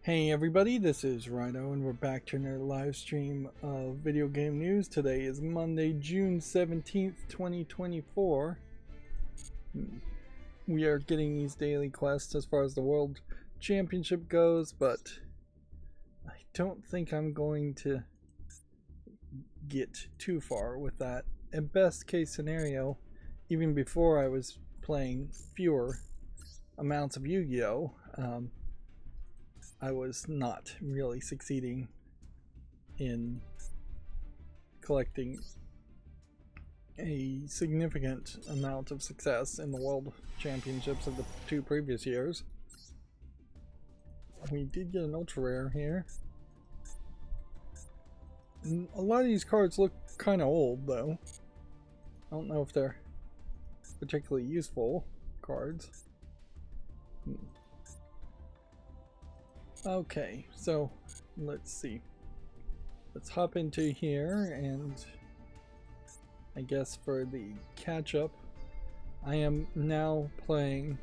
Hey everybody, this is Rydo and we're back to another live stream of video game news. Today is Monday, June 17th, 2024. We are getting these daily quests as far as the World Championship goes, but I don't think I'm going to get too far with that. In best case scenario, even before I was playing fewer amounts of Yu-Gi-Oh! I was not really succeeding in collecting a significant amount of success in the World Championships of the two previous years. We did get an ultra rare here. A lot of these cards look kind of old though. I don't know if they're particularly useful cards. Okay, so let's see. Let's hop into here, and I guess for the catch-up, I am now playing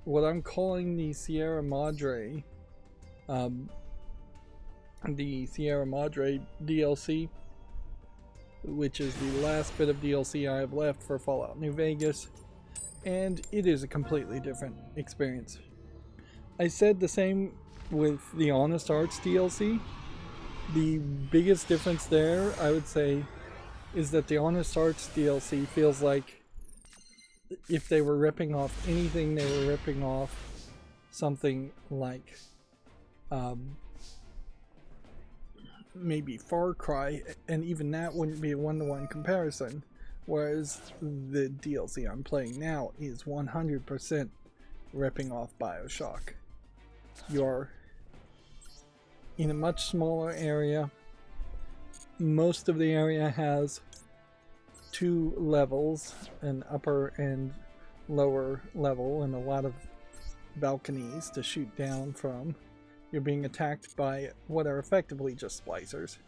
what I'm calling the Sierra Madre DLC, which is the last bit of DLC I have left for Fallout New Vegas, and it is a completely different experience. I said the same with the Honest Arts DLC. The biggest difference there, I would say, is that the Honest Arts DLC feels like if they were ripping off anything, they were ripping off something like maybe Far Cry, and even that wouldn't be a one-to-one comparison, whereas the DLC I'm playing now is 100% ripping off BioShock. You're in a much smaller area. Most of the area has two levels, an upper and lower level, and a lot of balconies to shoot down from. You're being attacked by what are effectively just splicers.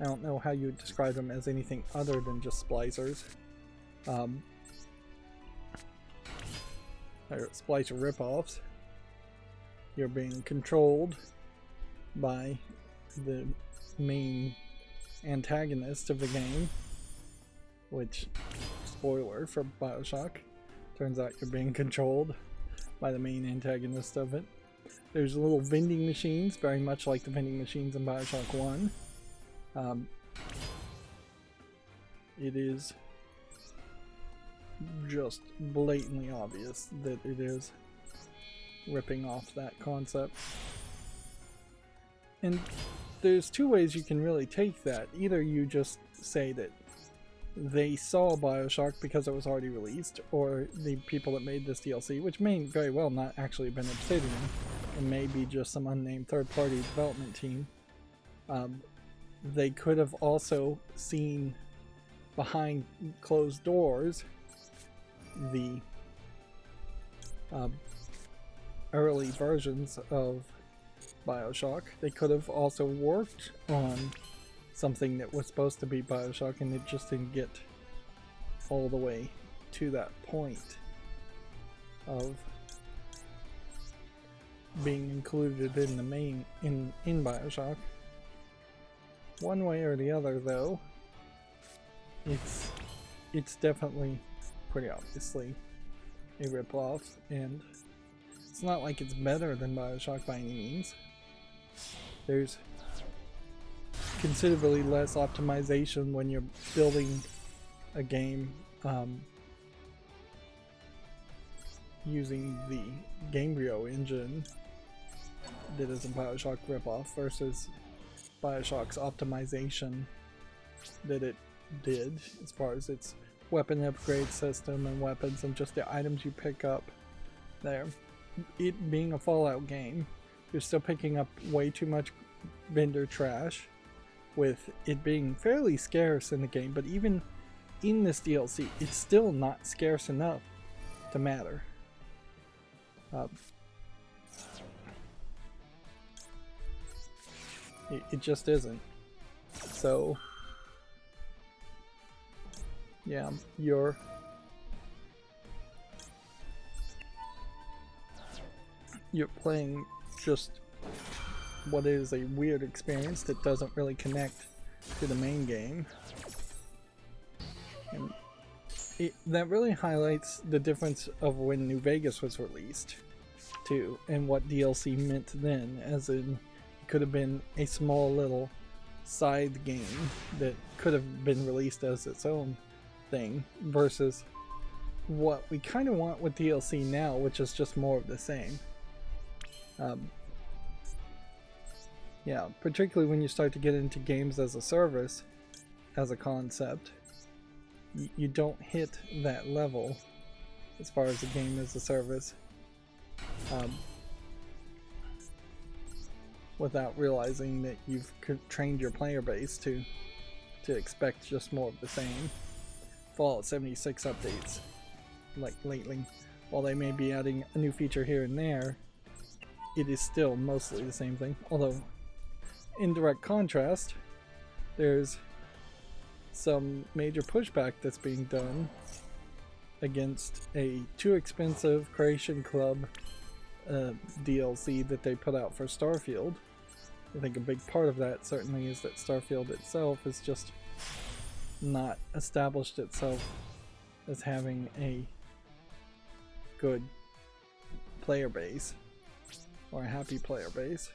I don't know how you would describe them as anything other than just splicers. They're splicer ripoffs. You're being controlled by the main antagonist of the game, which, spoiler for BioShock, turns out you're being controlled by the main antagonist of it. There's little vending machines, very much like the vending machines in BioShock 1. It is just blatantly obvious that it is ripping off that concept. And there's two ways you can really take that. Either you just say that they saw BioShock because it was already released, or the people that made this DLC, which may very well not actually have been Obsidian, and may be just some unnamed third-party development team. They could have also seen behind closed doors the early versions of BioShock. They could have also worked on something that was supposed to be BioShock, and it just didn't get all the way to that point of being included in the main in BioShock. One way or the other, though, it's definitely pretty obviously a ripoff, and it's not like it's better than BioShock by any means. There's considerably less optimization when you're building a game using the Gamebryo engine that is a BioShock ripoff versus BioShock's optimization that it did as far as its weapon upgrade system and weapons and just the items you pick up there. It being a Fallout game, you're still picking up way too much vendor trash, with it being fairly scarce in the game, but even in this DLC, it's still not scarce enough to matter. It just isn't. So, yeah, you're playing just what is a weird experience that doesn't really connect to the main game. And that really highlights the difference of when New Vegas was released too, and what DLC meant then, as in it could have been a small little side game that could have been released as its own thing, versus what we kind of want with DLC now, which is just more of the same. Yeah, particularly when you start to get into games as a service, as a concept, you don't hit that level as far as a game as a service without realizing that you've trained your player base to expect just more of the same. Fallout 76 updates, like lately, while they may be adding a new feature here and there, it is still mostly the same thing. Although, in direct contrast, there's some major pushback that's being done against a too expensive Creation Club DLC that they put out for Starfield. I think a big part of that certainly is that Starfield itself has just not established itself as having a good player base, or a happy player base.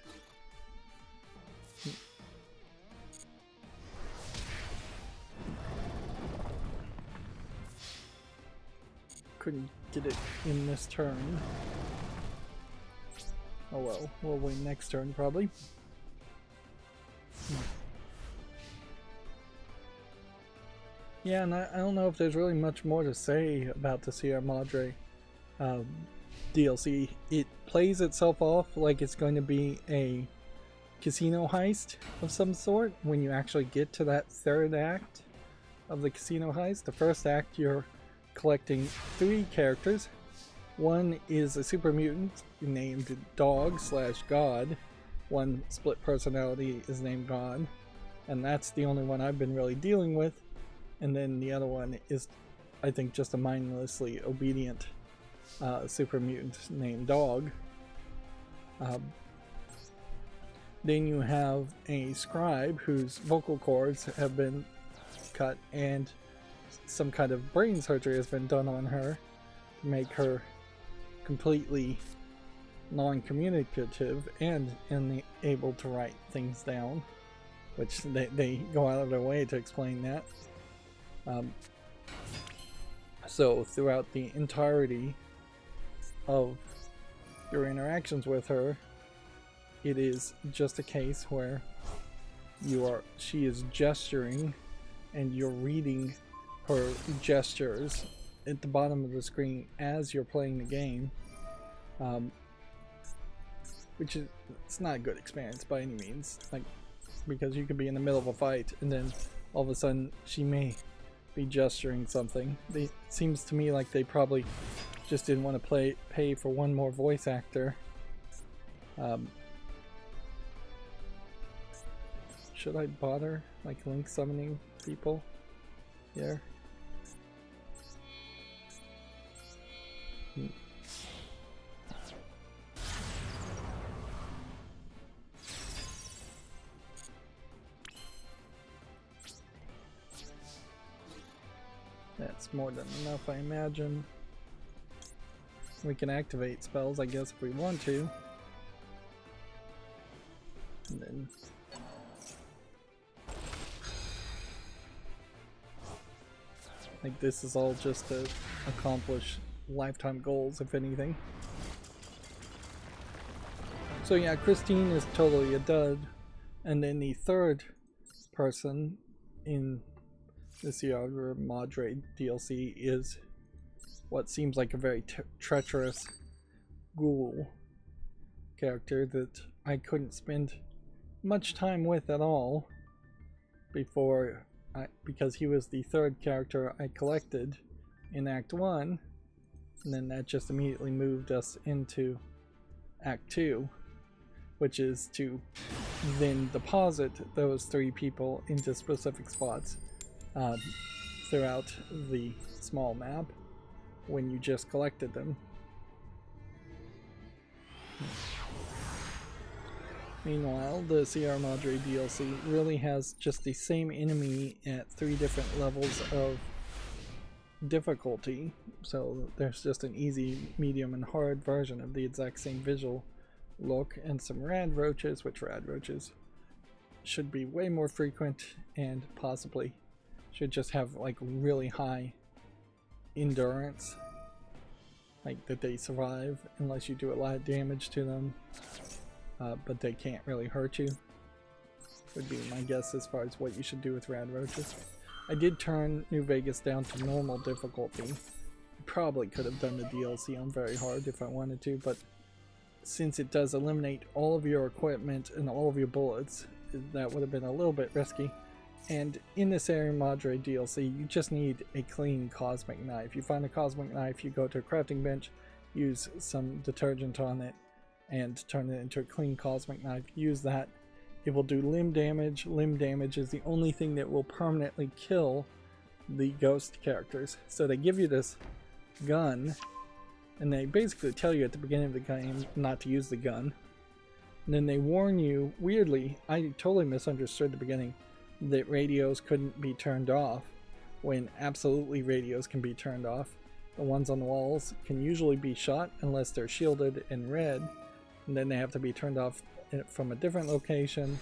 Couldn't get it in this turn. Oh well, we'll win next turn probably. Yeah, and I don't know if there's really much more to say about the Sierra Madre DLC. It plays itself off like it's going to be a casino heist of some sort when you actually get to that third act of the casino heist. The first act, you're collecting 3 characters. One is a super mutant named Dog/God. One split personality is named God, and that's the only one I've been really dealing with. And then the other one is, I think, just a mindlessly obedient super mutant named Dog. Then you have a scribe whose vocal cords have been cut and some kind of brain surgery has been done on her to make her completely non-communicative and unable to write things down, which they go out of their way to explain that. So throughout the entirety of your interactions with her, it is just a case where she is gesturing and you're reading her gestures at the bottom of the screen as you're playing the game, which is, it's not a good experience by any means, like, because you could be in the middle of a fight and then all of a sudden she may be gesturing something. It seems to me like they probably just didn't want to pay for one more voice actor. Should I bother like link summoning people here? That's more than enough, I imagine. We can activate spells, I guess, if we want to. And then like this is all just to accomplish lifetime goals, if anything. So yeah, Christine is totally a dud. And then the third person in the Sierra Madre DLC is what seems like a very treacherous ghoul character that I couldn't spend much time with at all before, because he was the third character I collected in Act 1, and then that just immediately moved us into Act 2, which is to then deposit those 3 people into specific spots throughout the small map when you just collected them. Meanwhile, the Sierra Madre DLC really has just the same enemy at 3 different levels of difficulty, so there's just an easy, medium, and hard version of the exact same visual look, and some rad roaches, which rad roaches should be way more frequent and possibly should just have like really high endurance, like that they survive unless you do a lot of damage to them, but they can't really hurt you, would be my guess as far as what you should do with rad roaches. I did turn New Vegas down to normal difficulty. Probably could have done the DLC on very hard if I wanted to, but since it does eliminate all of your equipment and all of your bullets, that would have been a little bit risky. And in the Sierra Madre DLC, you just need a clean cosmic knife. You find a cosmic knife, you go to a crafting bench, use some detergent on it, and turn it into a clean cosmic knife. Use that. It will do limb damage. Limb damage is the only thing that will permanently kill the ghost characters. So they give you this gun, and they basically tell you at the beginning of the game not to use the gun. And then they warn you, weirdly, I totally misunderstood the beginning, that radios couldn't be turned off, when absolutely radios can be turned off. The ones on the walls can usually be shot unless they're shielded and red, and then they have to be turned off from a different location.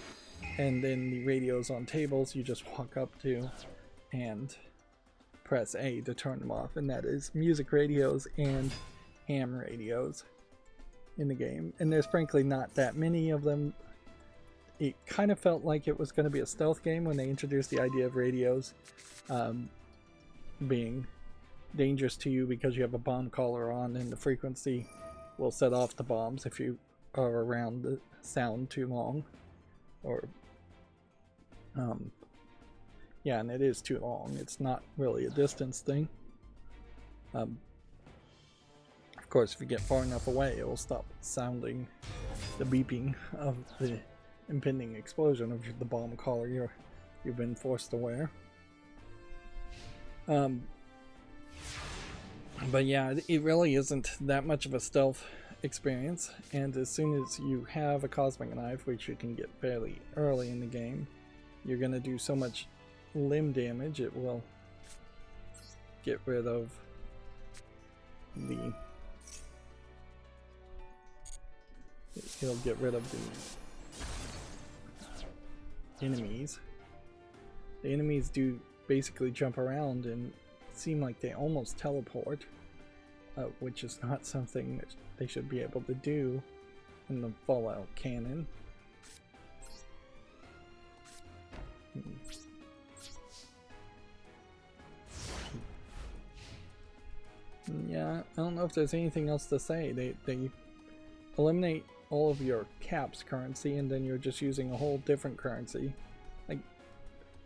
And then the radios on tables you just walk up to and press A to turn them off, and that is music radios and ham radios in the game, and there's frankly not that many of them. It kind of felt like it was going to be a stealth game when they introduced the idea of radios being dangerous to you because you have a bomb collar on and the frequency will set off the bombs if you are around the sound too long, or yeah, and it is too long. It's not really a distance thing. Of course, if you get far enough away, it will stop sounding the beeping of the impending explosion of the bomb collar you've been forced to wear. But yeah, it really isn't that much of a stealth experience, and as soon as you have a cosmic knife, which you can get fairly early in the game, you're going to do so much limb damage it will get rid of the it'll get rid of the enemies. The enemies do basically jump around and seem like they almost teleport, which is not something that they should be able to do in the Fallout canon. Yeah, I don't know if there's anything else to say. They eliminate all of your caps currency, and then you're just using a whole different currency. Like,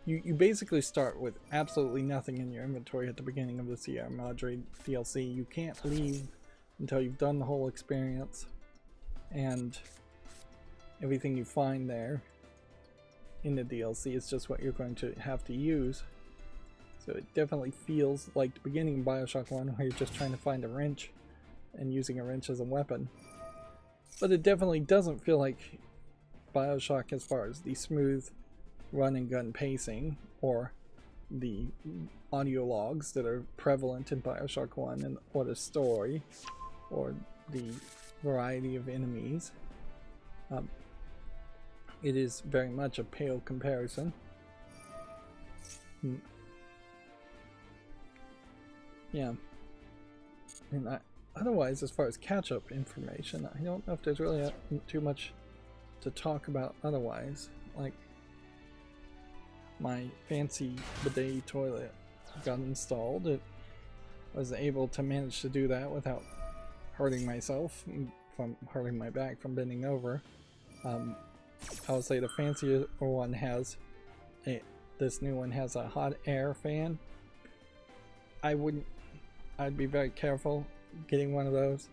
you basically start with absolutely nothing in your inventory at the beginning of the Sierra Madre DLC. You can't leave until you've done the whole experience, and everything you find there in the DLC is just what you're going to have to use. So it definitely feels like the beginning of Bioshock 1, where you're just trying to find a wrench and using a wrench as a weapon. But it definitely doesn't feel like Bioshock as far as the smooth run and gun pacing, or the audio logs that are prevalent in Bioshock 1, and or the story, or the variety of enemies. It is very much a pale comparison. Yeah. And otherwise, as far as catch-up information, I don't know if there's really too much to talk about otherwise. Like, my fancy bidet toilet got installed. It was able to manage to do that without hurting myself from hurting my back from bending over. I would say the fancier one has this new one has a hot air fan. I'd be very careful getting one of those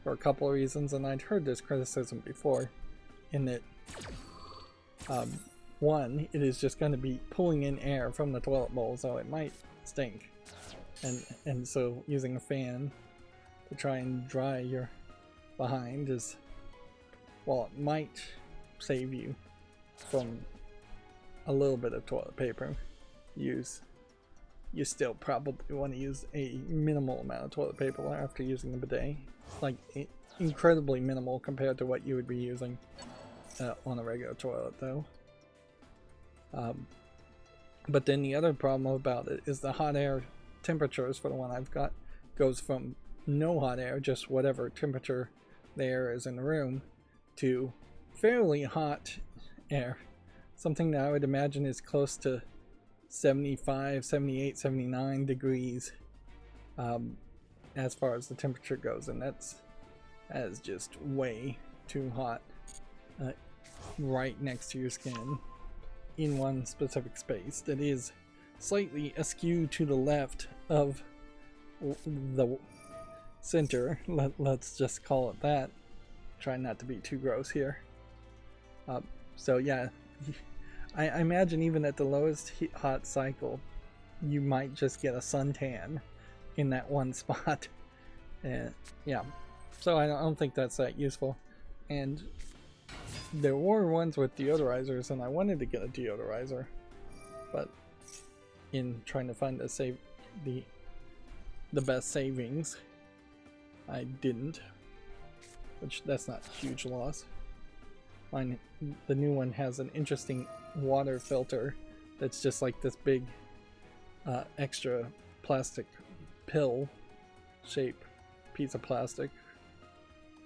for a couple of reasons, and I'd heard this criticism before, in that one, it is just going to be pulling in air from the toilet bowl, so it might stink, and so using a fan to try and dry your behind is, while it might save you from a little bit of toilet paper use. You still probably want to use a minimal amount of toilet paper after using the bidet. Like, incredibly minimal compared to what you would be using on a regular toilet, though. But then the other problem about it is the hot air temperatures for the one I've got goes from no hot air, just whatever temperature the air is in the room, to fairly hot air. Something that I would imagine is close to 75, 78, 79 degrees as far as the temperature goes, and that is just way too hot right next to your skin in one specific space that is slightly askew to the left of the center. Let's just call it that. Try not to be too gross here. So yeah, I imagine even at the lowest hot cycle, you might just get a suntan in that one spot. And yeah, so I don't think that's that useful. And there were ones with deodorizers, and I wanted to get a deodorizer, but in trying to find the best savings, I didn't, which that's not a huge loss. Mine, the new one has an interesting water filter that's just like this big extra plastic pill shape piece of plastic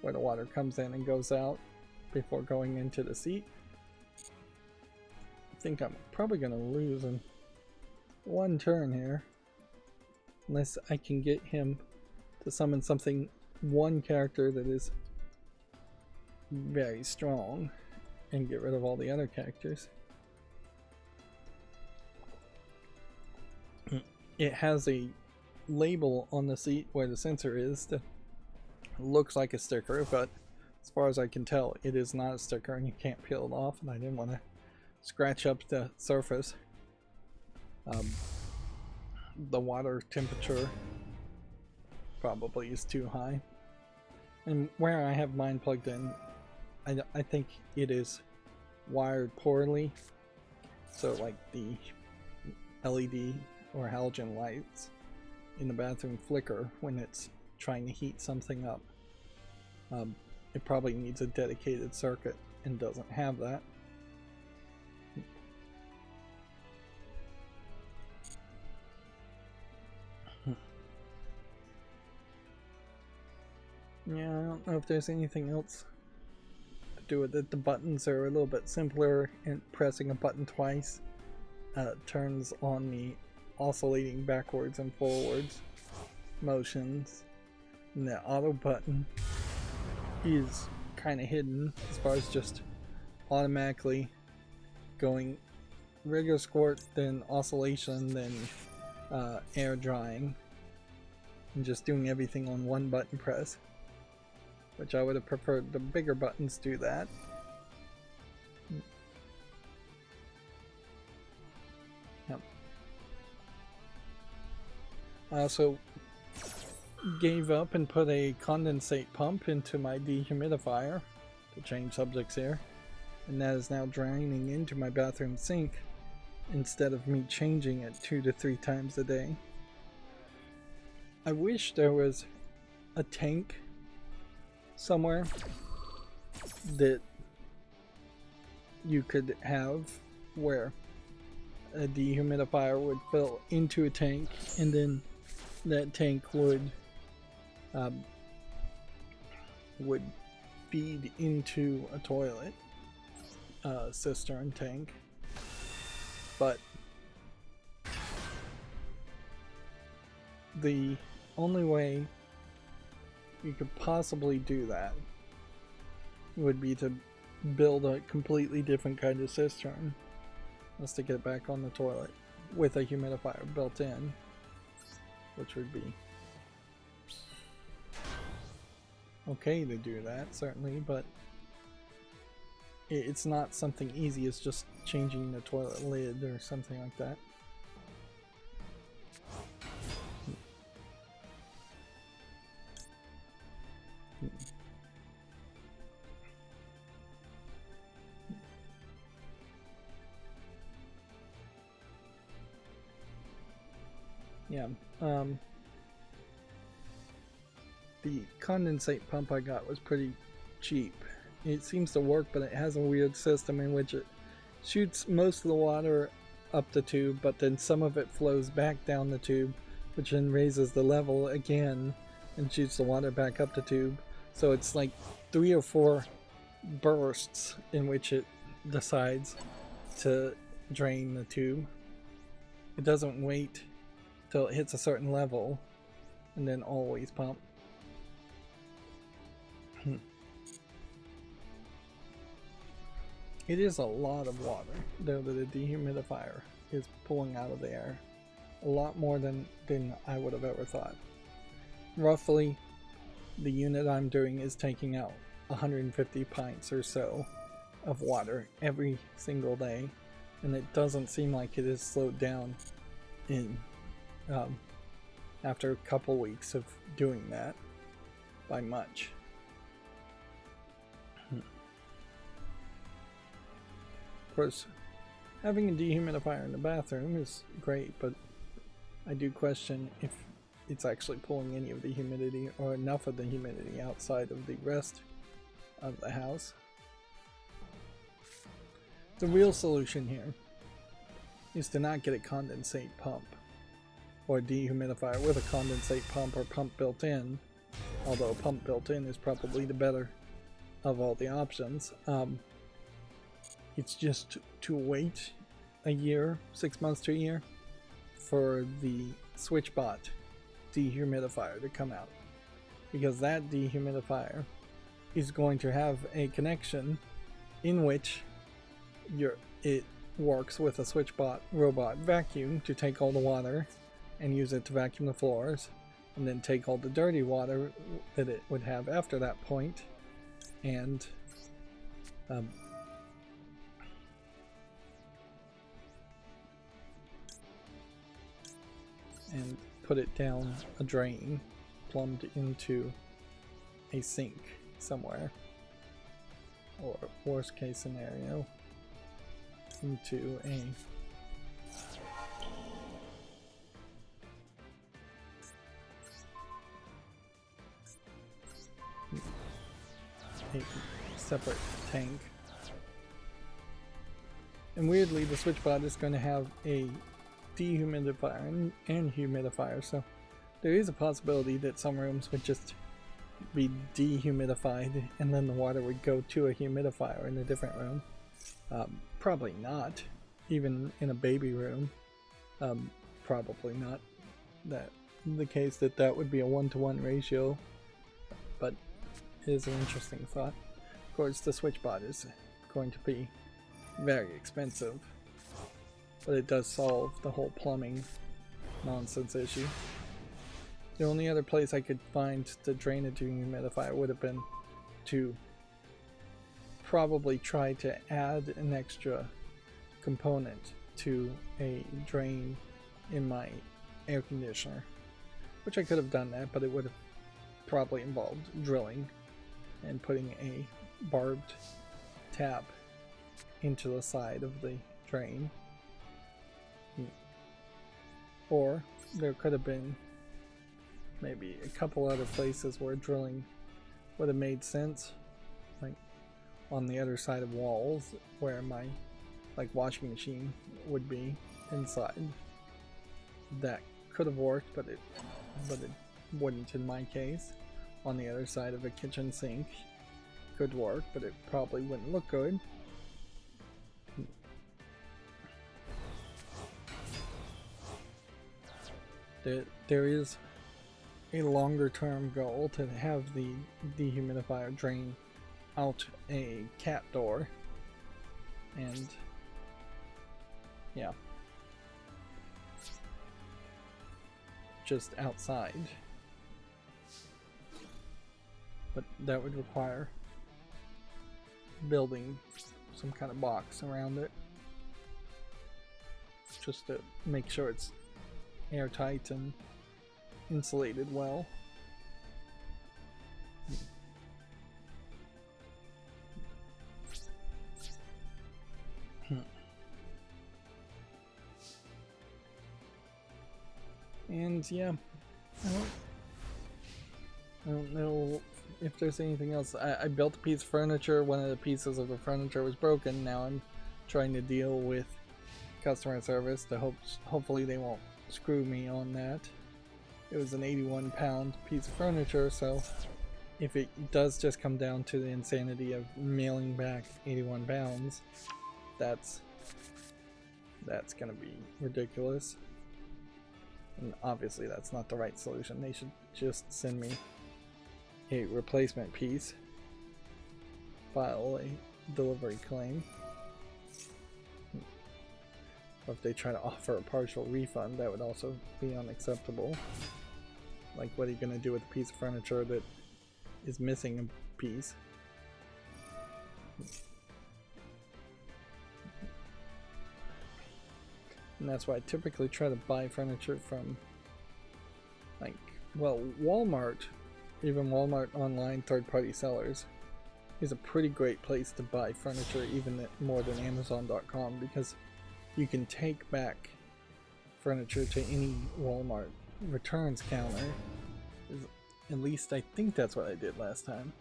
where the water comes in and goes out before going into the seat. I think I'm probably gonna lose in one turn here unless I can get him to summon one character that is very strong and get rid of all the other characters. It has a label on the seat where the sensor is that looks like a sticker, but as far as I can tell, it is not a sticker and you can't peel it off, and I didn't want to scratch up the surface. The water temperature probably is too high, and where I have mine plugged in, I think it is wired poorly, so like the LED or halogen lights in the bathroom flicker when it's trying to heat something up. It probably needs a dedicated circuit and doesn't have that. Yeah, I don't know if there's anything else to do with it. The buttons are a little bit simpler, and pressing a button twice turns on the oscillating backwards and forwards motions, and the auto button is kind of hidden as far as just automatically going regular squirt, then oscillation, then air drying, and just doing everything on one button press, which I would have preferred the bigger buttons do that. Yep. I also gave up and put a condensate pump into my dehumidifier, to change subjects here, and that is now draining into my bathroom sink instead of me changing it 2 to 3 times a day. I wish there was a tank somewhere that you could have where a dehumidifier would fill into a tank, and then that tank would feed into a toilet cistern tank. But the only way you could possibly do that would be to build a completely different kind of cistern just to get it back on the toilet with a humidifier built in, which would be okay to do that, certainly, but it's not something easy as just changing the toilet lid or something like that. Yeah. The condensate pump I got was pretty cheap. It seems to work, but it has a weird system in which it shoots most of the water up the tube, but then some of it flows back down the tube, which then raises the level again and shoots the water back up the tube. So it's like 3 or 4 bursts in which it decides to drain the tube. It doesn't wait till it hits a certain level and then always pump. It is a lot of water, though, that the dehumidifier is pulling out of the air. A lot more than I would have ever thought. Roughly, the unit I'm doing is taking out 150 pints or so of water every single day, and it doesn't seem like it has slowed down in after a couple weeks of doing that by much. Of course, having a dehumidifier in the bathroom is great, but I do question if it's actually pulling any of the humidity or enough of the humidity outside of the rest of the house. The real solution here is to not get a condensate pump or a dehumidifier with a condensate pump or pump built in, although a pump built in is probably the better of all the options. It's just to wait a year, 6 months to a year, for the SwitchBot dehumidifier to come out, because that dehumidifier is going to have a connection in which it works with a SwitchBot robot vacuum to take all the water and use it to vacuum the floors, and then take all the dirty water that it would have after that point and put it down a drain plumbed into a sink somewhere, or worst case scenario, into a separate tank. And weirdly, the SwitchBot is going to have a dehumidifier and humidifier, so there is a possibility that some rooms would just be dehumidified and then the water would go to a humidifier in a different room. Probably not, even in a baby room. Probably not that the case that would be a 1-to-1 ratio, but it is an interesting thought. Of course, the SwitchBot is going to be very expensive, but it does solve the whole plumbing nonsense issue. The only other place I could find to drain a dehumidifier would have been to probably try to add an extra component to a drain in my air conditioner, which I could have done that, but it would have probably involved drilling and putting a barbed tap into the side of the drain. Or there could have been maybe a couple other places where drilling would have made sense, like on the other side of walls where my washing machine would be inside. That could have worked, but it wouldn't in my case. On the other side of a kitchen sink could work, but it probably wouldn't look good. There is a longer term goal to have the dehumidifier drain out a cat door, and yeah, just outside, but that would require building some kind of box around it just to make sure it's airtight and insulated well. And yeah, I don't know if there's anything else. I built a piece of furniture. One of the pieces of the furniture was broken. Now I'm trying to deal with customer service to hopefully they won't screw me on that. It was an 81-pound piece of furniture, so if it does just come down to the insanity of mailing back 81 pounds, that's gonna be ridiculous. And obviously that's not the right solution. They should just send me a replacement piece, file a delivery claim. Or if they try to offer a partial refund, that would also be unacceptable. Like, what are you going to do with a piece of furniture that is missing a piece? And that's why I typically try to buy furniture from, like, well, Walmart, even Walmart online third-party sellers, is a pretty great place to buy furniture, even more than Amazon.com, because you can take back furniture to any Walmart returns counter. At least I think that's what I did last time.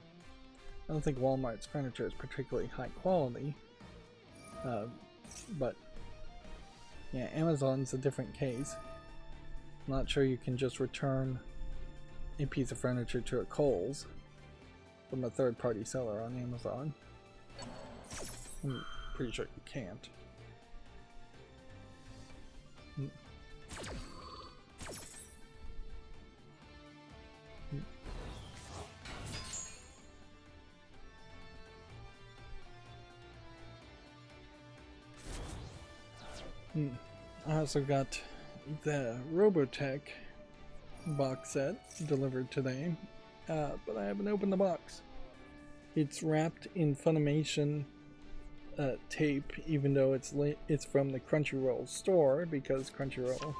I don't think Walmart's furniture is particularly high quality, but yeah, Amazon's a different case. I'm not sure you can just return a piece of furniture to a Kohl's from a third-party seller on Amazon. I'm pretty sure you can't. I also got the Robotech box set delivered today, but I haven't opened the box. It's wrapped in Funimation tape, even though it's from the Crunchyroll store, because Crunchyroll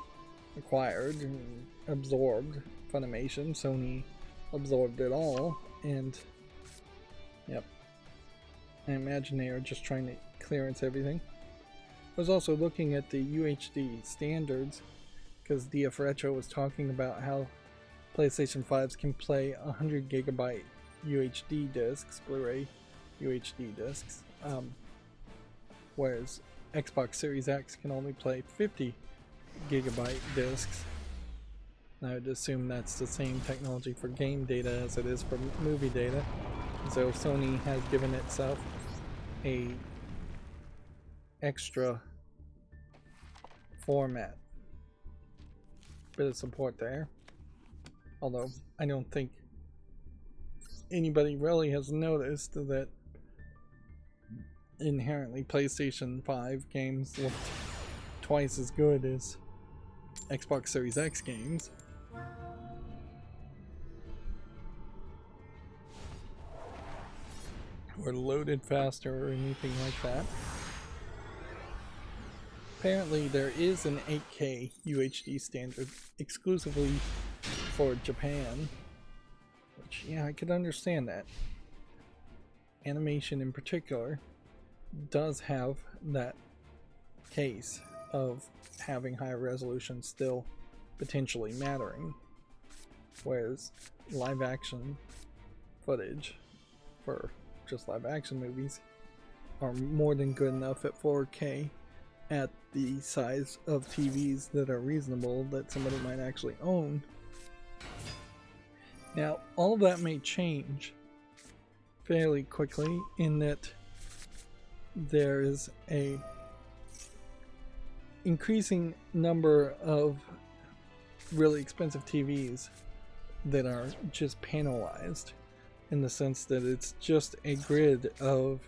acquired and absorbed Funimation. Sony absorbed it all, and yep, I imagine they are just trying to clearance everything. I was also looking at the UHD standards, because DF Retro was talking about how PlayStation 5s can play 100 gigabyte UHD discs, Blu-ray UHD discs, whereas Xbox Series X can only play 50 gigabyte discs. I would assume that's the same technology for game data as it is for movie data. So Sony has given itself a extra format. Bit of support there. Although I don't think anybody really has noticed that inherently PlayStation 5 games looked twice as good as Xbox Series X games. Or loaded faster or anything like that. Apparently there is an 8K UHD standard exclusively for Japan, which, yeah, I could understand that. Animation in particular does have that case of having higher resolution still potentially mattering, whereas live action footage for just live action movies are more than good enough at 4K at the size of TVs that are reasonable that somebody might actually own. Now, all of that may change fairly quickly in that there is a increasing number of really expensive TVs that are just panelized, in the sense that it's just a grid of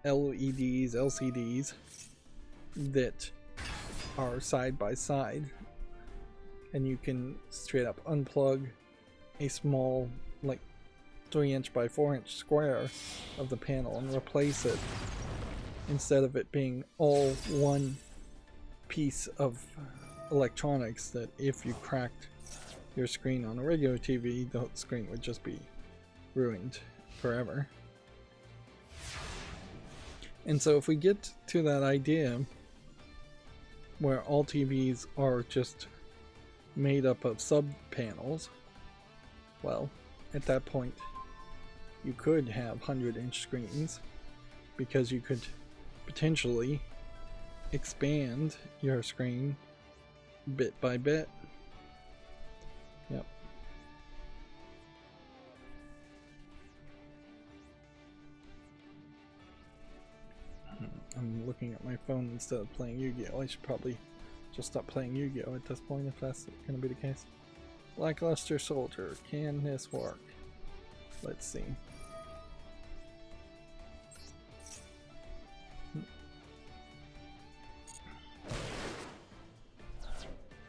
LEDs, LCDs that are side by side, and you can straight up unplug a small, like 3" by 4" square of the panel and replace it, instead of it being all one piece of electronics that if you cracked your screen on a regular TV, the screen would just be ruined forever. And so if we get to that idea where all TVs are just made up of sub panels, well, at that point you could have 100-inch screens, because you could potentially expand your screen bit by bit. Yep. I'm looking at my phone instead of playing Yu-Gi-Oh! I should probably just stop playing Yu-Gi-Oh! At this point, if that's going to be the case. Lackluster Soldier. Can this work? Let's see.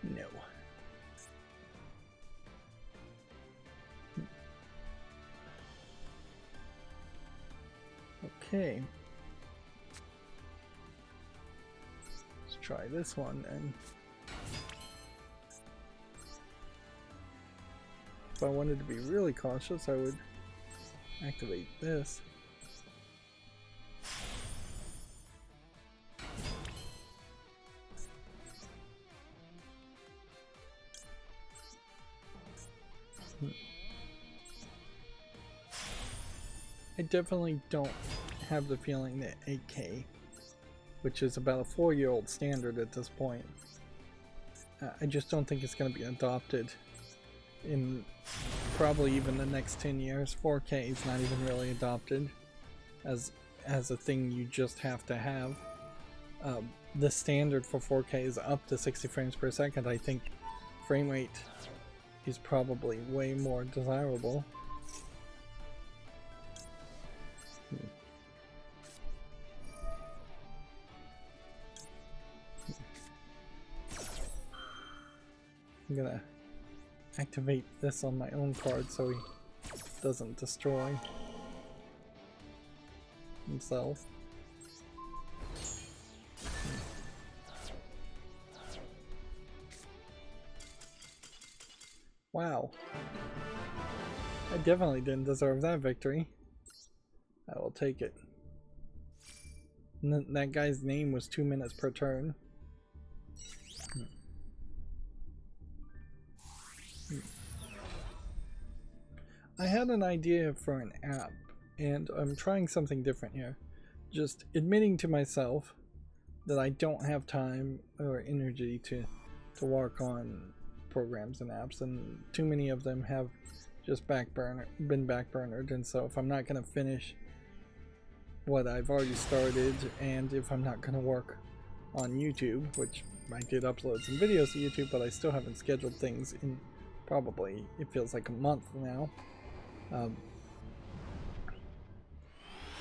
No. Okay. Let's try this one then. If I wanted to be really cautious, I would activate this. I definitely don't have the feeling that 8K, which is about a 4-year-old standard at this point, I just don't think it's going to be adopted in probably even the next 10 years. 4K is not even really adopted as a thing you just have to have. The standard for 4K is up to 60 frames per second. I think frame rate is probably way more desirable. I'm gonna activate this on my own card so he doesn't destroy himself. Wow. I definitely didn't deserve that victory. I will take it. And that guy's name was 2 minutes per turn. I had an idea for an app, and I'm trying something different here. Just admitting to myself that I don't have time or energy to work on programs and apps, and too many of them have just been backburnered, and so if I'm not going to finish what I've already started, and if I'm not going to work on YouTube, which I did upload some videos to YouTube, but I still haven't scheduled things in probably, it feels like a month now.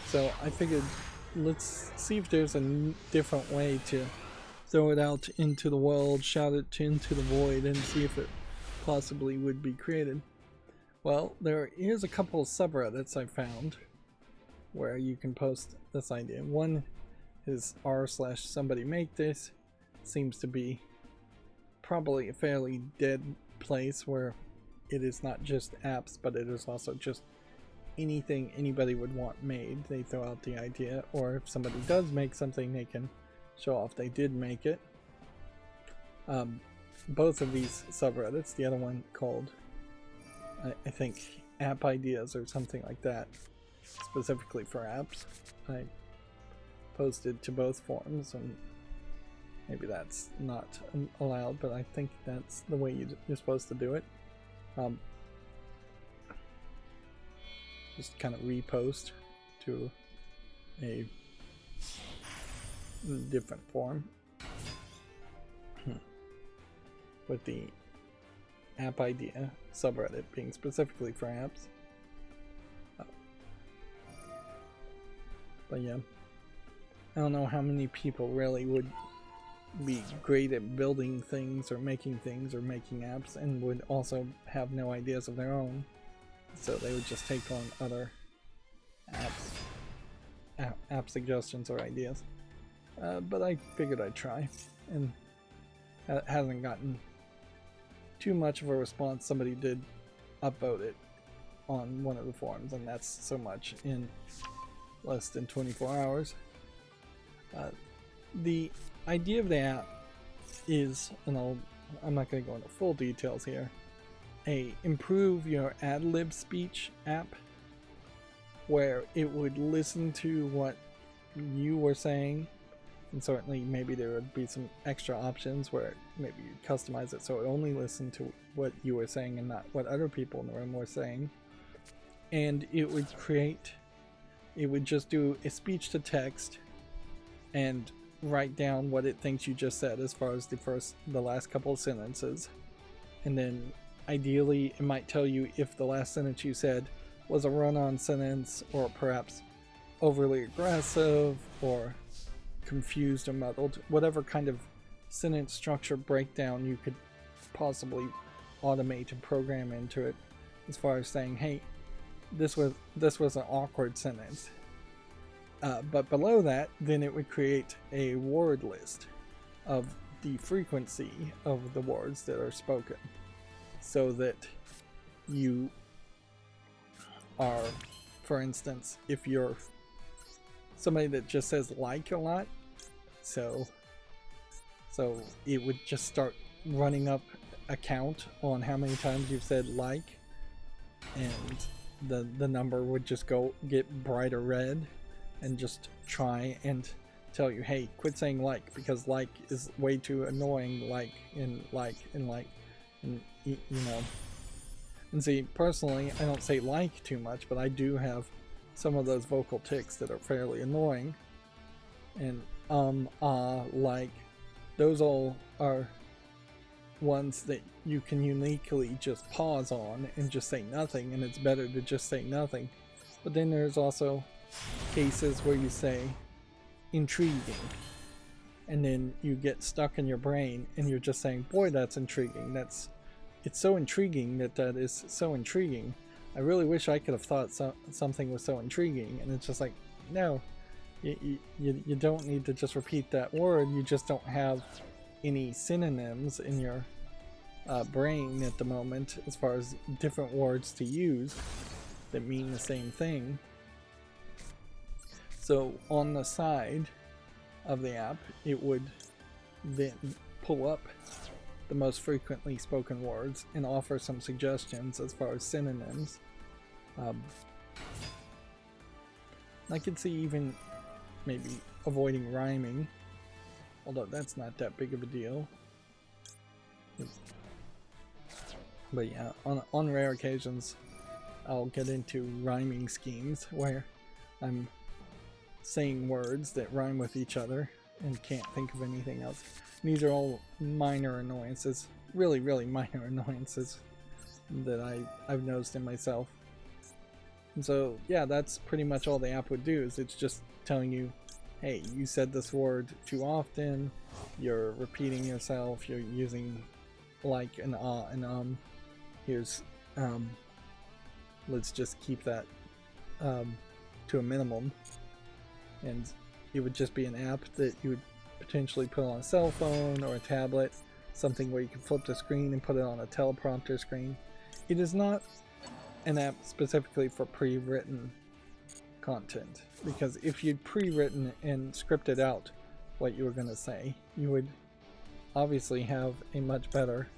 So I figured, let's see if there's a different way to throw it out into the world, shout it into the void, and see if it possibly would be created. Well, there is a couple of subreddits I found where you can post this idea. One is r/somebody make this. Seems to be probably a fairly dead place where it is not just apps, but it is also just anything anybody would want made. They throw out the idea, or if somebody does make something, they can show off they did make it. Both of these subreddits, the other one called, I think, App Ideas or something like that, specifically for apps, I posted to both forums, and maybe that's not allowed, but I think that's the way you're supposed to do it. Just kind of repost to a different form with the app idea subreddit being specifically for apps. But yeah, I don't know how many people really would be great at building things or making apps and would also have no ideas of their own, so they would just take on other app suggestions or ideas. But I figured I'd try, and it hasn't gotten too much of a response. Somebody did upvote it on one of the forums, and that's so much in less than 24 hours. The idea of the app is, and I'll I'm not going to go into full details here, a improve your ad-lib speech app where it would listen to what you were saying, and certainly maybe there would be some extra options where maybe you'd customize it so it only listened to what you were saying and not what other people in the room were saying. And it would just do a speech to text and write down what it thinks you just said as far as the last couple of sentences, and then ideally it might tell you if the last sentence you said was a run-on sentence or perhaps overly aggressive or confused or muddled, whatever kind of sentence structure breakdown you could possibly automate and program into it, as far as saying, hey, this was an awkward sentence. But below that, then it would create a word list of the frequency of the words that are spoken, so that you are, for instance, if you're somebody that just says like a lot, so it would just start running up a count on how many times you've said like, and the number would just get brighter red and just try and tell you, hey, quit saying like, because like is way too annoying, and you know. And see, personally, I don't say like too much, but I do have some of those vocal tics that are fairly annoying. And like, those all are ones that you can uniquely just pause on and just say nothing, and it's better to just say nothing. But then there's also cases where you say intriguing, and then you get stuck in your brain and you're just saying, boy, that's intriguing, it's so intriguing that is so intriguing. I really wish I could have thought something was so intriguing. And it's just like, no, you don't need to just repeat that word. You just don't have any synonyms in your brain at the moment as far as different words to use that mean the same thing. So on the side of the app, it would then pull up the most frequently spoken words and offer some suggestions as far as synonyms. I could see even maybe avoiding rhyming, although that's not that big of a deal. But yeah, on rare occasions, I'll get into rhyming schemes where I'm saying words that rhyme with each other and can't think of anything else. And these are all minor annoyances, really minor annoyances that I've noticed in myself. And so yeah, that's pretty much all the app would do, is it's just telling you, hey, you said this word too often, you're repeating yourself, you're using like and and here's let's just keep that to a minimum. And it would just be an app that you would potentially put on a cell phone or a tablet, something where you can flip the screen and put it on a teleprompter screen. It is not an app specifically for pre-written content, because if you'd pre-written and scripted out what you were going to say, you would obviously have a much better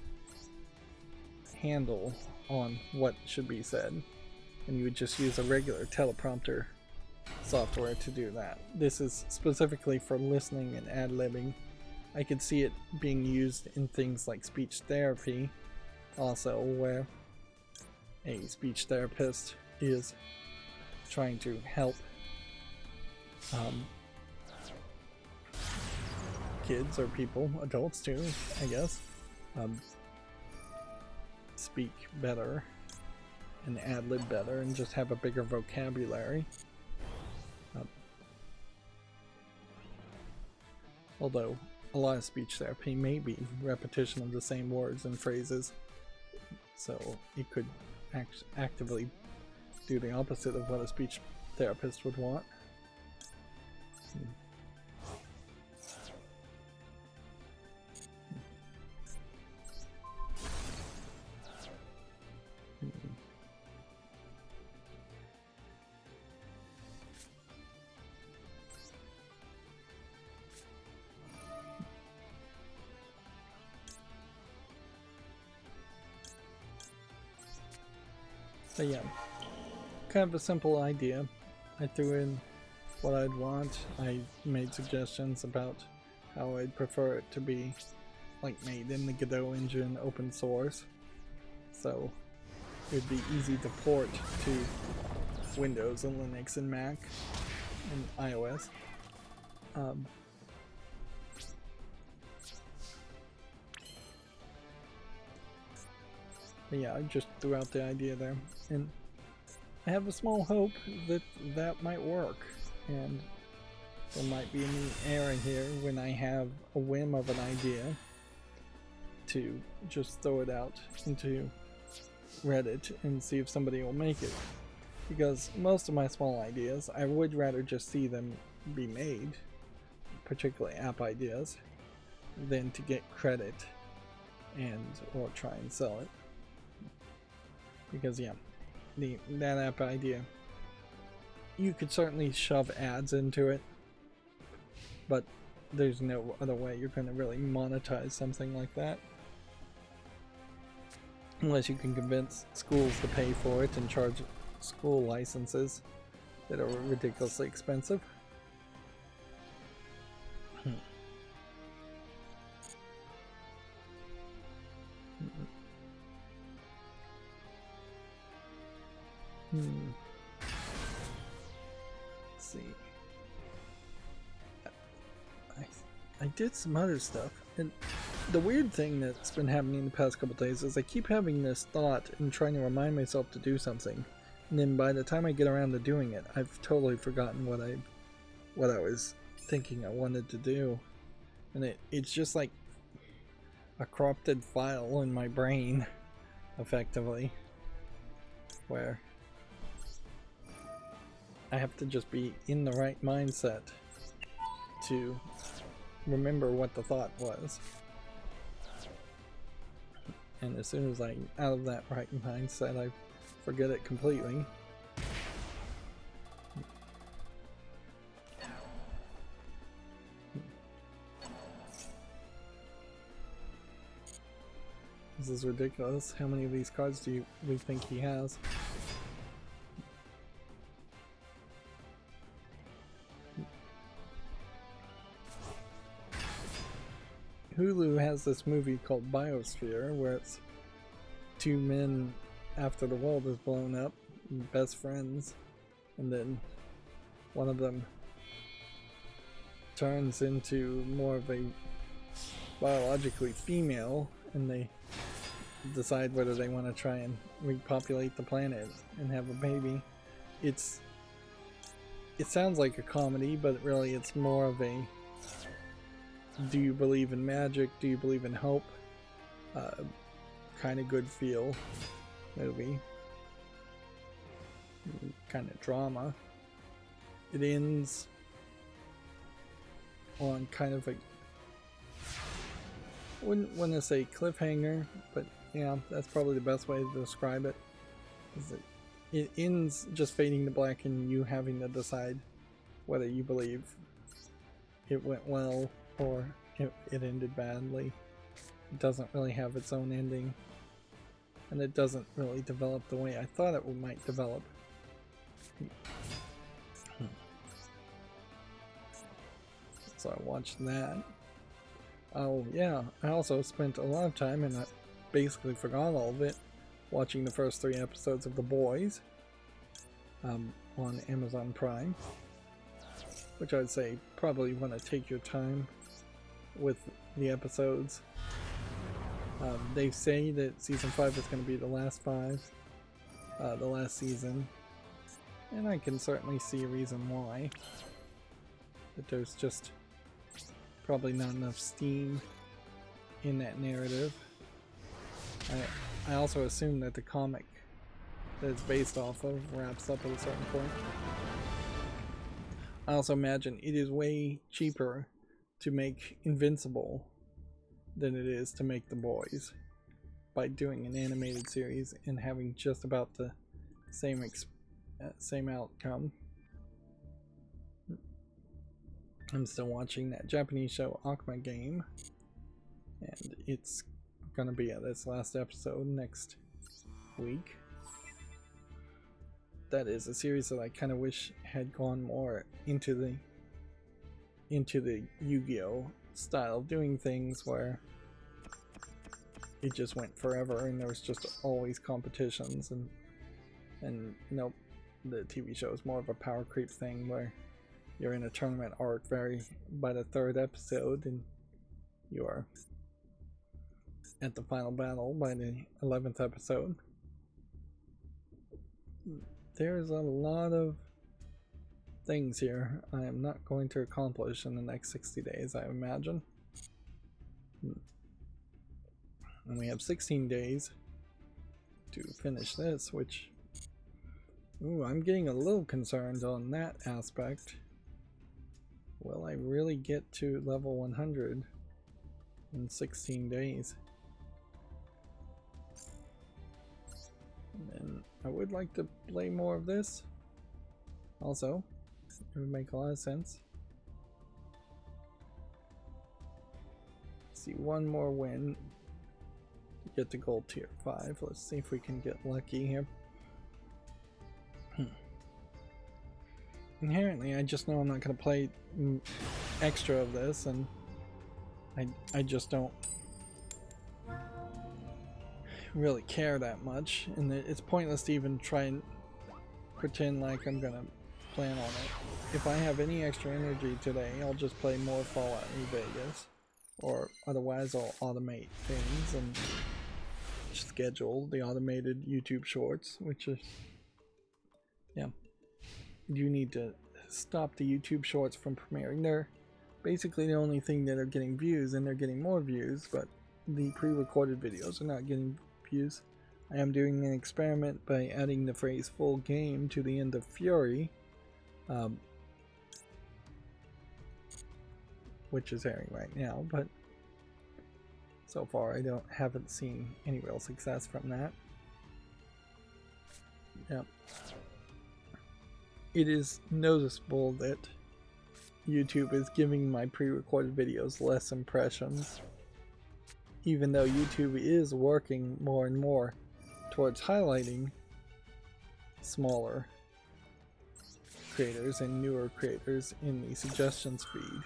handle on what should be said, and you would just use a regular teleprompter software to do that. This is specifically for listening and ad-libbing. I could see it being used in things like speech therapy also, where a speech therapist is trying to help kids or people, adults too, I guess, speak better and ad-lib better and just have a bigger vocabulary. Although a lot of speech therapy may be repetition of the same words and phrases, so it could actively do the opposite of what a speech therapist would want. But yeah, kind of a simple idea. I threw in what I'd want. I made suggestions about how I'd prefer it to be, like, made in the Godot engine, open source, so it would be easy to port to Windows and Linux and Mac and iOS. But yeah, I just threw out the idea there, and I have a small hope that that might work, and there might be a neat error here when I have a whim of an idea to just throw it out into Reddit and see if somebody will make it. Because most of my small ideas, I would rather just see them be made, particularly app ideas, than to get credit and or try and sell it. Because yeah, that app idea, you could certainly shove ads into it, but there's no other way you're going to really monetize something like that. Unless you can convince schools to pay for it and charge school licenses that are ridiculously expensive. Let's see. I did some other stuff, and the weird thing that's been happening the past couple days is I keep having this thought and trying to remind myself to do something, and then by the time I get around to doing it, I've totally forgotten what I was thinking I wanted to do, and it's just like a corrupted file in my brain, effectively, where I have to just be in the right mindset to remember what the thought was. And as soon as I'm out of that right mindset, I forget it completely. This is ridiculous. How many of these cards do we think he has? Hulu has this movie called Biosphere, where it's two men after the world is blown up, best friends, and then one of them turns into more of a biologically female, and they decide whether they want to try and repopulate the planet and have a baby. It sounds like a comedy, but really it's more of a do you believe in magic, do you believe in hope, kind of good feel movie, kind of drama. It ends on kind of a, wouldn't want to say cliffhanger, but yeah, that's probably the best way to describe it. Is it ends just fading to black and you having to decide whether you believe it went well or it ended badly. It doesn't really have its own ending, and it doesn't really develop the way I thought it might develop. So I watched that. Oh yeah, I also spent a lot of time, and I basically forgot all of it, watching the first 3 episodes of The Boys on Amazon Prime, which I'd say probably want to take your time with the episodes. They say that season 5 is going to be the last 5, the last season, and I can certainly see a reason why. That there's just probably not enough steam in that narrative. I also assume that the comic that it's based off of wraps up at a certain point. I also imagine it is way cheaper to make Invincible than it is to make The Boys, by doing an animated series and having just about the same outcome. I'm still watching that Japanese show Akuma Game, and it's gonna be at its last episode next week. that is a series that I kind of wish had gone more into the Yu-Gi-Oh style of doing things, where it just went forever and there was just always competitions, and nope, the TV show is more of a power creep thing where you're in a tournament arc by the 3rd episode and you are at the final battle by the 11th episode. There's a lot of things here I am not going to accomplish in the next 60 days, I imagine. And we have 16 days to finish this, which, ooh, I'm getting a little concerned on that aspect. Will I really get to level 100 in 16 days? And I would like to play more of this. Also, it would make a lot of sense. See, one more win to get to gold tier 5. Let's see if we can get lucky here. Inherently, I just know I'm not going to play extra of this, and I just don't really care that much, and it's pointless to even try and pretend like I'm going to plan on it. If I have any extra energy today, I'll just play more Fallout New Vegas, or otherwise I'll automate things and schedule the automated YouTube shorts, which is, yeah. You need to stop the YouTube shorts from premiering. They're basically the only thing that are getting views, and they're getting more views, but the pre-recorded videos are not getting views. I am doing an experiment by adding the phrase full game to the end of Fury, which is airing right now, but so far I haven't seen any real success from that. Yep. It is noticeable that YouTube is giving my pre-recorded videos less impressions, even though YouTube is working more and more towards highlighting smaller creators and newer creators in the suggestions feed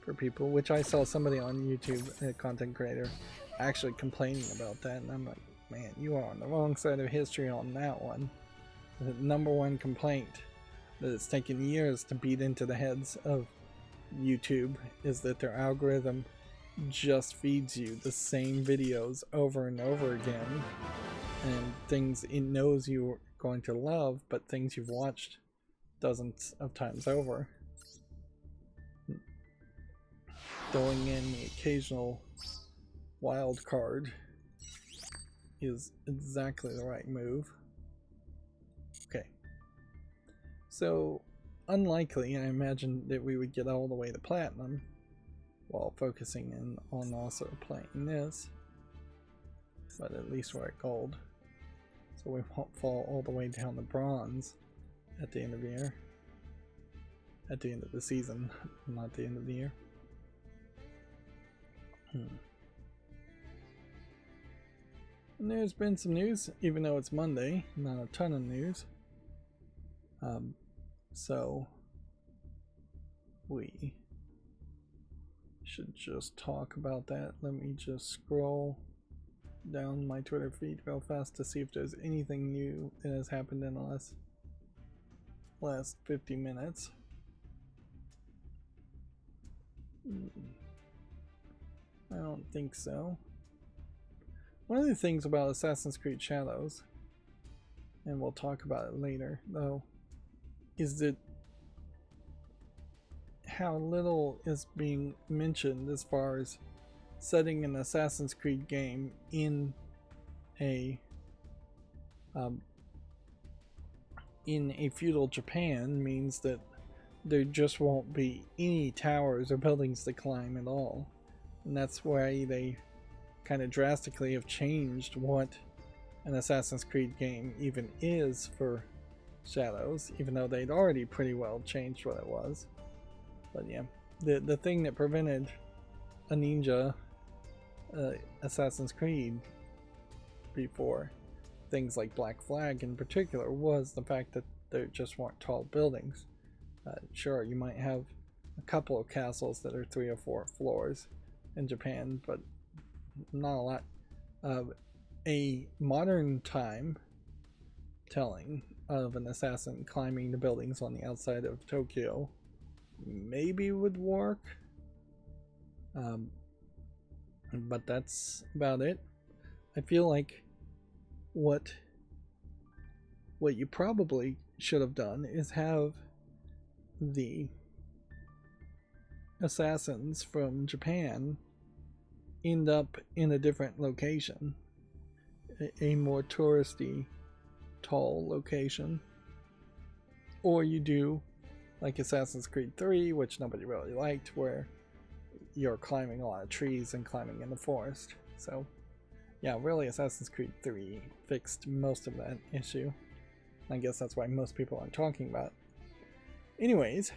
for people, which I saw somebody on YouTube, a content creator, actually complaining about that, and I'm like, man, you are on the wrong side of history on that one. The #1 complaint that it's taken years to beat into the heads of YouTube is that their algorithm just feeds you the same videos over and over again, and things it knows you're going to love, but things you've watched dozens of times over. Throwing in the occasional wild card is exactly the right move. Okay. So, unlikely, I imagine, that we would get all the way to platinum while focusing in on also playing this, but at least we're at gold, so we won't fall all the way down to bronze at the end of the year, at the end of the season, not the end of the year. And there's been some news, even though it's Monday, not a ton of news. So we should just talk about that. Let me just scroll down my Twitter feed real fast to see if there's anything new that has happened in the last 50 minutes. I don't think so. One of the things about Assassin's Creed Shadows, and we'll talk about it later though, is that how little is being mentioned as far as setting an Assassin's Creed game in a feudal Japan means that there just won't be any towers or buildings to climb at all, and that's why they kind of drastically have changed what an Assassin's Creed game even is for Shadows, even though they'd already pretty well changed what it was. But yeah, the thing that prevented a ninja Assassin's Creed before, things like Black Flag in particular, was the fact that there just weren't tall buildings. Sure, you might have a couple of castles that are 3 or 4 floors in Japan, but not a lot. A modern time telling of an assassin climbing the buildings on the outside of Tokyo maybe would work, but that's about it. I feel like what you probably should have done is have the assassins from Japan end up in a different location, a more touristy, tall location. Or you do like Assassin's Creed 3, which nobody really liked, where you're climbing a lot of trees and climbing in the forest. So yeah, really Assassin's Creed 3 fixed most of that issue. I guess that's why most people aren't talking about it. Anyways,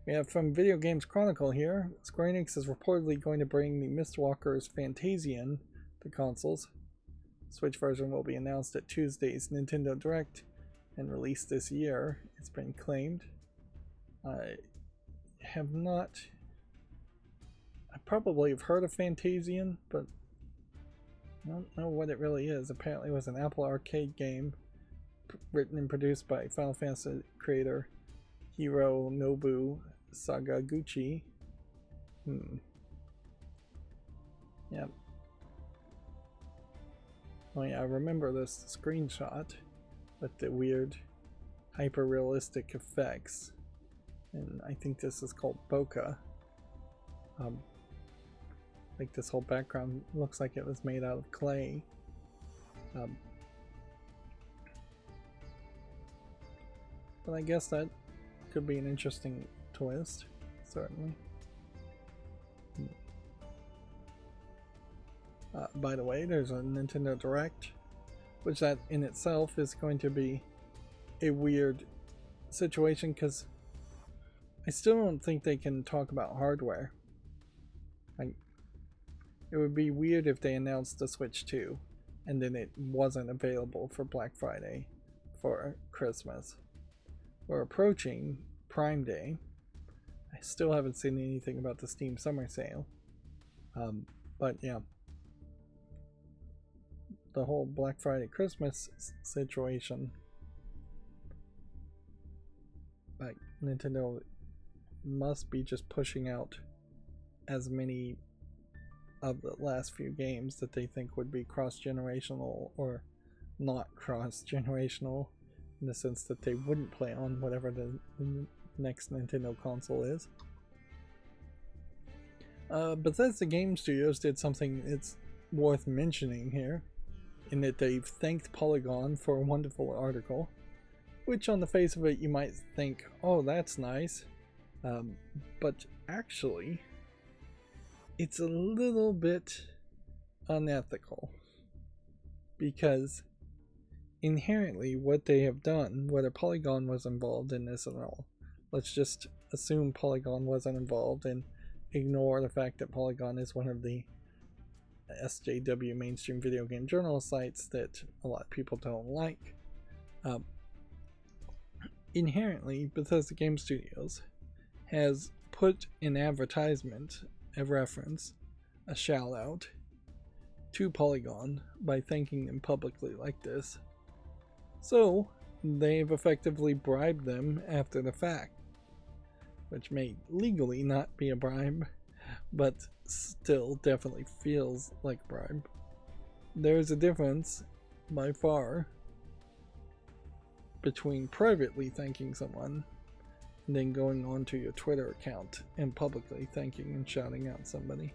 we have from Video Games Chronicle here. Square Enix is reportedly going to bring the Mistwalker's Fantasian to consoles. Switch version will be announced at Tuesday's Nintendo Direct and released this year, it's been claimed. I probably have heard of Fantasian, but I don't know what it really is. Apparently it was an Apple Arcade game written and produced by Final Fantasy creator Hironobu Sakaguchi. Yep. Oh yeah, I remember this screenshot with the weird hyper-realistic effects. And I think this is called bokeh. Like this whole background looks like it was made out of clay. But I guess that could be an interesting twist, certainly. By the way, there's a Nintendo Direct, which that in itself is going to be a weird situation because I still don't think they can talk about hardware. It would be weird if they announced the Switch 2 and then it wasn't available for Black Friday for Christmas. We're approaching Prime Day. I still haven't seen anything about the Steam Summer Sale. But yeah. The whole Black Friday Christmas situation. Like, Nintendo must be just pushing out as many of the last few games that they think would be cross-generational or not cross-generational, in the sense that they wouldn't play on whatever the next Nintendo console is. Bethesda Game Studios did something it's worth mentioning here, in that they've thanked Polygon for a wonderful article, which on the face of it you might think, oh, that's nice, but actually it's a little bit unethical, because inherently what they have done, whether Polygon was involved in this at all, let's just assume Polygon wasn't involved and ignore the fact that Polygon is one of the SJW mainstream video game journal sites that a lot of people don't like. Inherently, Bethesda Game Studios has put an advertisement, a reference, a shout out to Polygon by thanking them publicly like this. So they've effectively bribed them after the fact, which may legally not be a bribe, but still definitely feels like a bribe. There's a difference, by far, between privately thanking someone and then going onto your Twitter account and publicly thanking and shouting out somebody.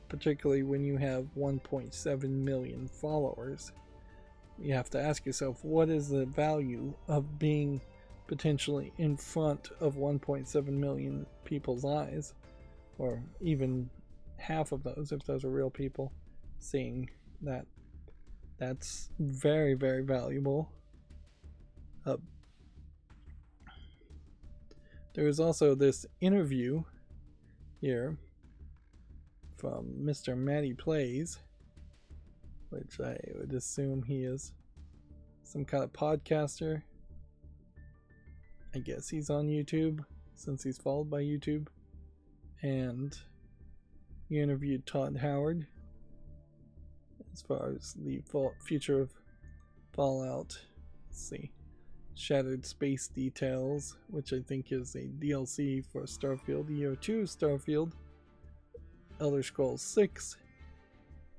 Particularly when you have 1.7 million followers. You have to ask yourself, what is the value of being potentially in front of 1.7 million people's eyes, or even half of those if those are real people seeing that? That's very, very valuable. There is also this interview here from Mr. Matty Plays, which I would assume he is some kind of podcaster. I guess he's on YouTube since he's followed by YouTube. And he interviewed Todd Howard as far as the future of Fallout. Let's see. Shattered Space Details, which I think is a DLC for Starfield, Year 2 Starfield, Elder Scrolls 6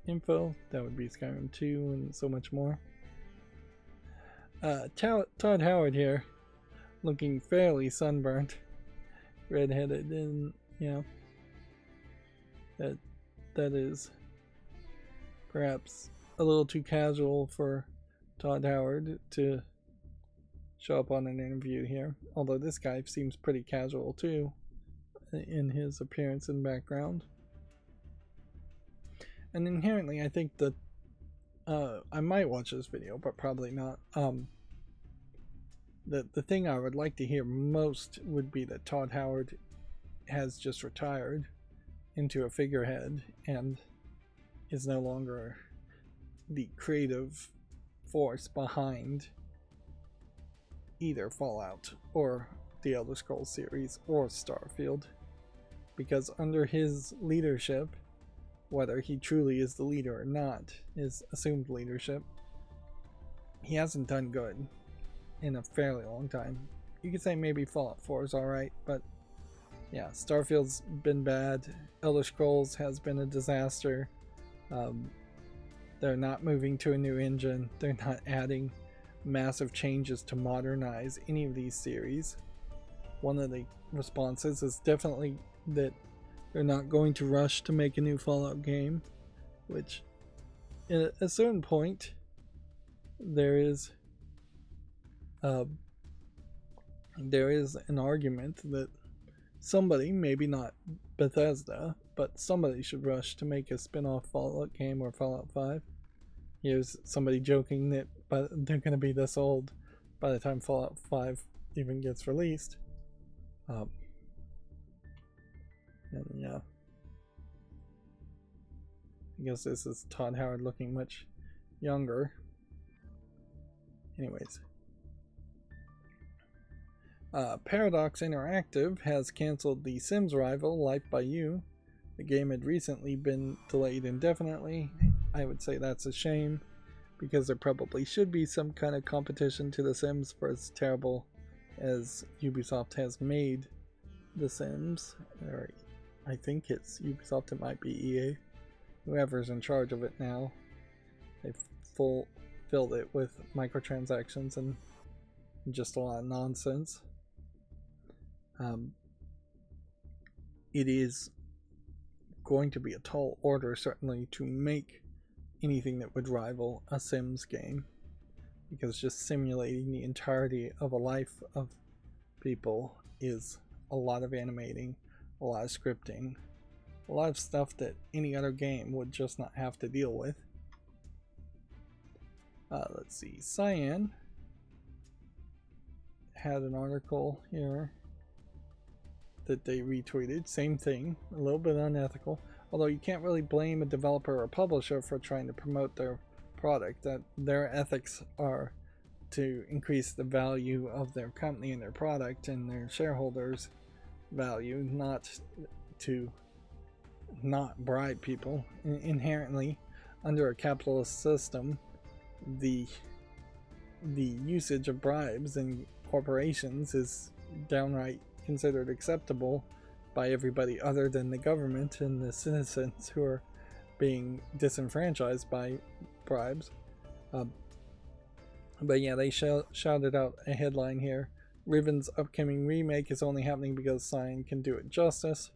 info, that would be Skyrim 2 and so much more. Todd Howard here, looking fairly sunburnt, redheaded, and you know, that is perhaps a little too casual for Todd Howard to show up on an interview here, although this guy seems pretty casual too in his appearance and background. And inherently I think that I might watch this video, but probably not. The thing I would like to hear most would be that Todd Howard has just retired into a figurehead and is no longer the creative force behind either Fallout or the Elder Scrolls series or Starfield, because under his leadership, whether he truly is the leader or not, his assumed leadership, he hasn't done good in a fairly long time. You could say maybe Fallout 4 is alright, but yeah, Starfield's been bad. Elder Scrolls has been a disaster. They're not moving to a new engine. They're not adding massive changes to modernize any of these series. One of the responses is definitely that they're not going to rush to make a new Fallout game, which at a certain point there is an argument that somebody, maybe not Bethesda, but somebody should rush to make a spin-off Fallout game or Fallout 5. Here's somebody joking that they're going to be this old by the time Fallout 5 even gets released. And yeah, I guess this is Todd Howard looking much younger. Anyways, Paradox Interactive has canceled the Sims rival Life by You. The game had recently been delayed indefinitely. I would say that's a shame, because there probably should be some kind of competition to The Sims, for as terrible as Ubisoft has made The Sims. Or I think it's Ubisoft, it might be EA. Whoever's in charge of it now. They've filled it with microtransactions and just a lot of nonsense. It is going to be a tall order, certainly, to make anything that would rival a Sims game, because just simulating the entirety of a life of people is a lot of animating, a lot of scripting, a lot of stuff that any other game would just not have to deal with. Let's see, Cyan had an article here that they retweeted, same thing, a little bit unethical, although you can't really blame a developer or publisher for trying to promote their product. That their ethics are to increase the value of their company and their product and their shareholders' value, not to not bribe people. Inherently, under a capitalist system, the usage of bribes in corporations is downright considered acceptable by everybody other than the government and the citizens who are being disenfranchised by bribes. But yeah, they shouted out a headline here: Riven's upcoming remake is only happening because Cyan can do it justice.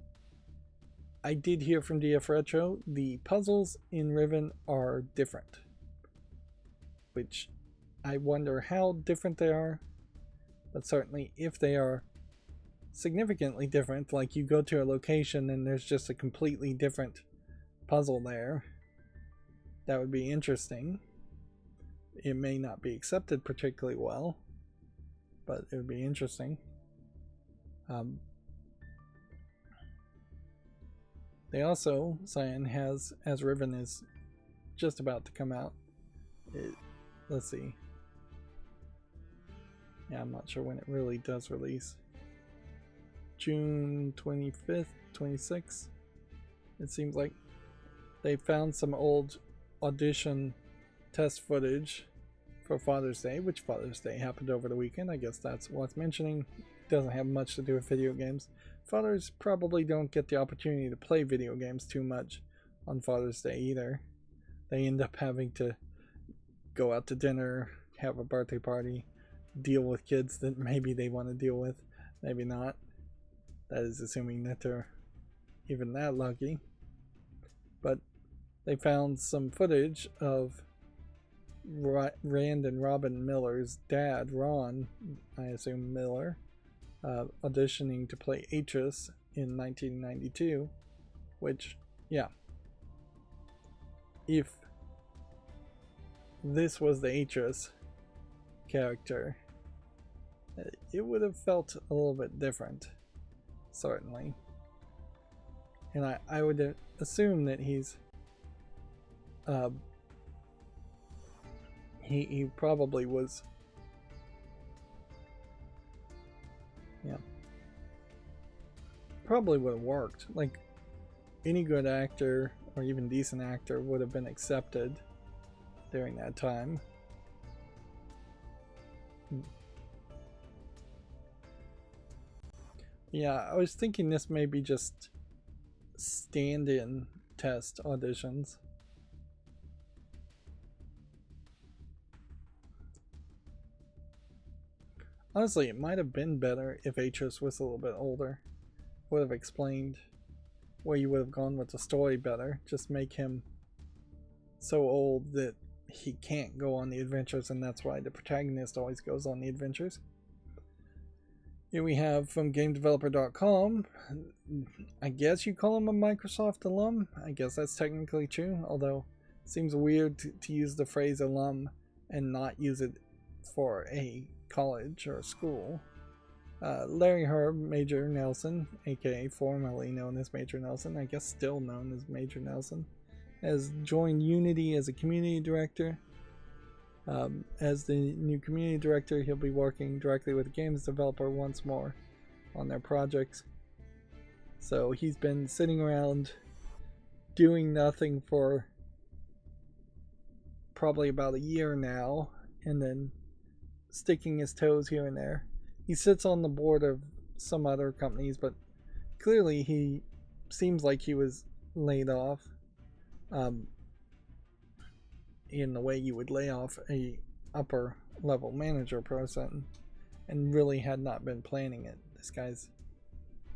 I did hear from DF Retro, the puzzles in Riven are different, which I wonder how different they are, but certainly if they are significantly different, like you go to a location and there's just a completely different puzzle there, that would be interesting. It may not be accepted particularly well, but it would be interesting. They also, Cyan has, as Riven is just about to come out, let's see, Yeah, I'm not sure when it really does release. June 25th, 26th. It seems like they found some old audition test footage for Father's Day, which Father's Day happened over the weekend. I guess that's worth mentioning. Doesn't have much to do with video games. Fathers probably don't get the opportunity to play video games too much on Father's Day either. They end up having to go out to dinner, have a birthday party, deal with kids that maybe they want to deal with, maybe not. That is assuming that they're even that lucky. But they found some footage of Rand and Robin Miller's dad, Ron, I assume Miller, auditioning to play Atris in 1992, which, yeah, if this was the Atris character, it would have felt a little bit different, certainly. And I would assume that he's he probably was, yeah, probably would have worked. Like any good actor or even decent actor would have been accepted during that time. Yeah, I was thinking this may be just stand-in test auditions. Honestly, it might have been better if Atris was a little bit older. Would have explained where you would have gone with the story better. Just make him so old that he can't go on the adventures, and that's why the protagonist always goes on the adventures. Here we have from GameDeveloper.com. I guess you call him a Microsoft alum. I guess that's technically true, although it seems weird to use the phrase alum and not use it for a college or a school. Larry Herb, Major Nelson, aka formerly known as Major Nelson, I guess still known as Major Nelson, has joined Unity as a community director. As the new community director, he'll be working directly with the games developer once more on their projects. So he's been sitting around doing nothing for probably about a year now, and then sticking his toes here and there. He sits on the board of some other companies, but clearly he seems like he was laid off. In the way you would lay off a upper level manager person, and really had not been planning it. This guy's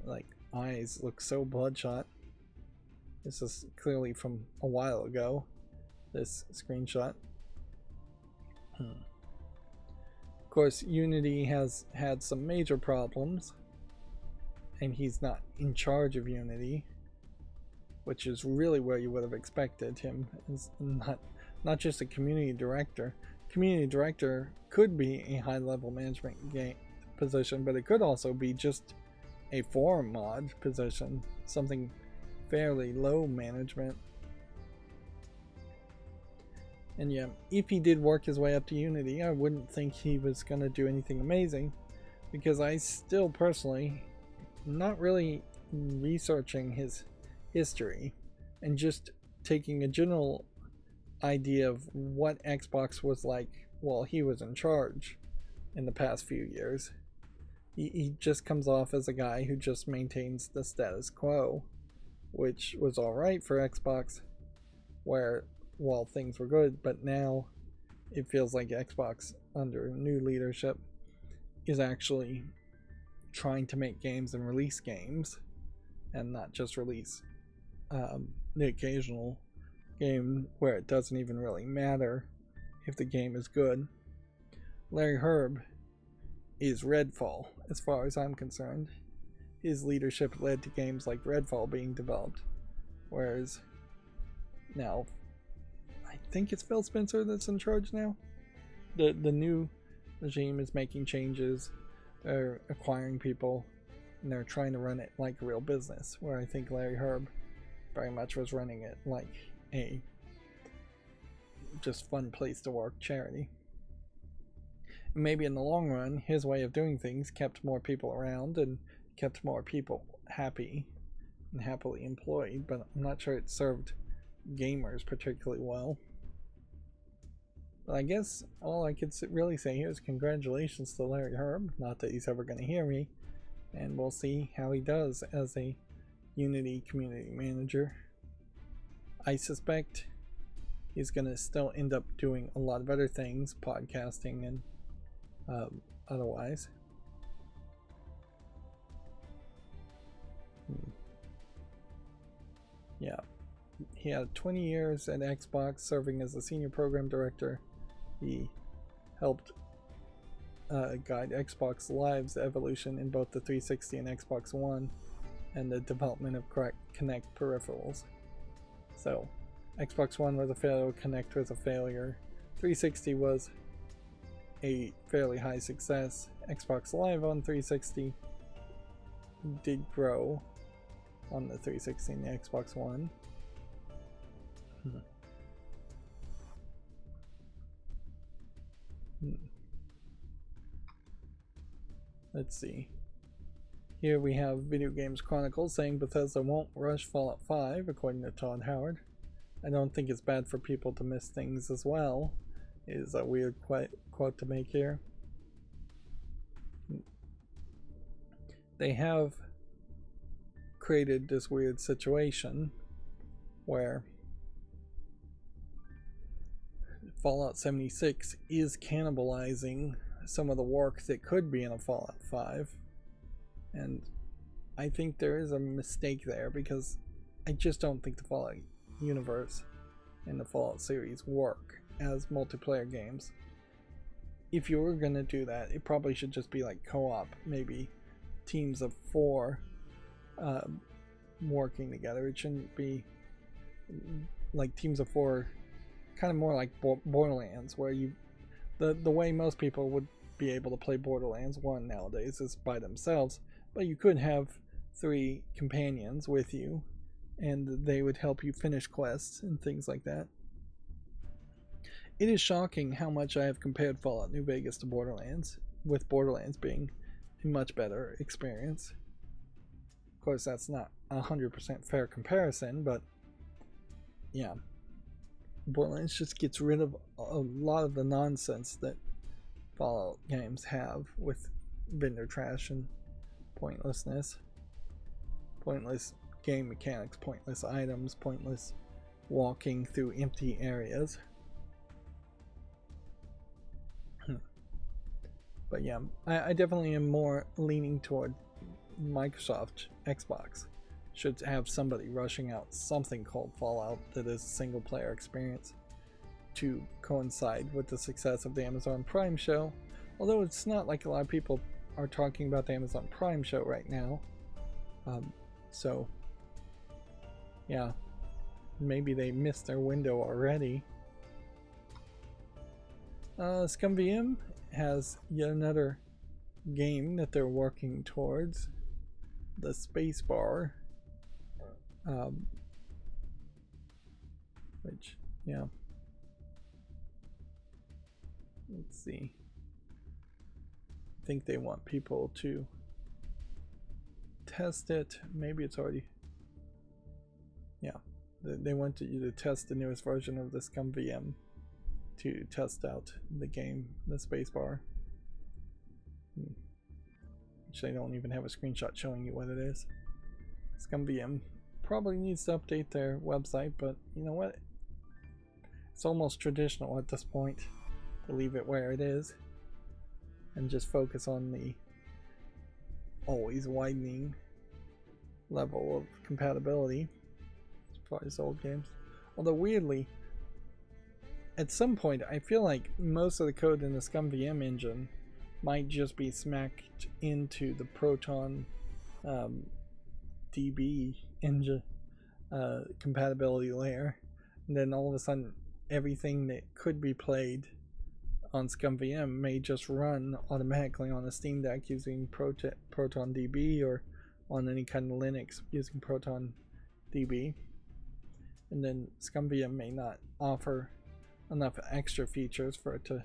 like eyes look so bloodshot. This is clearly from a while ago, this screenshot. Of course, Unity has had some major problems, and he's not in charge of Unity, which is really where you would have expected him. Is not just a community director. Community director could be a high-level management position, but it could also be just a forum mod position, something fairly low management. And yeah, if he did work his way up to Unity, I wouldn't think he was going to do anything amazing, because I still personally not really researching his history and just taking a general idea of what Xbox was like while he was in charge in the past few years. He just comes off as a guy who just maintains the status quo, which was alright for Xbox while things were good, but now it feels like Xbox under new leadership is actually trying to make games and release games, and not just release the occasional game where it doesn't even really matter if the game is good. Larry Herb is Redfall, as far as I'm concerned. His leadership led to games like Redfall being developed, whereas now I think it's Phil Spencer that's in charge now. The new regime is making changes, they're acquiring people, and they're trying to run it like a real business, where I think Larry Herb very much was running it like a just fun place to work charity. Maybe in the long run, his way of doing things kept more people around and kept more people happy and happily employed, but I'm not sure it served gamers particularly well. But I guess all I could really say here is congratulations to Larry Herb. Not that he's ever going to hear me, and we'll see how he does as a Unity community manager. I suspect he's going to still end up doing a lot of other things, podcasting and otherwise. Yeah, he had 20 years at Xbox serving as a senior program director. He helped guide Xbox Live's evolution in both the 360 and Xbox One and the development of Kinect peripherals. So Xbox One was a failure, Kinect was a failure, 360 was a fairly high success. Xbox Live on 360 did grow on the 360 and the Xbox One. Let's see. Here we have Video Games Chronicles saying Bethesda won't rush Fallout 5, according to Todd Howard. I don't think it's bad for people to miss things as well, is a weird quote to make here. They have created this weird situation where Fallout 76 is cannibalizing some of the work that could be in a Fallout 5, and I think there is a mistake there because I just don't think the Fallout universe and the Fallout series work as multiplayer games. If you were going to do that, it probably should just be like co-op, maybe teams of 4 working together. It shouldn't be like teams of 4, kind of more like Borderlands, where you the way most people would be able to play Borderlands 1 nowadays is by themselves, but you could have 3 companions with you and they would help you finish quests and things like that. It is shocking how much I have compared Fallout New Vegas to Borderlands, with Borderlands being a much better experience. Of course, that's not a 100% fair comparison, but yeah. Borderlands just gets rid of a lot of the nonsense that Fallout games have with vendor trash and pointlessness. Pointless game mechanics, pointless items, pointless walking through empty areas. But yeah, I definitely am more leaning toward Microsoft Xbox should have somebody rushing out something called Fallout that is a single player experience to coincide with the success of the Amazon Prime show. Although it's not like a lot of people are talking about the Amazon Prime show right now. So yeah, maybe they missed their window already. ScumVM has yet another game that they're working towards, the Spacebar, which, yeah, let's see, I think they want people to test it. Maybe it's already, yeah, they want you to test the newest version of the ScumVM to test out the game, the Spacebar, which they don't even have a screenshot showing you what it is. ScumVM probably needs to update their website, but you know what? It's almost traditional at this point to leave it where it is and just focus on the always widening level of compatibility as far as old games. Although weirdly, at some point I feel like most of the code in the ScumVM engine might just be smacked into the Proton DB engine compatibility layer, and then all of a sudden everything that could be played on ScumVM may just run automatically on a Steam Deck using Proton DB, or on any kind of Linux using Proton DB, and then ScumVM may not offer enough extra features for it to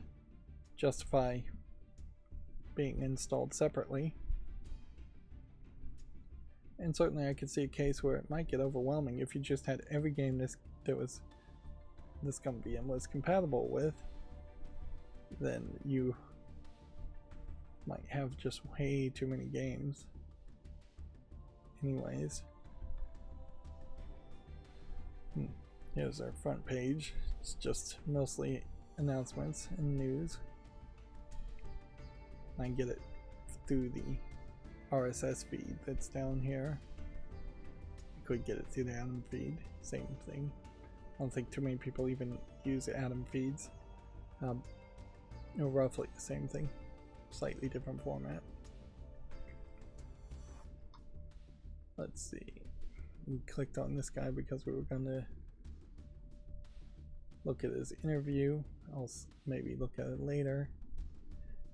justify being installed separately. And certainly I could see a case where it might get overwhelming if you just had every game this company was compatible with. Then you might have just way too many games. Anyways, here's our front page. It's just mostly announcements and news. I get it through the RSS feed that's down here. You could get it through the Atom feed, same thing. I don't think too many people even use Atom feeds. Roughly the same thing, slightly different format. Let's see. We clicked on this guy because we were going to look at his interview. I'll maybe look at it later.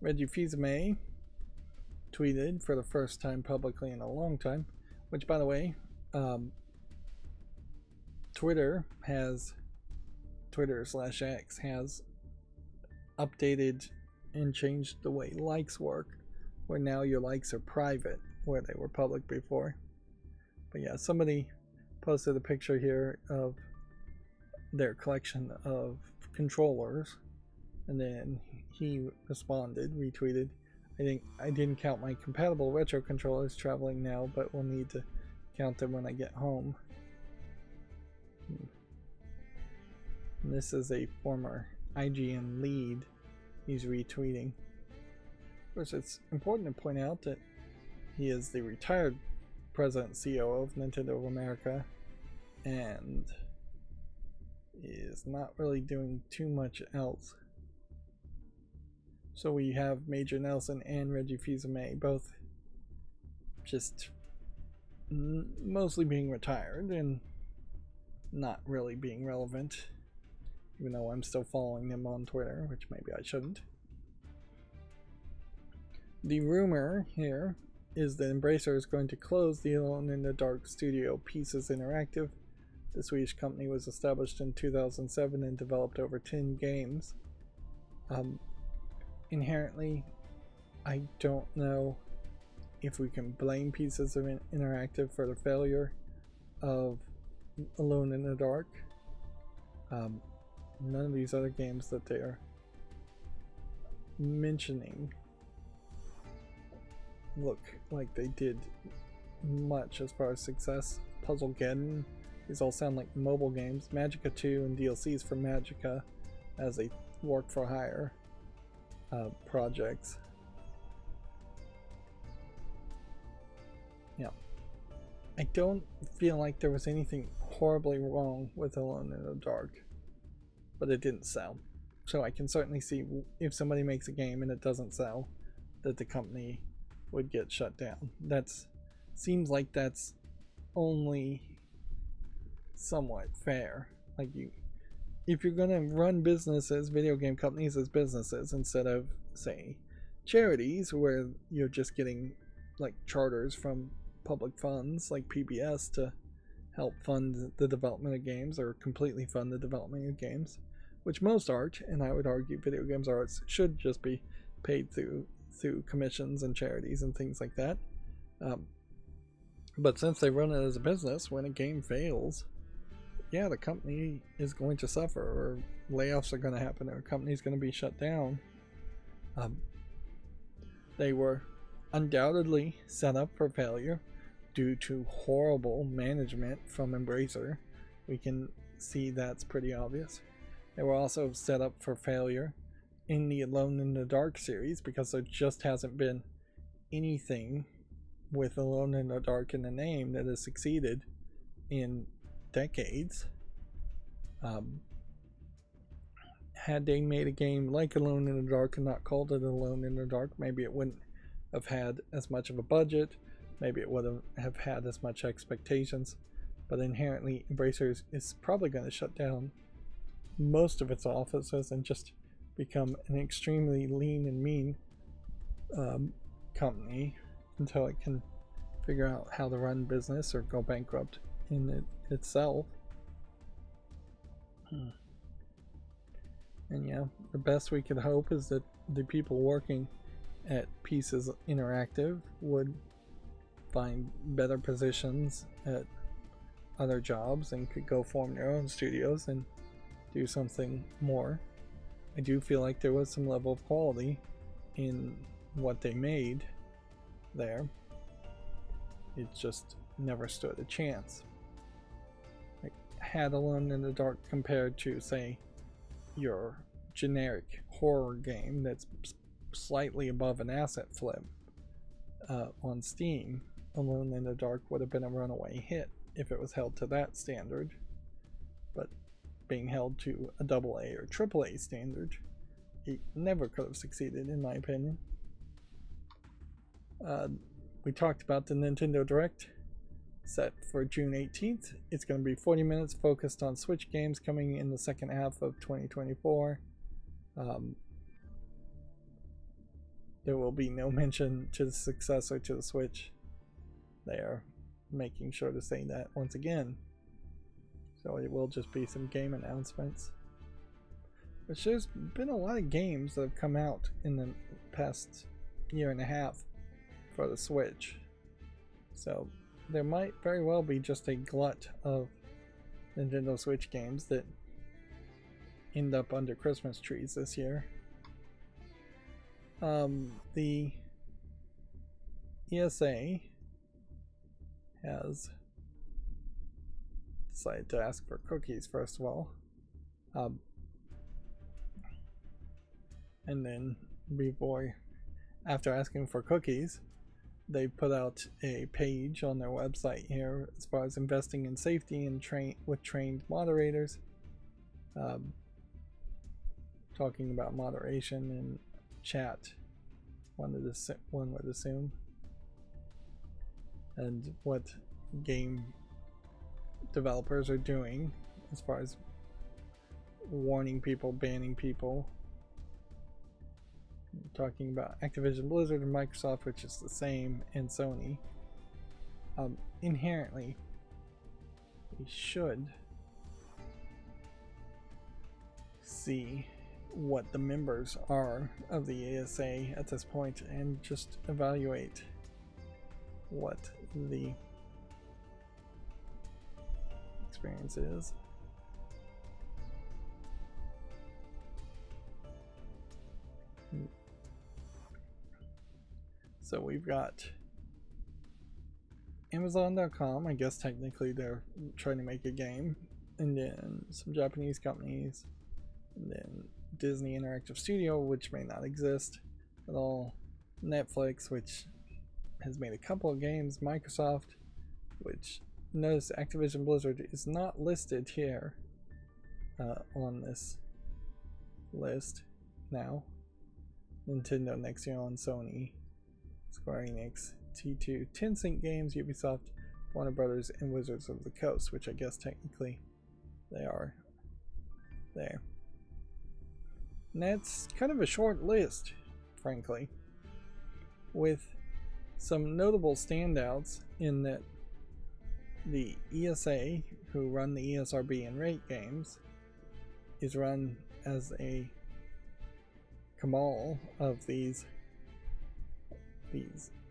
Reggie Fils-Aimé tweeted for the first time publicly in a long time, which, by the way, Twitter/X has updated and changed the way likes work, where now your likes are private, where they were public before. But yeah, somebody posted a picture here of their collection of controllers, and then he responded, retweeted, I didn't count my compatible retro controllers traveling now, but we'll need to count them when I get home. And this is a former IGN lead he's retweeting. Of course, it's important to point out that he is the retired president and CEO of Nintendo of America and is not really doing too much else. So we have Major Nelson and Reggie Fils-Aimé both just mostly being retired and not really being relevant, even though I'm still following them on Twitter, which maybe I shouldn't. The rumor here is that Embracer is going to close the Alone in the Dark studio Pieces Interactive. The Swedish company was established in 2007 and developed over 10 games. Inherently, I don't know if we can blame Pieces of Interactive for the failure of Alone in the Dark. None of these other games that they're mentioning look like they did much as far as success. Puzzlegeddon, these all sound like mobile games. Magica 2 and DLCs for Magica as a work for hire projects. Yeah, I don't feel like there was anything horribly wrong with Alone in the Dark, but it didn't sell. So I can certainly see if somebody makes a game and it doesn't sell, that the company would get shut down. Seems like that's only somewhat fair. Like, if you're gonna run businesses, video game companies, as businesses instead of, say, charities where you're just getting like charters from public funds like PBS to help fund the development of games, or completely fund the development of games, which most art, and I would argue video games arts, should just be paid through commissions and charities and things like that. But since they run it as a business, when a game fails, yeah, the company is going to suffer, or layoffs are going to happen, or a company's going to be shut down. They were undoubtedly set up for failure due to horrible management from Embracer. We can see that's pretty obvious. They were also set up for failure in the Alone in the Dark series because there just hasn't been anything with Alone in the Dark in the name that has succeeded in decades. Had they made a game like Alone in the Dark and not called it Alone in the Dark, maybe it wouldn't have had as much of a budget, maybe it wouldn't have had as much expectations, but inherently Embracer is probably going to shut down most of its offices and just become an extremely lean and mean company until it can figure out how to run business or go bankrupt in itself. And yeah, the best we could hope is that the people working at Pieces Interactive would find better positions at other jobs and could go form their own studios and do something more. I do feel like there was some level of quality in what they made there. It just never stood a chance. Like, had Alone in the Dark compared to, say, your generic horror game that's slightly above an asset flip on Steam, Alone in the Dark would have been a runaway hit if it was held to that standard. But being held to a AA or AAA standard, it never could have succeeded, in my opinion. We talked about the Nintendo Direct set for June 18th. It's going to be 40 minutes focused on Switch games coming in the second half of 2024. There will be no mention to the successor to the Switch. They are making sure to say that once again. So it will just be some game announcements. But there's been a lot of games that have come out in the past year and a half for the Switch. So there might very well be just a glut of Nintendo Switch games that end up under Christmas trees this year. The ESA has decided to ask for cookies first of all, and then after asking for cookies, they put out a page on their website here as far as investing in safety and with trained moderators, talking about moderation and chat, one would assume, and what game developers are doing as far as warning people, banning people, talking about Activision Blizzard and Microsoft, which is the same, and Sony. Inherently, we should see what the members are of the ASA at this point and just evaluate what the experience is. So we've got Amazon.com, I guess technically they're trying to make a game, and then some Japanese companies, and then Disney Interactive Studio, which may not exist at all, Netflix, which has made a couple of games, Microsoft, which, notice Activision Blizzard is not listed here on this list now, Nintendo, Nexon, Sony, Square Enix, T2, Tencent Games, Ubisoft, Warner Brothers, and Wizards of the Coast, which I guess technically they are there. And that's kind of a short list, frankly, with some notable standouts in that the ESA, who run the ESRB and rate games, is run as a cabal of these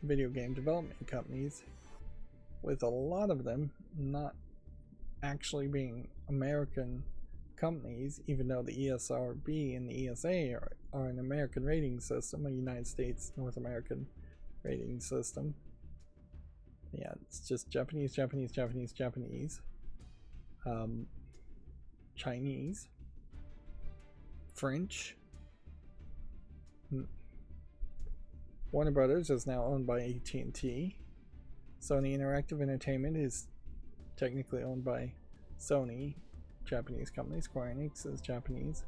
video game development companies, with a lot of them not actually being American companies, even though the ESRB and the ESA are an American rating system, a United States North American rating system. Yeah, it's just Japanese, Chinese, French. Warner Brothers is now owned by AT&T. Sony Interactive Entertainment is technically owned by Sony, Japanese company. Square Enix is Japanese.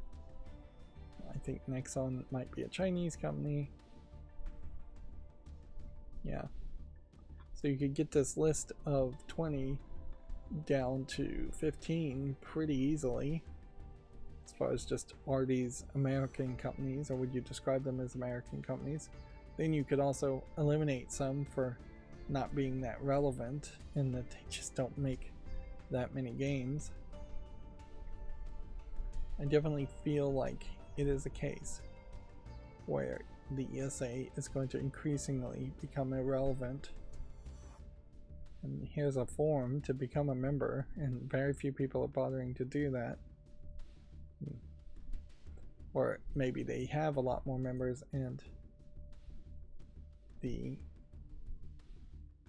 I think Nexon might be a Chinese company. Yeah. So you could get this list of 20 down to 15 pretty easily. As far as just, are these American companies, or would you describe them as American companies? Then you could also eliminate some for not being that relevant in that they just don't make that many games. I definitely feel like it is a case where the ESA is going to increasingly become irrelevant. And here's a form to become a member, and very few people are bothering to do that. Or maybe they have a lot more members and the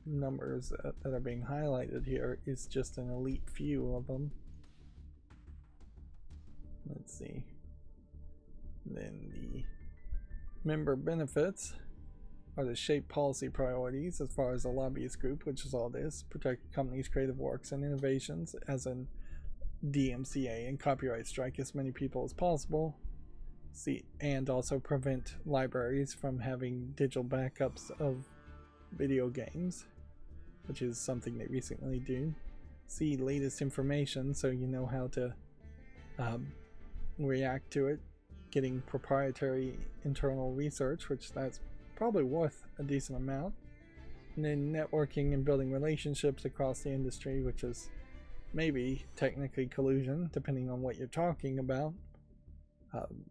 numbers that are being highlighted here is just an elite few of them. Let's see. Then the member benefits are to shape policy priorities as far as a lobbyist group, which is all this, protect companies' creative works and innovations as an DMCA and copyright strike as many people as possible. See, and also prevent libraries from having digital backups of video games, which is something they recently do. See latest information so you know how to react to it. Getting proprietary internal research, which that's probably worth a decent amount. And then networking and building relationships across the industry, which is maybe technically collusion, depending on what you're talking about.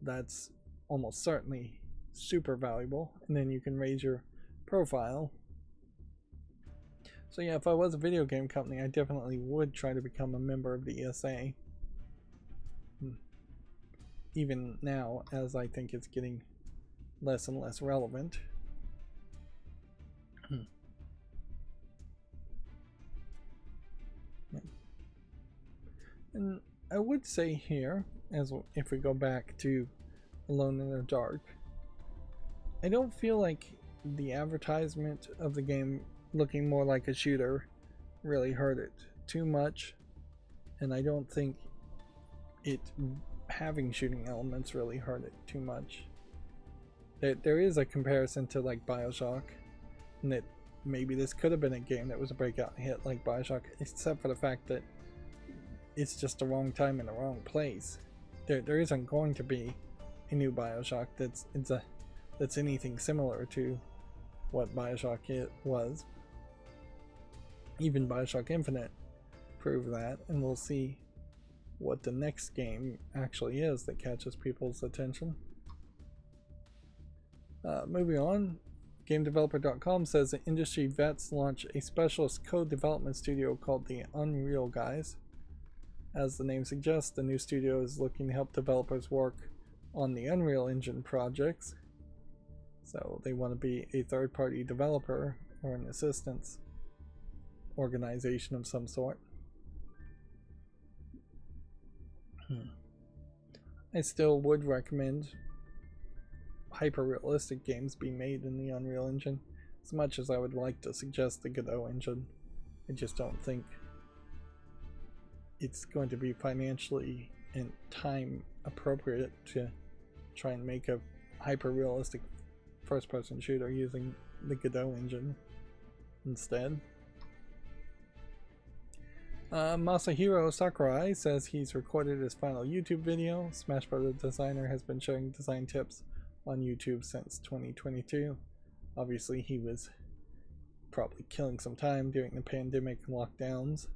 That's almost certainly super valuable. And then you can raise your profile. So yeah, if I was a video game company, I definitely would try to become a member of the ESA. Even now, as I think it's getting less and less relevant. And I would say here, as if we go back to Alone in the Dark, I don't feel like the advertisement of the game looking more like a shooter really hurt it too much, and I don't think it having shooting elements really hurt it too much. There is a comparison to like BioShock, and that maybe this could have been a game that was a breakout hit like BioShock, except for the fact that it's just the wrong time in the wrong place. There isn't going to be a new BioShock that's anything similar to what BioShock was. Even BioShock Infinite proved that, and we'll see what the next game actually is that catches people's attention. Moving on, GameDeveloper.com says that industry vets launch a specialist code development studio called the Unreal Guys. As the name suggests, the new studio is looking to help developers work on the Unreal Engine projects. So they want to be a third-party developer or an assistance organization of some sort. I still would recommend hyper-realistic games be made in the Unreal Engine, as much as I would like to suggest the Godot engine. I just don't think it's going to be financially and time appropriate to try and make a hyper-realistic first-person shooter using the Godot engine instead. Masahiro Sakurai says he's recorded his final YouTube video. Smash Bros. Designer has been sharing design tips on YouTube since 2022. Obviously, he was probably killing some time during the pandemic lockdowns.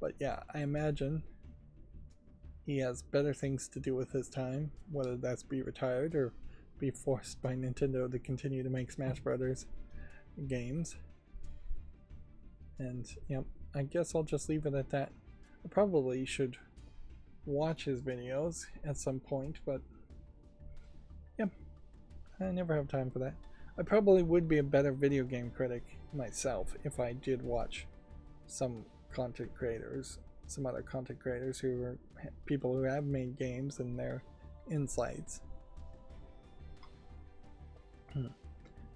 But yeah, I imagine he has better things to do with his time, whether that's be retired or be forced by Nintendo to continue to make Smash Brothers games. And yep, I guess I'll just leave it at that. I probably should watch his videos at some point, but yep, I never have time for that. I probably would be a better video game critic myself if I did watch some content creators, some other content creators who are people who have made games and their insights.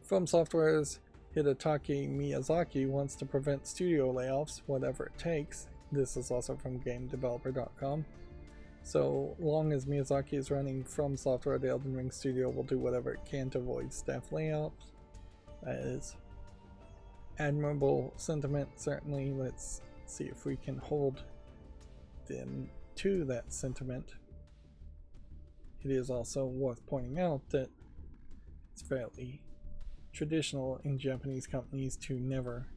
From Software's Hidetaka Miyazaki wants to prevent studio layoffs, whatever it takes. This is also from GameDeveloper.com. So long as Miyazaki is running From Software, the Elden Ring studio will do whatever it can to avoid staff layoffs. That is admirable sentiment, certainly. Let's see if we can hold them to that sentiment. It is also worth pointing out that it's fairly traditional in Japanese companies to never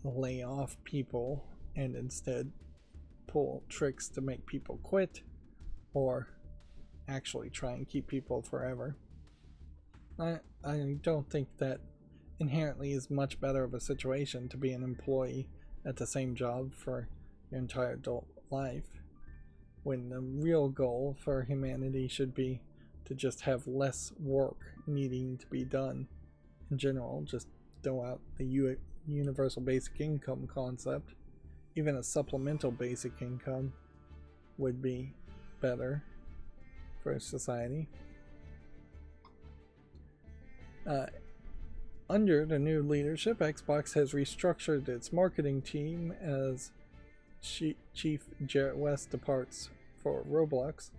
lay off people and instead pull tricks to make people quit or actually try and keep people forever. I don't think that inherently is much better of a situation to be an employee at the same job for your entire adult life, when the real goal for humanity should be to just have less work needing to be done in general. Just throw out the universal basic income concept. Even a supplemental basic income would be better for society. Under the new leadership, Xbox has restructured its marketing team as Chief Jarrett West departs for Roblox.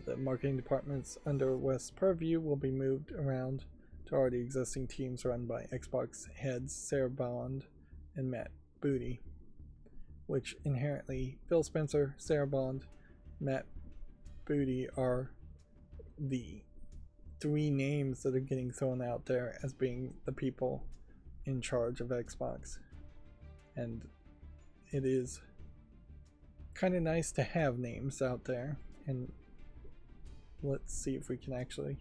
The marketing departments under West's purview will be moved around to already existing teams run by Xbox heads Sarah Bond and Matt Booty, which inherently Phil Spencer, Sarah Bond, Matt Booty are the three names that are getting thrown out there as being the people in charge of Xbox. And it is kind of nice to have names out there, and let's see if we can actually,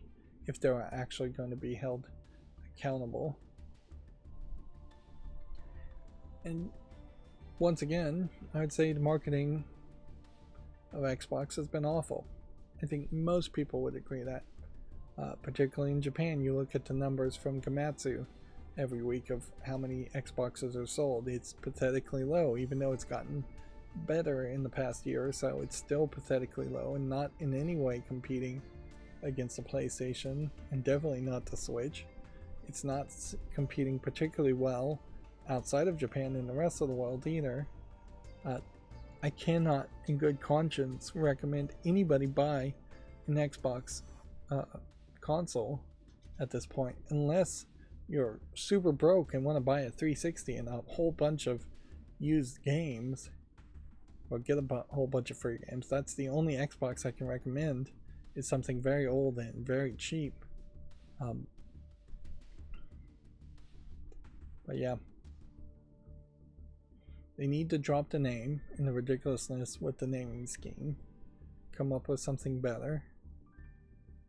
if they're actually going to be held accountable. And once again, I'd say the marketing of Xbox has been awful. I think most people would agree that. Particularly in Japan, you look at the numbers from Gamatsu every week of how many Xboxes are sold. It's pathetically low, even though it's gotten better in the past year or so. It's still pathetically low and not in any way competing against the PlayStation, and definitely not the Switch. It's not competing particularly well outside of Japan and the rest of the world either. I cannot in good conscience recommend anybody buy an Xbox console at this point, unless you're super broke and want to buy a 360 and a whole bunch of used games, or get a whole bunch of free games. That's the only Xbox I can recommend, is something very old and very cheap. But yeah, they need to drop the name and the ridiculousness with the naming scheme, come up with something better.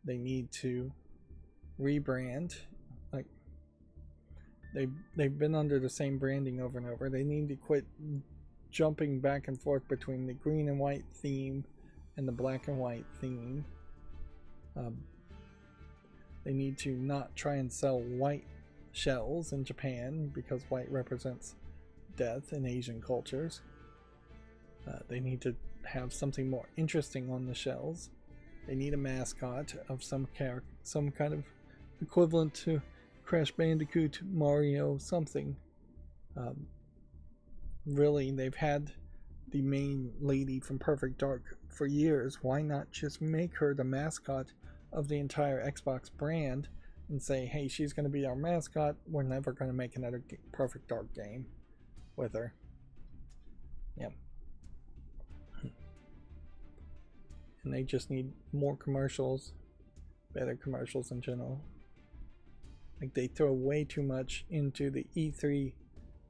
They need to rebrand. Like, they've been under the same branding over and over. They need to quit jumping back and forth between the green and white theme and the black and white theme. They need to not try and sell white shells in Japan, because white represents death in Asian cultures. They need to have something more interesting on the shells. They need a mascot of some kind of equivalent to Crash Bandicoot, Mario, something. Really, they've had the main lady from Perfect Dark for years. Why not just make her the mascot of the entire Xbox brand and say, hey, she's going to be our mascot. We're never going to make another Perfect Dark game with her. Yep. And they just need more commercials, better commercials in general. Like, they throw way too much into the E3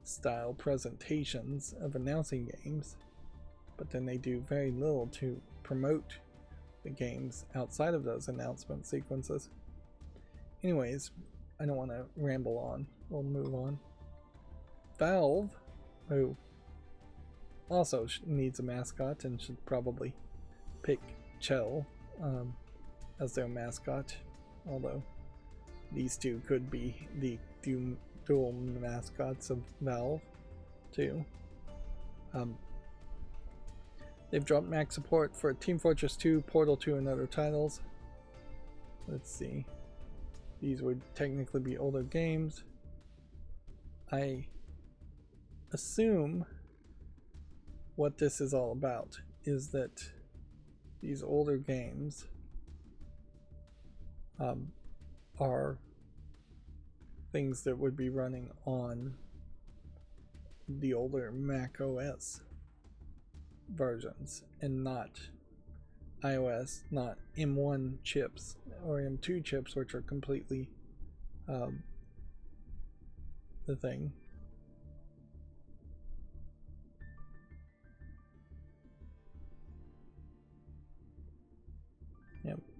style presentations of announcing games, but then they do very little to promote the games outside of those announcement sequences. Anyways, I don't want to ramble on. We'll move on. Valve, who also needs a mascot and should probably pick Chell as their mascot, although these two could be the dual mascots of Valve too. They've dropped max support for Team Fortress 2, Portal 2, and other titles. Let's see. These would technically be older games. I assume what this is all about is that these older games are things that would be running on the older Mac OS versions and not iOS, not M1 chips or M2 chips, which are completely the thing.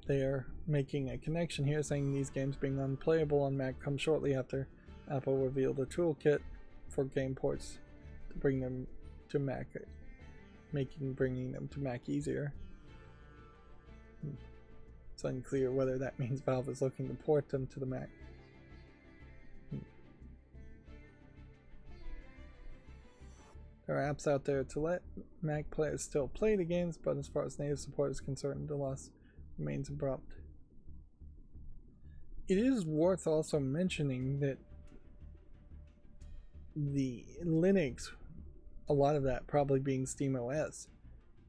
they're making a connection here, saying these games being unplayable on Mac come shortly after Apple revealed a toolkit for game ports to bring them to Mac, making bringing them to Mac easier. It's unclear whether that means Valve is looking to port them to the Mac. There are apps out there to let Mac players still play the games, but as far as native support is concerned, the loss remains abrupt. It is worth also mentioning that the Linux, a lot of that probably being SteamOS,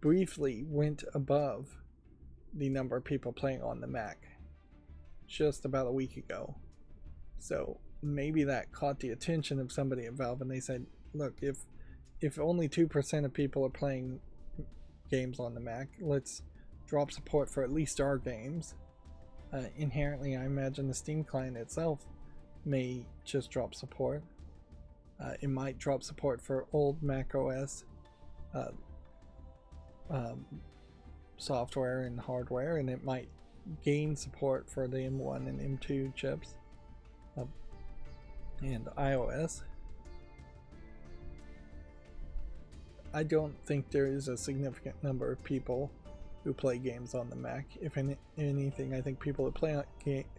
briefly went above the number of people playing on the Mac just about a week ago. So maybe that caught the attention of somebody at Valve, and they said, look, if only 2% of people are playing games on the Mac, let's drop support for at least our games. Inherently, I imagine the Steam client itself may just drop support. It might drop support for old Mac OS software and hardware, and it might gain support for the M1 and M2 chips and iOS. I don't think there is a significant number of people who play games on the Mac. If anything, I think people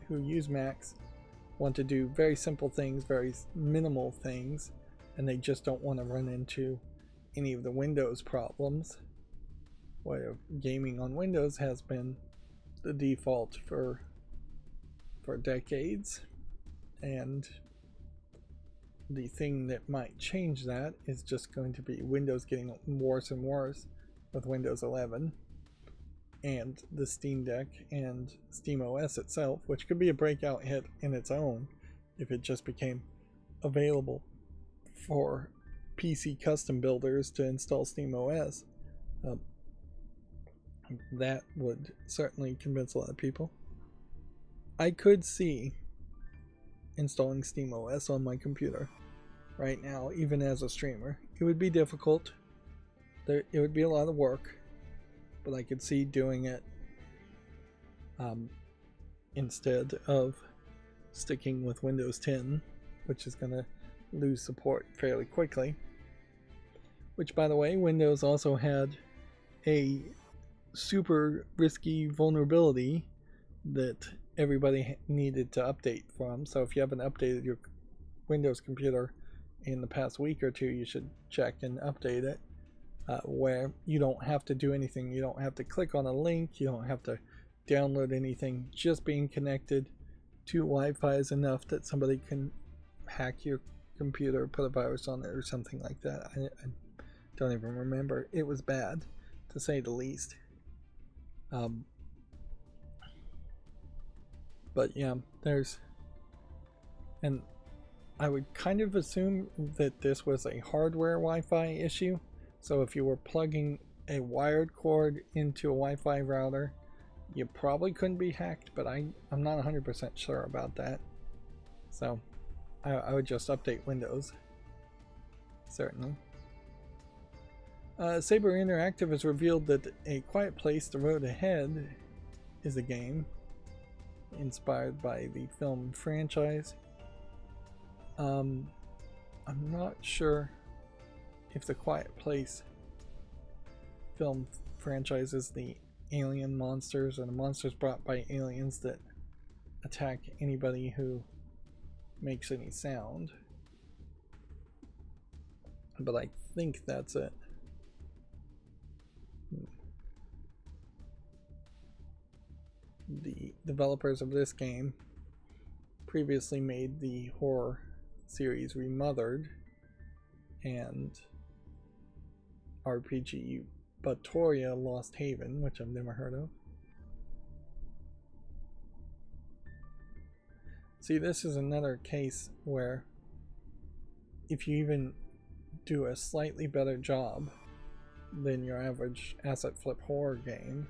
who use Macs want to do very simple things, very minimal things, and they just don't want to run into any of the Windows problems, where gaming on Windows has been the default for decades. And the thing that might change that is just going to be Windows getting worse and worse with Windows 11 and the Steam Deck and SteamOS itself, which could be a breakout hit in its own if it just became available for PC custom builders to install SteamOS. That would certainly convince a lot of people. I could see installing SteamOS on my computer right now, even as a streamer. It would be difficult. It would be a lot of work, but I could see doing it instead of sticking with Windows 10, which is going to lose support fairly quickly. Which, by the way, Windows also had a super risky vulnerability that everybody needed to update from. So if you haven't updated your Windows computer in the past week or two, you should check and update it, where you don't have to do anything. You don't have to click on a link. You don't have to download anything. Just being connected to Wi-Fi is enough that somebody can hack your computer, put a virus on it or something like that. I don't even remember. It was bad, to say the least. But yeah, and I would kind of assume that this was a hardware Wi-Fi issue. So if you were plugging a wired cord into a Wi-Fi router, you probably couldn't be hacked, but I'm not 100% sure about that. So I would just update Windows, certainly. Saber Interactive has revealed that A Quiet Place: The Road Ahead is a game inspired by the film franchise. I'm not sure if the Quiet Place film franchise is the alien monsters or the monsters brought by aliens that attack anybody who makes any sound, but I think that's it. The developers of this game previously made the horror series Remothered and RPG Batoria Lost Haven, which I've never heard of. See, this is another case where if you even do a slightly better job than your average asset flip horror game,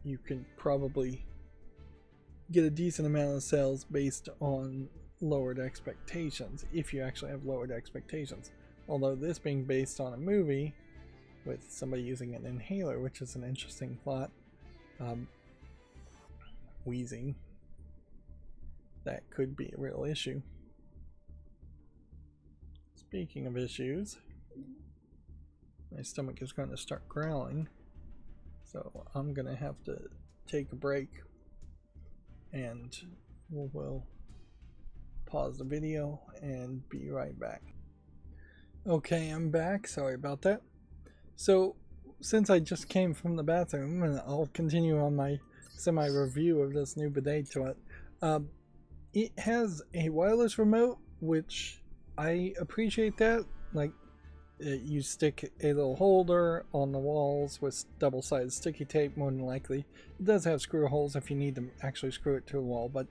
you can probably get a decent amount of sales based on lowered expectations, if you actually have lowered expectations. Although this being based on a movie with somebody using an inhaler, which is an interesting plot, wheezing. That could be a real issue. Speaking of issues, my stomach is going to start growling, so I'm going to have to take a break, and we'll pause the video and be right back. Okay, I'm back. Sorry about that. So, since I just came from the bathroom, and I'll continue on my semi-review of this new bidet toilet, it has a wireless remote, which I appreciate that. Like, you stick a little holder on the walls with double-sided sticky tape, more than likely. It does have screw holes if you need to actually screw it to a wall, but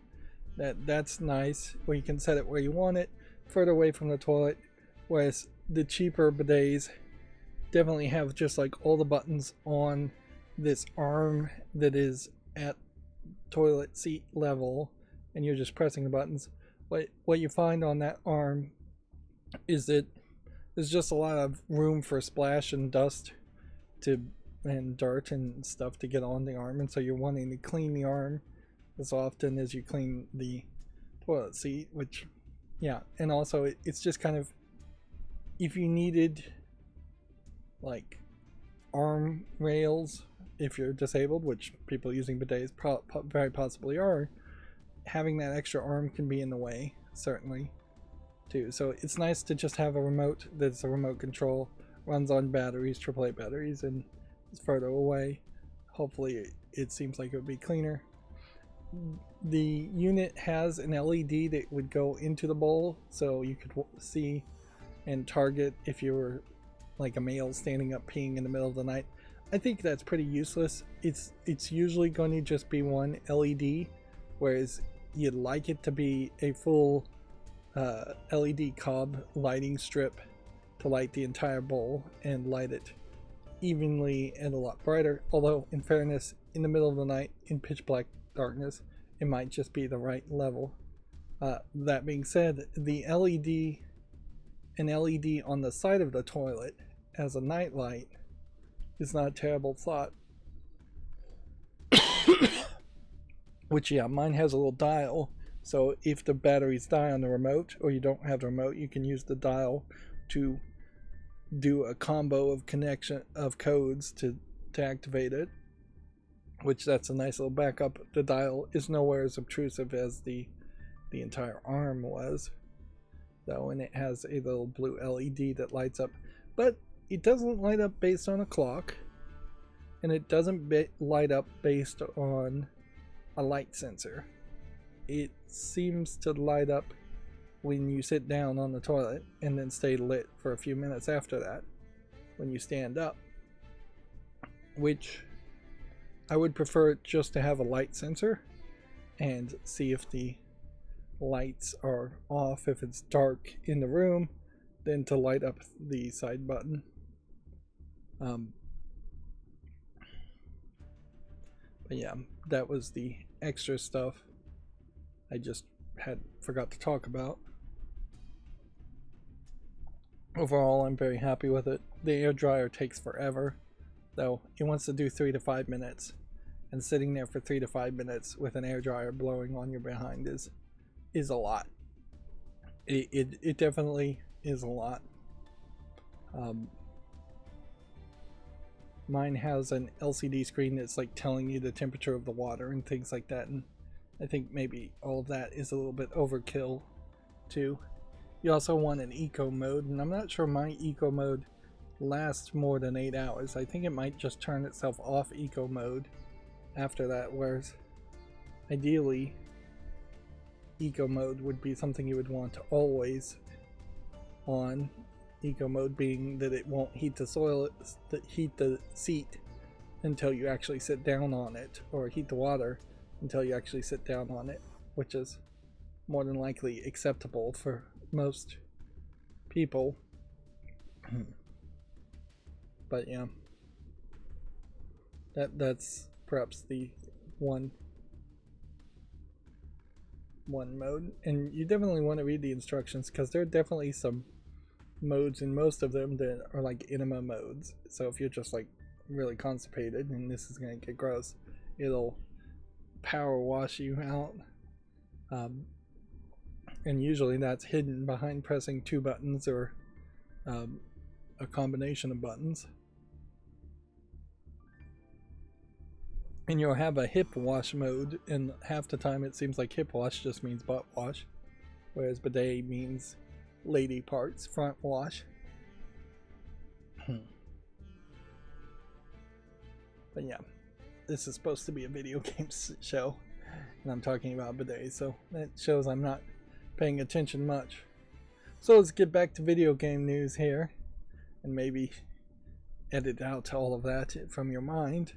that's nice, where you can set it where you want it, further away from the toilet, whereas the cheaper bidets definitely have just like all the buttons on this arm that is at toilet seat level, and you're just pressing the buttons. What you find on that arm is that there's just a lot of room for splash and dust and dirt and stuff to get on the arm, and so you're wanting to clean the arm as often as you clean the toilet seat, which, yeah. And also it's just kind of, if you needed like arm rails if you're disabled, which people using bidets very possibly are, having that extra arm can be in the way, certainly, too. So it's nice to just have a remote that's a remote control, runs on batteries, AAA batteries, and is further away. Hopefully it seems like it would be cleaner. The unit has an LED that would go into the bowl, so you could see and target if you were like a male standing up peeing in the middle of the night. I think that's pretty useless. It's usually going to just be one LED, whereas you'd like it to be a full LED cob lighting strip to light the entire bowl and light it evenly and a lot brighter. Although, in fairness, in the middle of the night in pitch black darkness, it might just be the right level. That being said, the an LED on the side of the toilet as a night light is not a terrible thought. Which, yeah, mine has a little dial, so if the batteries die on the remote, or you don't have the remote, you can use the dial to do a combo of connection of codes to activate it, which that's a nice little backup. The dial is nowhere as obtrusive as the entire arm was, though, and it has a little blue LED that lights up, but it doesn't light up based on a clock, and it doesn't light up based on a light sensor. It seems to light up when you sit down on the toilet and then stay lit for a few minutes after that when you stand up, which I would prefer just to have a light sensor and see if the lights are off if it's dark in the room, than to light up the side button. But yeah, that was the extra stuff I just forgot to talk about. Overall, I'm very happy with it. The air dryer takes forever, though. It wants to do 3 to 5 minutes, and sitting there for 3 to 5 minutes with an air dryer blowing on your behind is a lot. It definitely is a lot. Mine has an LCD screen that's like telling you the temperature of the water and things like that, and I think maybe all of that is a little bit overkill too. You also want an eco mode, and I'm not sure my eco mode lasts more than 8 hours. I think it might just turn itself off eco mode after that, whereas ideally eco mode would be something you would want to always on. Eco mode being that it won't heat heat the seat until you actually sit down on it, or heat the water until you actually sit down on it, which is more than likely acceptable for most people. But yeah, that's perhaps the one mode, and you definitely want to read the instructions, because there are definitely some modes in most of them that are like enema modes. So if you're just like really constipated and this is going to get gross, it'll power wash you out. And usually that's hidden behind pressing 2 buttons or a combination of buttons. And you'll have a hip wash mode, and half the time it seems like hip wash just means butt wash, whereas bidet means lady parts front wash. But yeah, this is supposed to be a video game show, and I'm talking about bidets, so that shows I'm not paying attention much. So let's get back to video game news here, and maybe edit out all of that from your mind.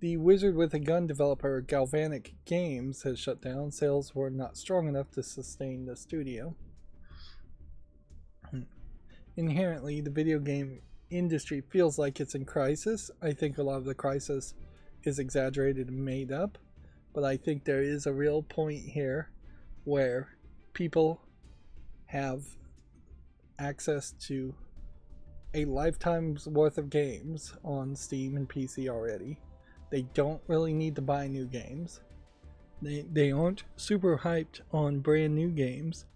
The Wizard with a Gun developer Galvanic Games has shut down. Sales were not strong enough to sustain the studio. Inherently, the video game industry feels like it's in crisis. I think a lot of the crisis is exaggerated and made up, but I think there is a real point here where people have access to a lifetime's worth of games on Steam and PC already. They don't really need to buy new games. They aren't super hyped on brand new games,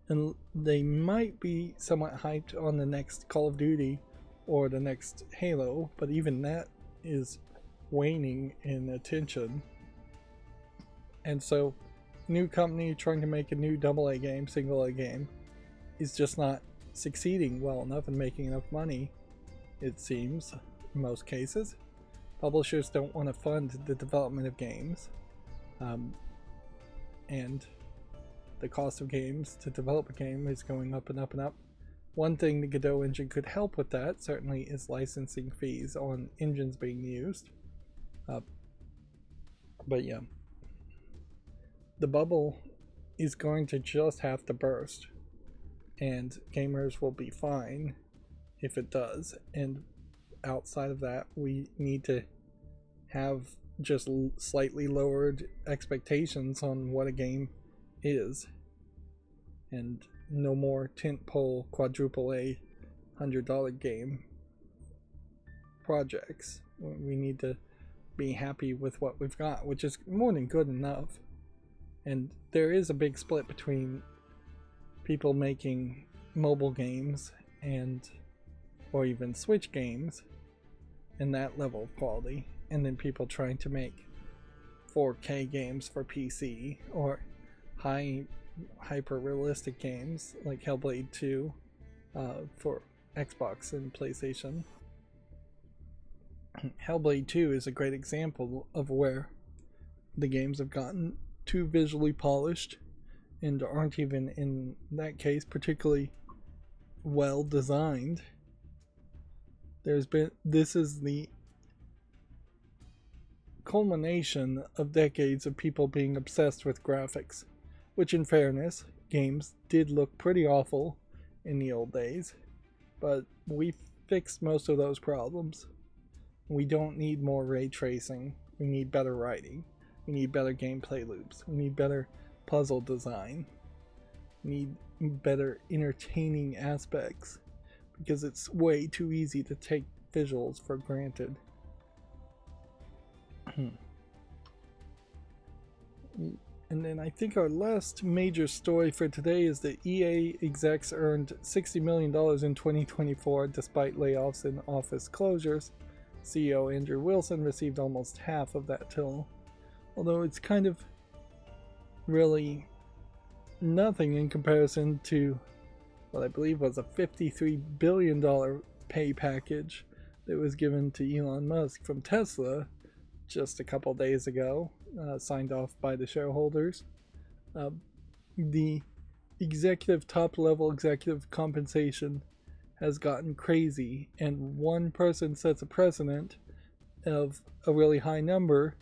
and they might be somewhat hyped on the next Call of Duty or the next Halo, but even that is waning in attention. And so, new company trying to make a new AA game, single A game, is just not succeeding well enough and making enough money, it seems, in most cases. Publishers don't want to fund the development of games, and the cost of games to develop a game is going up and up and up. One thing the Godot engine could help with that certainly is licensing fees on engines being used. But yeah, the bubble is going to just have to burst, and gamers will be fine if it does. And outside of that, we need to have just slightly lowered expectations on what a game is, and no more tentpole quadruple A $100 game projects. We need to be happy with what we've got, which is more than good enough. And there is a big split between people making mobile games and or even Switch games in that level of quality, and then people trying to make 4K games for PC or hyper realistic games like Hellblade 2 for Xbox and PlayStation. Hellblade 2 is a great example of where the games have gotten too visually polished and aren't even, in that case, particularly well designed. This is the culmination of decades of people being obsessed with graphics, which, in fairness, games did look pretty awful in the old days, but we fixed most of those problems. We don't need more ray tracing. We need better writing. We need better gameplay loops. We need better puzzle design. We need better entertaining aspects, because it's way too easy to take visuals for granted. And then I think our last major story for today is that EA execs earned $60 million in 2024 despite layoffs and office closures. CEO Andrew Wilson received almost half of that total, although it's kind of really nothing in comparison to what I believe was a $53 billion pay package that was given to Elon Musk from Tesla just a couple days ago, signed off by the shareholders. The top-level executive compensation has gotten crazy, and one person sets a precedent of a really high number,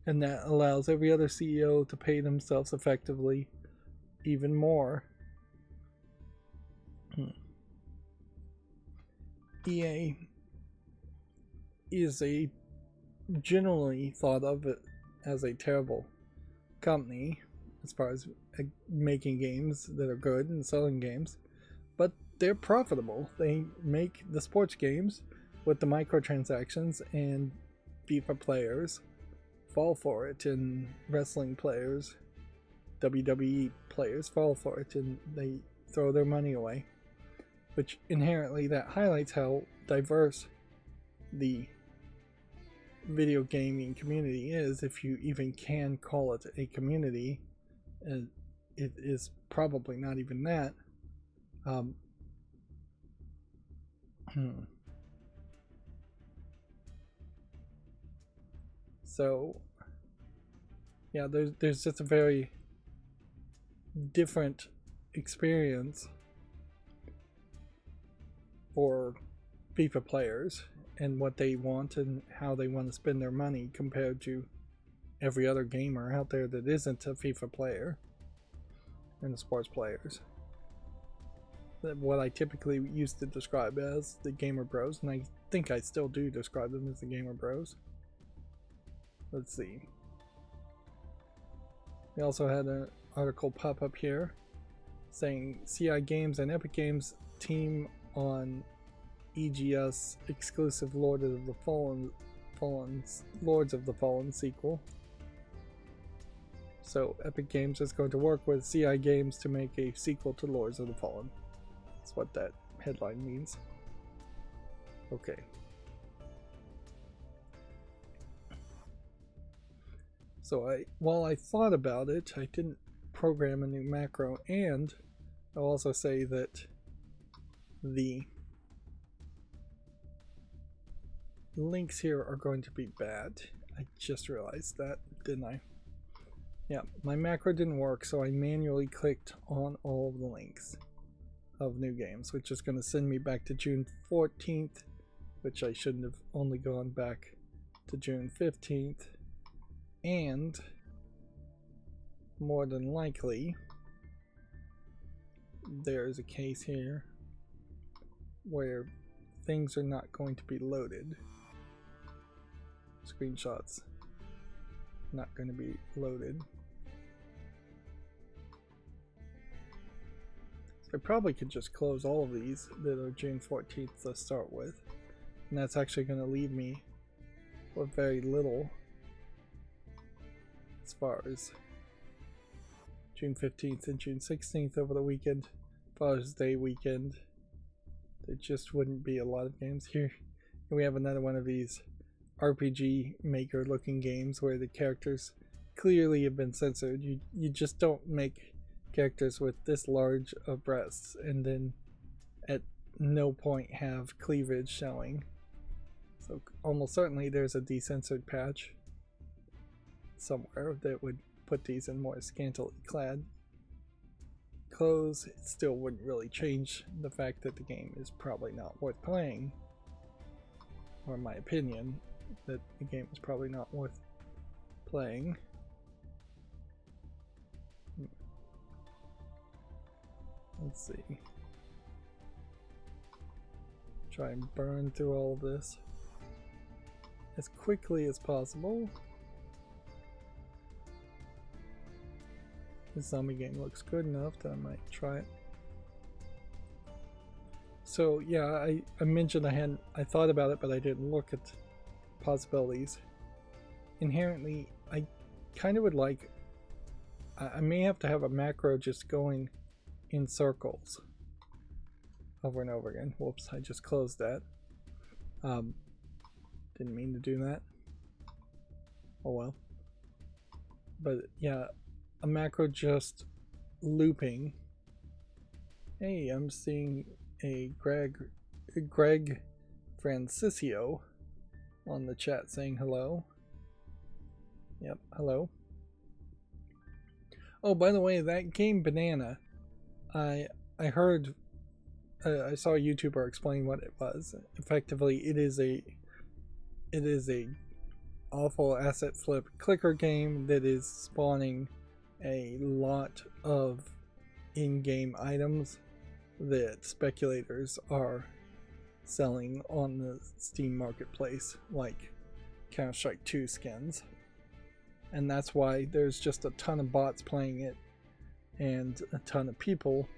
and that allows every other CEO to pay themselves effectively even more. EA is generally thought of it as a terrible company as far as making games that are good and selling games, but they're profitable. They make the sports games with the microtransactions and FIFA players fall for it, and wrestling players, WWE players fall for it, and they throw their money away, which inherently that highlights how diverse the video gaming community is, if you even can call it a community, and it is probably not even that. So yeah, there's just a very different experience for FIFA players and what they want and how they want to spend their money compared to every other gamer out there that isn't a FIFA player and the sports players. What I typically used to describe as the gamer bros, and I think I still do describe them as the gamer bros. Let's see. We also had an article pop up here saying CI Games and Epic Games team on EGS exclusive Lords of the Fallen sequel. So Epic Games is going to work with CI Games to make a sequel to Lords of the Fallen. That's what that headline means. Okay. So while I thought about it, I didn't program a new macro, and I'll also say that the links here are going to be bad. I just realized that, didn't I? Yeah, my macro didn't work, so I manually clicked on all of the links of new games, which is going to send me back to June 14th, which I shouldn't have only gone back to June 15th. And more than likely, there's a case here where things are not going to be loaded. Screenshots not going to be loaded. So I probably could just close all of these that are June 14th to start with, and that's actually going to leave me with very little as far as June 15th and June 16th over the weekend, Father's Day weekend. There just wouldn't be a lot of games here. And we have another one of these RPG maker looking games where the characters clearly have been censored. You just don't make characters with this large of breasts and then at no point have cleavage showing. So almost certainly there's a decensored patch somewhere that would put these in more scantily clad clothes. It still wouldn't really change the fact that the game is probably not worth playing, or in my opinion, that the game is probably not worth playing. Let's see. Try and burn through all of this as quickly as possible. This zombie game looks good enough that I might try it. So yeah, I mentioned I thought about it, but I didn't look at possibilities. Inherently, I kind of would like, I may have to have a macro just going in circles over and over again. Whoops, I just closed that. Didn't mean to do that. Oh well. But yeah, a macro just looping. Hey, I'm seeing a Greg Francisco on the chat saying hello. Yep, hello. Oh, by the way, that game Banana, I heard, I saw a YouTuber explain what it was. Effectively, it is a awful asset flip clicker game that is spawning a lot of in-game items that speculators are selling on the Steam marketplace, like Counter-Strike 2 skins. And that's why there's just a ton of bots playing it and a ton of people.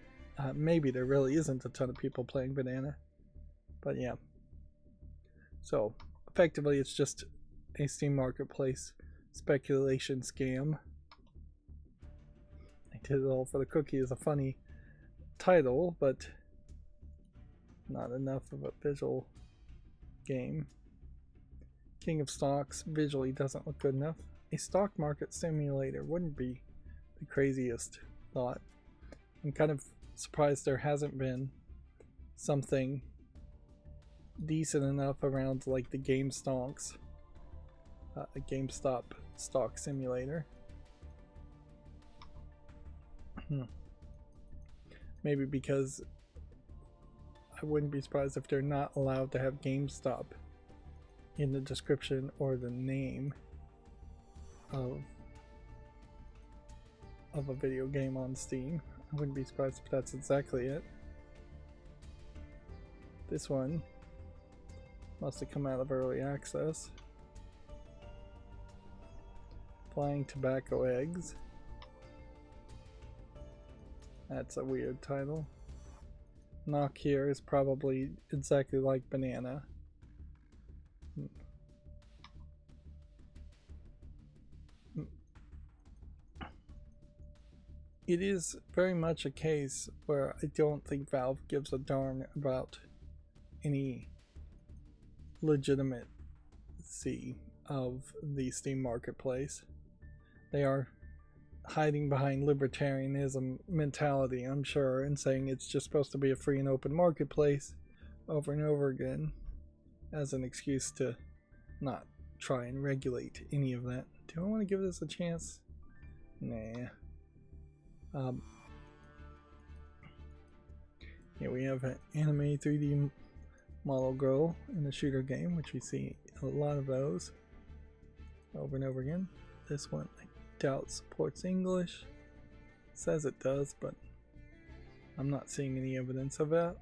Maybe there really isn't a ton of people playing Banana, but yeah. So effectively it's just a Steam marketplace speculation scam. I did it all for the cookie is a funny title, but not enough of a visual game. King of Stocks visually doesn't look good enough. A stock market simulator wouldn't be the craziest thought. I'm kind of surprised there hasn't been something decent enough around like the GameStop stock simulator. Maybe because I wouldn't be surprised if they're not allowed to have GameStop in the description or the name of a video game on Steam. I wouldn't be surprised if that's exactly it. This one must have come out of early access. Flying Tobacco Eggs. That's a weird title. Knock Here is probably exactly like Banana. It is very much a case where I don't think Valve gives a darn about any legitimacy of the Steam marketplace. They are hiding behind libertarianism mentality, I'm sure, and saying it's just supposed to be a free and open marketplace over and over again as an excuse to not try and regulate any of that. Do I want to give this a chance? Nah. Here we have an anime 3D model girl in a shooter game, which we see a lot of those over and over again. This one I doubt supports English. It says it does, but I'm not seeing any evidence of that.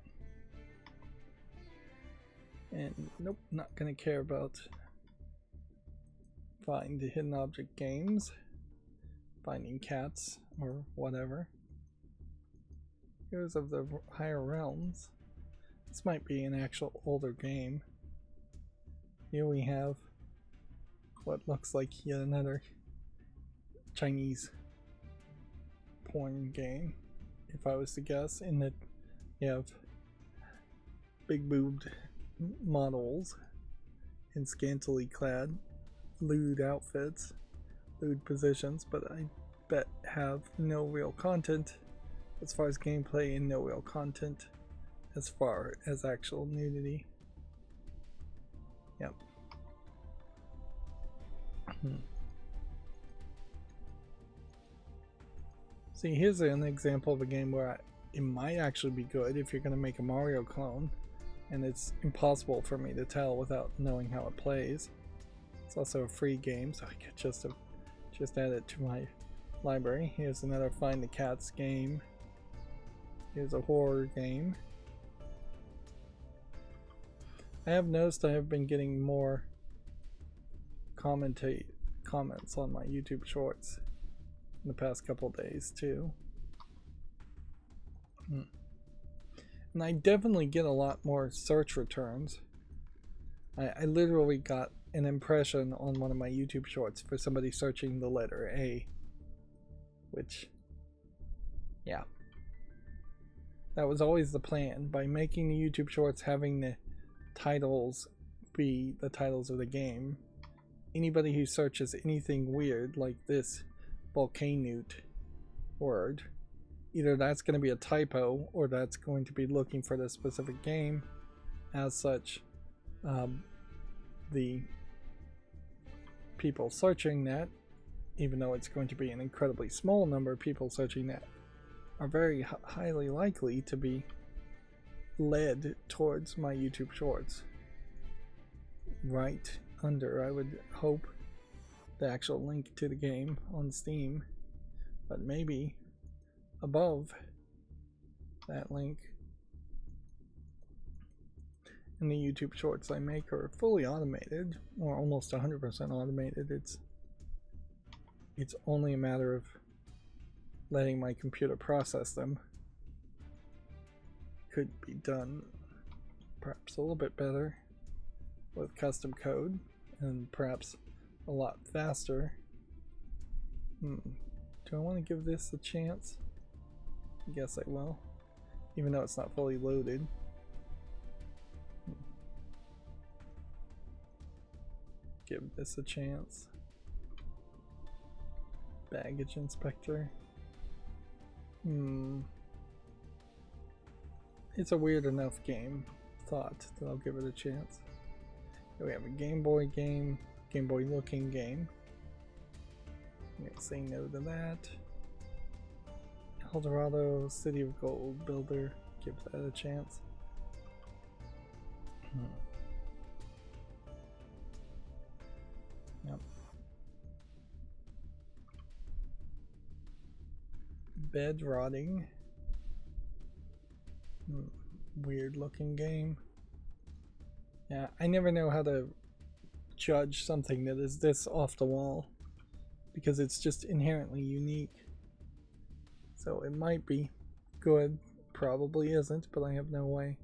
And nope, not gonna care about find the hidden object games, finding cats or whatever. Heroes of the Higher Realms. This might be an actual older game. Here we have what looks like yet another Chinese porn game, if I was to guess, in that you have big boobed models in scantily clad lewd outfits, lewd positions, but I bet have no real content as far as gameplay and no real content as far as actual nudity. Yep. See, here's an example of a game where it might actually be good if you're going to make a Mario clone, and it's impossible for me to tell without knowing how it plays. It's also a free game, so I could just add it to my library. Here's another Find the Cats game. Here's a horror game. I have noticed I have been getting more comments on my YouTube shorts in the past couple days too. And I definitely get a lot more search returns. I literally got an impression on one of my YouTube shorts for somebody searching the letter A, which, yeah, that was always the plan. By making the YouTube shorts having the titles be the titles of the game, anybody who searches anything weird like this volcanute word, either that's going to be a typo or that's going to be looking for the specific game. As such, the people searching that, even though it's going to be an incredibly small number of people searching that, are very highly likely to be led towards my YouTube shorts. Right under, I would hope, the actual link to the game on Steam, but maybe above that link. And the YouTube shorts I make are fully automated, or almost 100% automated. It's only a matter of letting my computer process them. Could be done perhaps a little bit better with custom code, and perhaps a lot faster Do I want to give this a chance? I guess I will, even though it's not fully loaded. Give this a chance. Baggage inspector. It's a weird enough game. Thought that I'll give it a chance. Here we have a Game Boy game, Game Boy looking game. I'm gonna say no to that. Eldorado, City of Gold Builder, give that a chance. Yep. Bed rotting. Weird looking game. Yeah, I never know how to judge something that is this off the wall because it's just inherently unique. So it might be good, probably isn't, but I have no way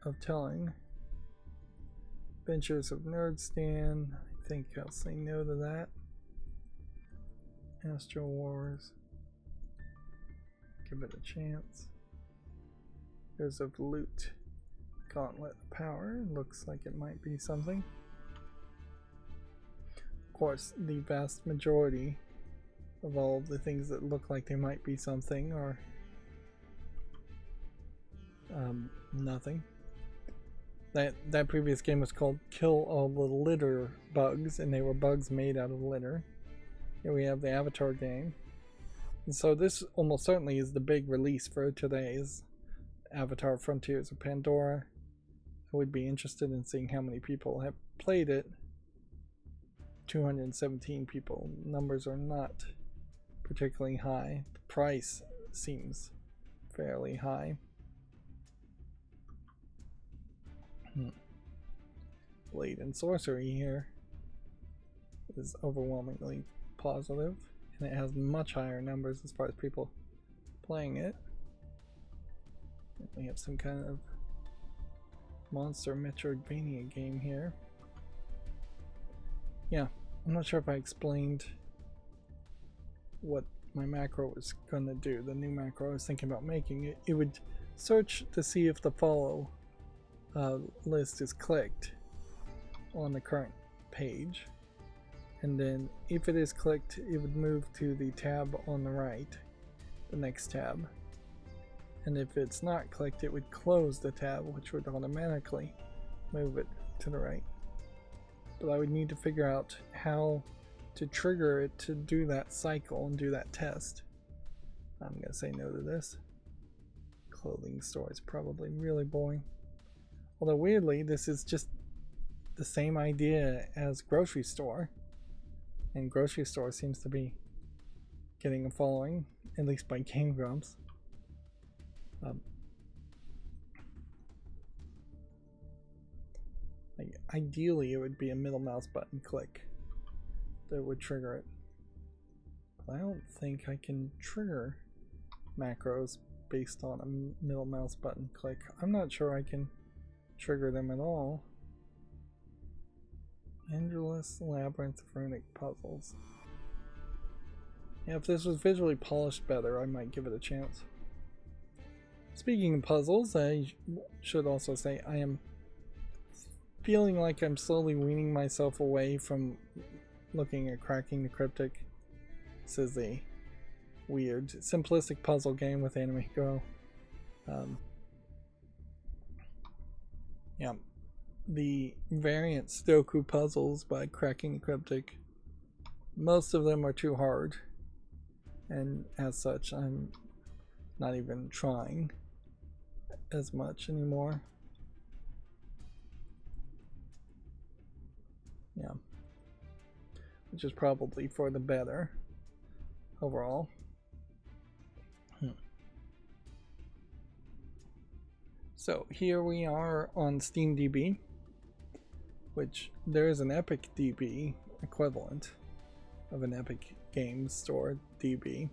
of telling. Adventures of Nerdstan, I think I'll say no to that. Astro Wars, give it a chance. There's a Loot. Gauntlet of Power, looks like it might be something. Of course, the vast majority of all of the things that look like they might be something are nothing. That previous game was called Kill All the Litter Bugs, and they were bugs made out of litter. Here we have the Avatar game. And so this almost certainly is the big release for today's Avatar Frontiers of Pandora. I would be interested in seeing how many people have played it. 217 people. Numbers are not particularly high. The price seems fairly high. Blade and Sorcery here is overwhelmingly positive, and it has much higher numbers as far as people playing it. We have some kind of monster Metroidvania game here. Yeah, I'm not sure if I explained what my macro was going to do. The new macro I was thinking about making, it would search to see if the follow list is clicked on the current page, and then if it is clicked, it would move to the tab on the right, the next tab. And if it's not clicked, it would close the tab, which would automatically move it to the right. But I would need to figure out how to trigger it to do that cycle and do that test. I'm going to say no to this. Clothing store is probably really boring. Although weirdly, this is just the same idea as grocery store. And grocery store seems to be getting a following, at least by Game Grumps. Ideally, it would be a middle mouse button click that would trigger it. But I don't think I can trigger macros based on a middle mouse button click. I'm not sure I can trigger them at all. Endless Labyrinth Runic Puzzles. Yeah, if this was visually polished better, I might give it a chance. Speaking of puzzles, I should also say I am feeling like I'm slowly weaning myself away from looking at Cracking the Cryptic. This is a weird, simplistic puzzle game with anime girl. Yeah, the variant Stoku puzzles by Cracking the Cryptic, most of them are too hard, and as such, I'm not even trying as much anymore. Yeah, which is probably for the better overall. So here we are on SteamDB, which there is an Epic DB equivalent of an Epic Games Store DB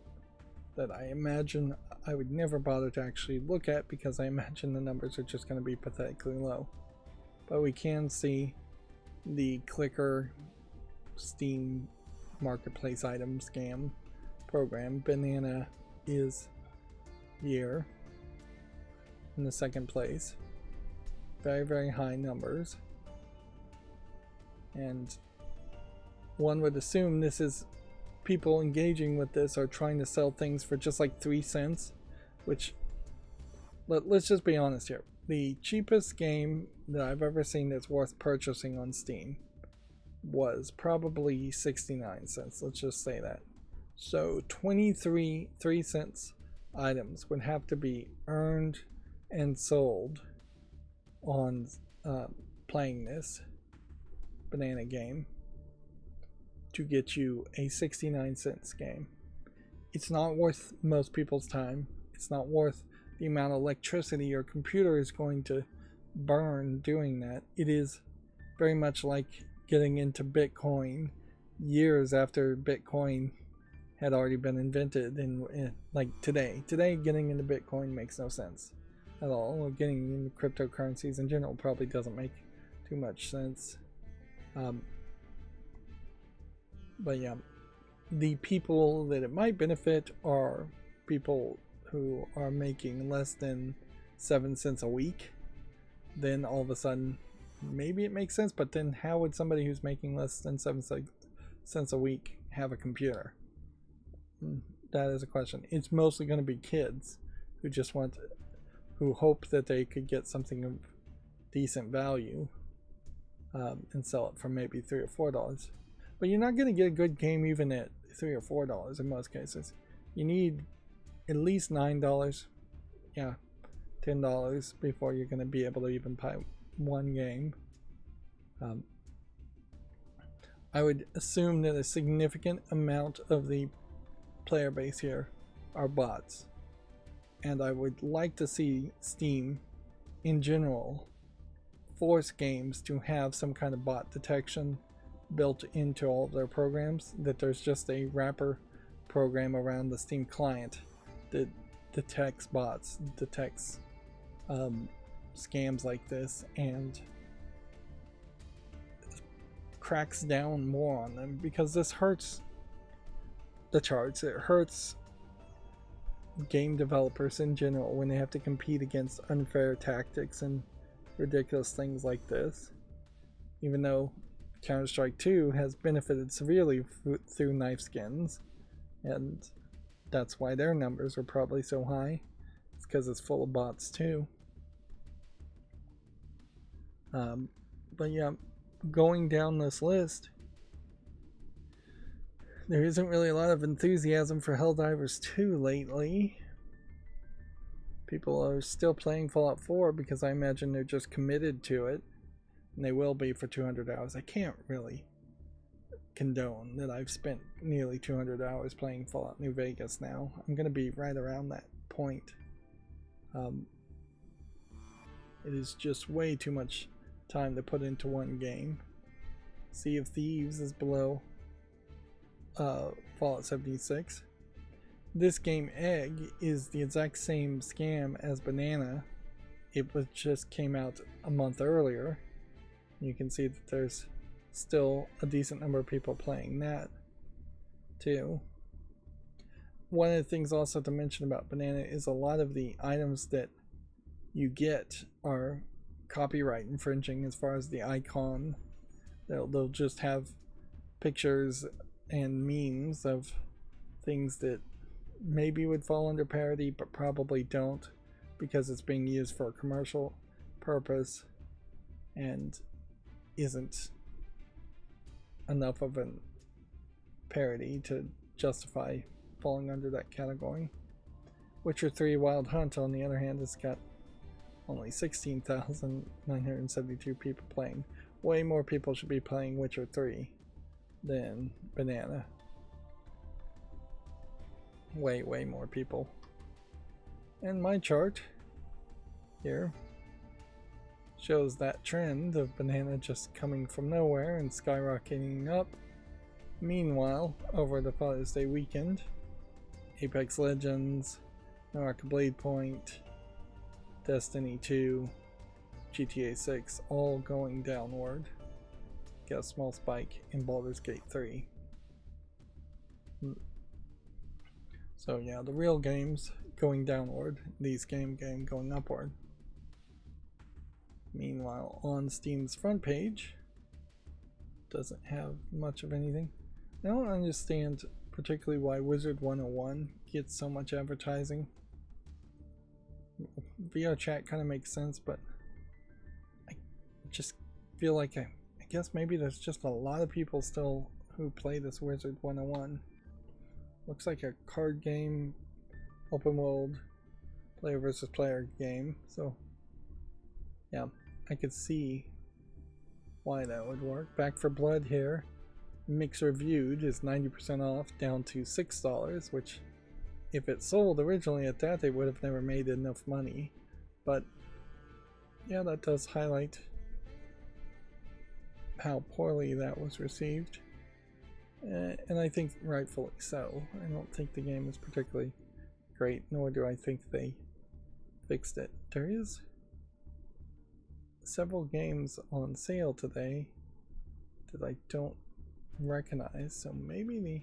that I imagine I would never bother to actually look at because I imagine the numbers are just going to be pathetically low. But we can see the clicker Steam marketplace item scam program. Banana is here in the second place. Very, very high numbers. And one would assume this is people engaging with this are trying to sell things for just like 3 cents, which, let's just be honest here. The cheapest game that I've ever seen that's worth purchasing on Steam was probably 69 cents. Let's just say that. So 23 3-cent items would have to be earned and sold on playing this banana game to get you a 69-cent game. It's not worth most people's time. It's not worth the amount of electricity your computer is going to burn doing that. It is very much like getting into Bitcoin years after Bitcoin had already been invented, and like today getting into Bitcoin makes no sense at all. Or getting into cryptocurrencies in general probably doesn't make too much sense. But yeah, the people that it might benefit are people who are making less than 7 cents a week. Then all of a sudden maybe it makes sense, but then how would somebody who's making less than 7 cents a week have a computer? That is a question. It's mostly going to be kids who just who hope that they could get something of decent value and sell it for maybe $3 or $4. But you're not going to get a good game even at $3 or $4 in most cases. You need at least $9, yeah, $10 before you're going to be able to even buy one game. I would assume that a significant amount of the player base here are bots, and I would like to see Steam in general force games to have some kind of bot detection built into all of their programs, that there's just a wrapper program around the Steam client that detects bots, detects scams like this, and cracks down more on them, because this hurts the charts. It hurts game developers in general when they have to compete against unfair tactics and ridiculous things like this. Even though Counter-Strike 2 has benefited severely through knife skins, and that's why their numbers are probably so high. It's because it's full of bots too. But yeah, going down this list, there isn't really a lot of enthusiasm for Helldivers 2 lately. People are still playing Fallout 4 because I imagine they're just committed to it, and they will be for 200 hours. I can't really condone that I've spent nearly 200 hours playing Fallout New Vegas now. I'm going to be right around that point. It is just way too much time to put into one game. Sea of Thieves is below Fallout 76. This game, Egg, is the exact same scam as Banana. It just came out a month earlier. You can see that there's still a decent number of people playing that too. One of the things also to mention about Banana is a lot of the items that you get are copyright infringing as far as the icon. They'll just have pictures and memes of things that maybe would fall under parody but probably don't, because it's being used for a commercial purpose and isn't enough of a parody to justify falling under that category. Witcher 3 Wild Hunt, on the other hand, has got only 16,972 people playing. Way more people should be playing Witcher 3 than Banana. Way more people. And my chart here shows that trend of Banana just coming from nowhere and skyrocketing up. Meanwhile, over the Father's Day weekend, Apex Legends, Naraka Blade Point, Destiny 2, GTA 6, all going downward. Got a small spike in Baldur's Gate 3. So yeah, the real game's going downward, these game going upward. Meanwhile, on Steam's front page, doesn't have much of anything. I don't understand particularly why Wizard 101 gets so much advertising. VR chat kind of makes sense, but I just feel like I guess maybe there's just a lot of people still who play this Wizard 101. Looks like a card game, open world, player versus player game. So yeah, I could see why that would work. Back for Blood here. Mix reviewed is 90% off, down to $6, which if it sold originally at that, they would have never made enough money. But yeah, that does highlight how poorly that was received. And I think rightfully so. I don't think the game is particularly great, nor do I think they fixed it. There is several games on sale today that I don't recognize, so maybe the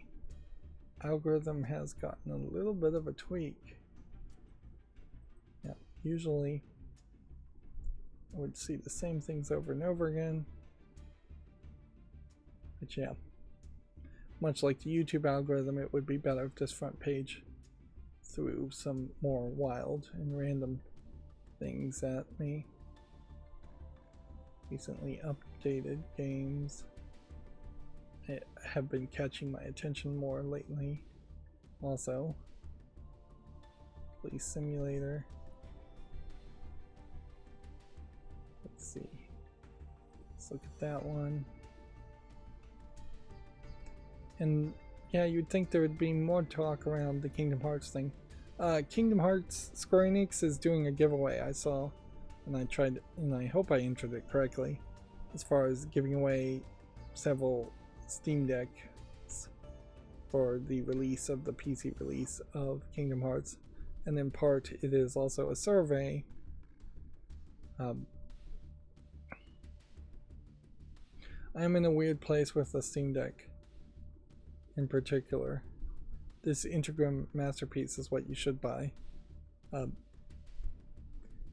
algorithm has gotten a little bit of a tweak. Yeah, usually I would see the same things over and over again, but yeah, much like the YouTube algorithm, it would be better if this front page threw some more wild and random things at me. Recently updated games have been catching my attention more lately. Also, Police Simulator. Let's see. Let's look at that one. And yeah, you'd think there would be more talk around the Kingdom Hearts thing. Kingdom Hearts Square Enix is doing a giveaway I saw, and I tried, and I hope I entered it correctly, as far as giving away several Steam Decks for the release of the PC release of Kingdom Hearts, and in part it is also a survey. I'm in a weird place with the Steam Deck in particular. This Integrum Masterpiece is what you should buy,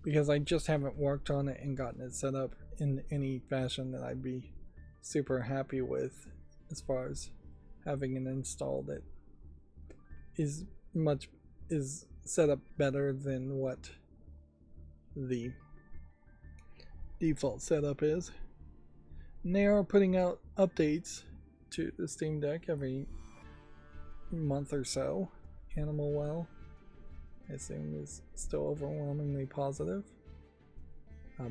because I just haven't worked on it and gotten it set up in any fashion that I'd be super happy with, as far as having an install that is set up better than what the default setup is. And they are putting out updates to the Steam Deck every month or so. Animal Well, I assume, is still overwhelmingly positive. But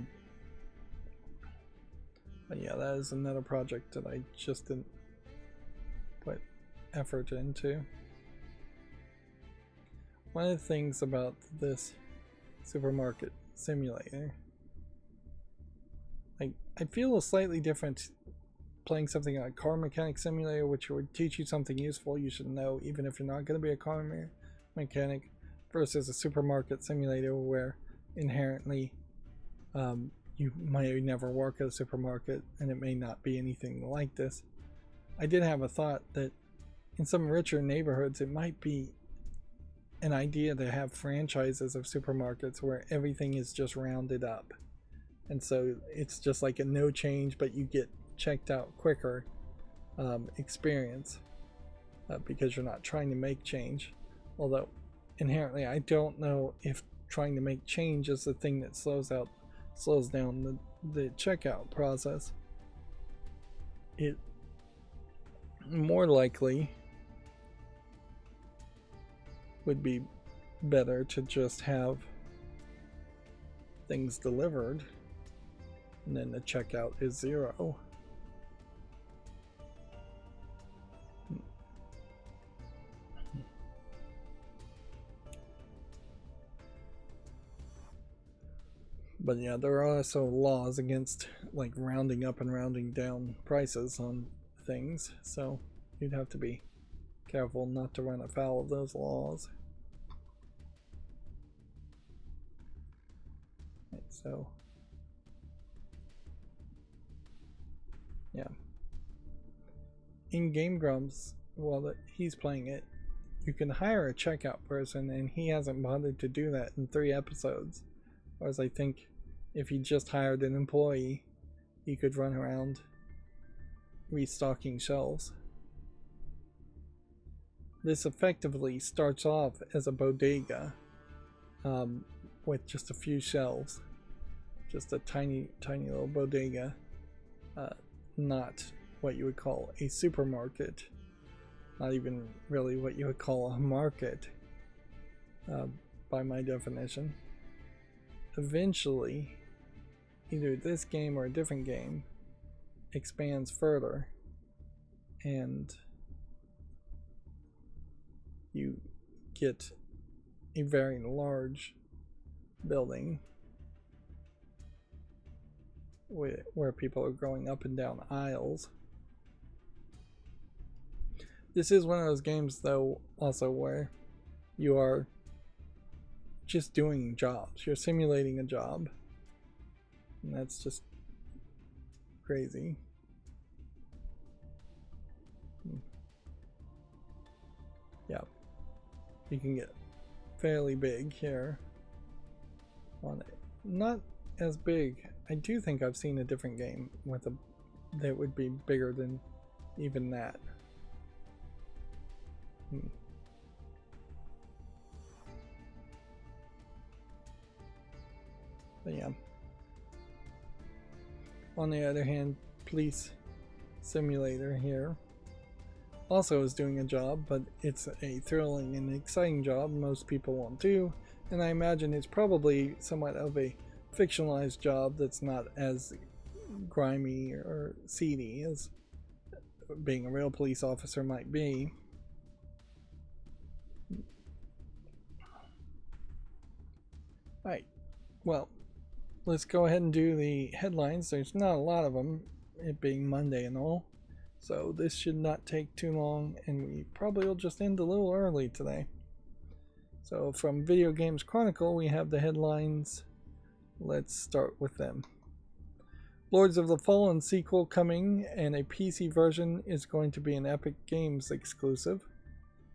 yeah, that is another project that I just didn't put effort into. One of the things about this supermarket simulator, I feel a slightly different playing something like car mechanic simulator, which would teach you something useful you should know even if you're not going to be a car mechanic, versus a supermarket simulator where inherently you might never work at a supermarket and it may not be anything like this. I did have a thought that in some richer neighborhoods it might be an idea to have franchises of supermarkets where everything is just rounded up, and so it's just like a no change but you get checked out quicker experience, because you're not trying to make change. Although inherently I don't know if trying to make change is the thing that slows down the checkout process. It more likely would be better to just have things delivered and then the checkout is 0. But yeah, there are also laws against like rounding up and rounding down prices on things, so you'd have to be careful not to run afoul of those laws. Right, so yeah, in Game Grumps while he's playing it, you can hire a checkout person, and he hasn't bothered to do that in 3 episodes. Whereas I think if he just hired an employee, he could run around restocking shelves. This effectively starts off as a bodega with just a few shelves. Just a tiny little bodega. Not what you would call a supermarket. Not even really what you would call a market by my definition. Eventually, either this game or a different game expands further, and you get a very large building where people are going up and down aisles. This is one of those games, though, also where you are just doing jobs. You're simulating a job. And that's just crazy. Yeah. You can get fairly big here on it. Not as big. I do think I've seen a different game with a that would be bigger than even that. But yeah. On the other hand, Police Simulator here also is doing a job, but it's a thrilling and exciting job most people won't do, and I imagine it's probably somewhat of a fictionalized job that's not as grimy or seedy as being a real police officer might be. Alright, well, let's go ahead and do the headlines. There's not a lot of them, it being Monday and all, so this should not take too long, and we probably will just end a little early today. So from Video Games Chronicle, we have the headlines. Let's start with them. Lords of the Fallen sequel coming, and a PC version is going to be an Epic Games exclusive.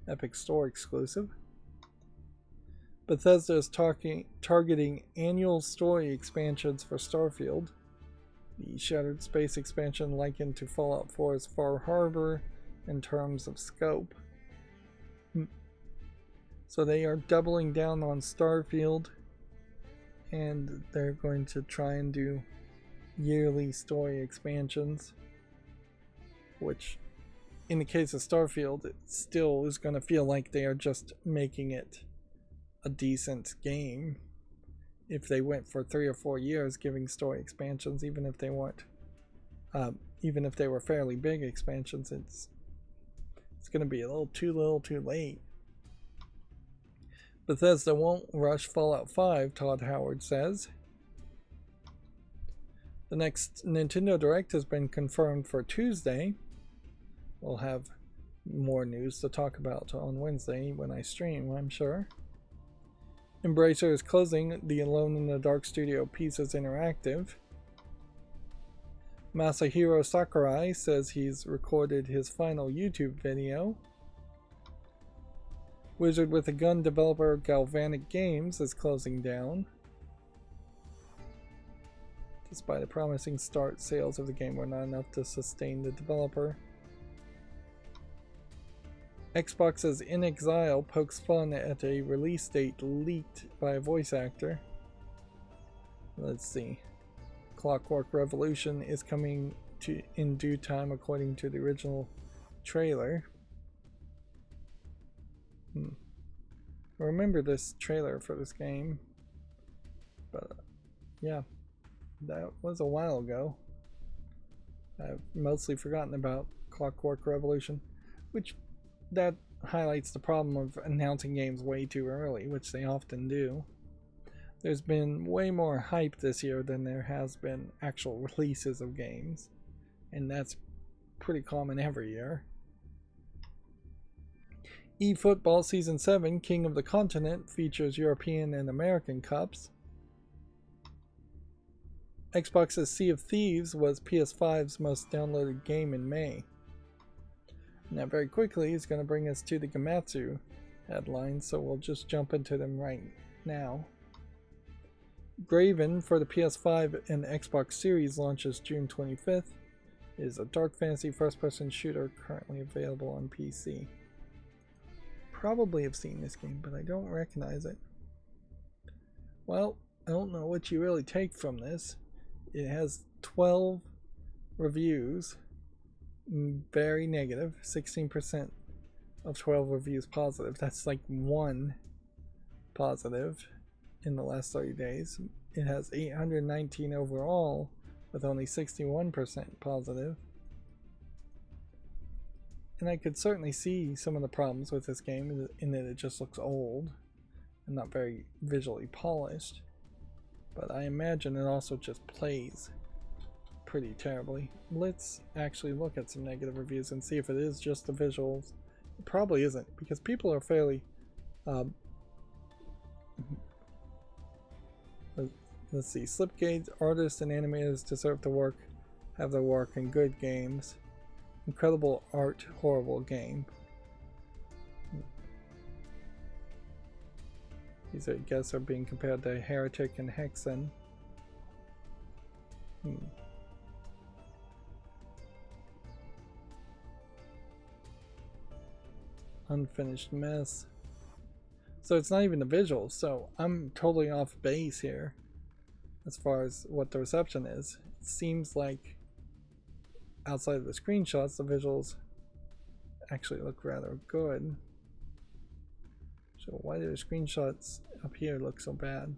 Epic Store exclusive. Bethesda is targeting annual story expansions for Starfield. The Shattered Space expansion likened to Fallout 4's Far Harbor in terms of scope. So they are doubling down on Starfield, and they're going to try and do yearly story expansions, which in the case of Starfield, it still is going to feel like they are just making it a decent game. If they went for 3 or 4 years giving story expansions, even if they weren't, even if they were fairly big expansions, it's going to be a little too late. Bethesda won't rush Fallout 5, Todd Howard says. The next Nintendo Direct has been confirmed for Tuesday. We'll have more news to talk about on Wednesday when I stream, I'm sure. Embracer is closing the Alone in the Dark studio Pieces Interactive. Masahiro Sakurai says he's recorded his final YouTube video. Wizard with a Gun developer Galvanic Games is closing down. Despite a promising start, sales of the game were not enough to sustain the developer. Xbox's In Exile pokes fun at a release date leaked by a voice actor. Let's see. Clockwork Revolution is coming in due time according to the original trailer. I remember this trailer for this game, but yeah, that was a while ago. I've mostly forgotten about Clockwork Revolution, which that highlights the problem of announcing games way too early, which they often do. There's been way more hype this year than there has been actual releases of games, and that's pretty common every year. eFootball Season 7 King of the Continent features European and American Cups. Xbox's Sea of Thieves was PS5's most downloaded game in May. Now very quickly is going to bring us to the Gamatsu headlines, so we'll just jump into them right now. Graven for the PS5 and Xbox Series launches June 25th. It is a dark fantasy first-person shooter currently available on PC. Probably have seen this game, but I don't recognize it. Well, I don't know what you really take from this. It has 12 reviews, very negative, 16% of 12 reviews positive. That's like 1 positive in the last 30 days. It has 819 overall with only 61% positive. And I could certainly see some of the problems with this game in that it just looks old and not very visually polished. But I imagine it also just plays pretty terribly. Let's actually look at some negative reviews and see if it is just the visuals. It probably isn't, because people are fairly let's see. Slipgate artists and animators deserve to have their work in good games. Incredible art, horrible game. These, I guess, are being compared to Heretic and Hexen. Unfinished mess. So it's not even the visuals, so I'm totally off base here as far as what the reception is. It seems like outside of the screenshots, the visuals actually look rather good. So why do the screenshots up here look so bad?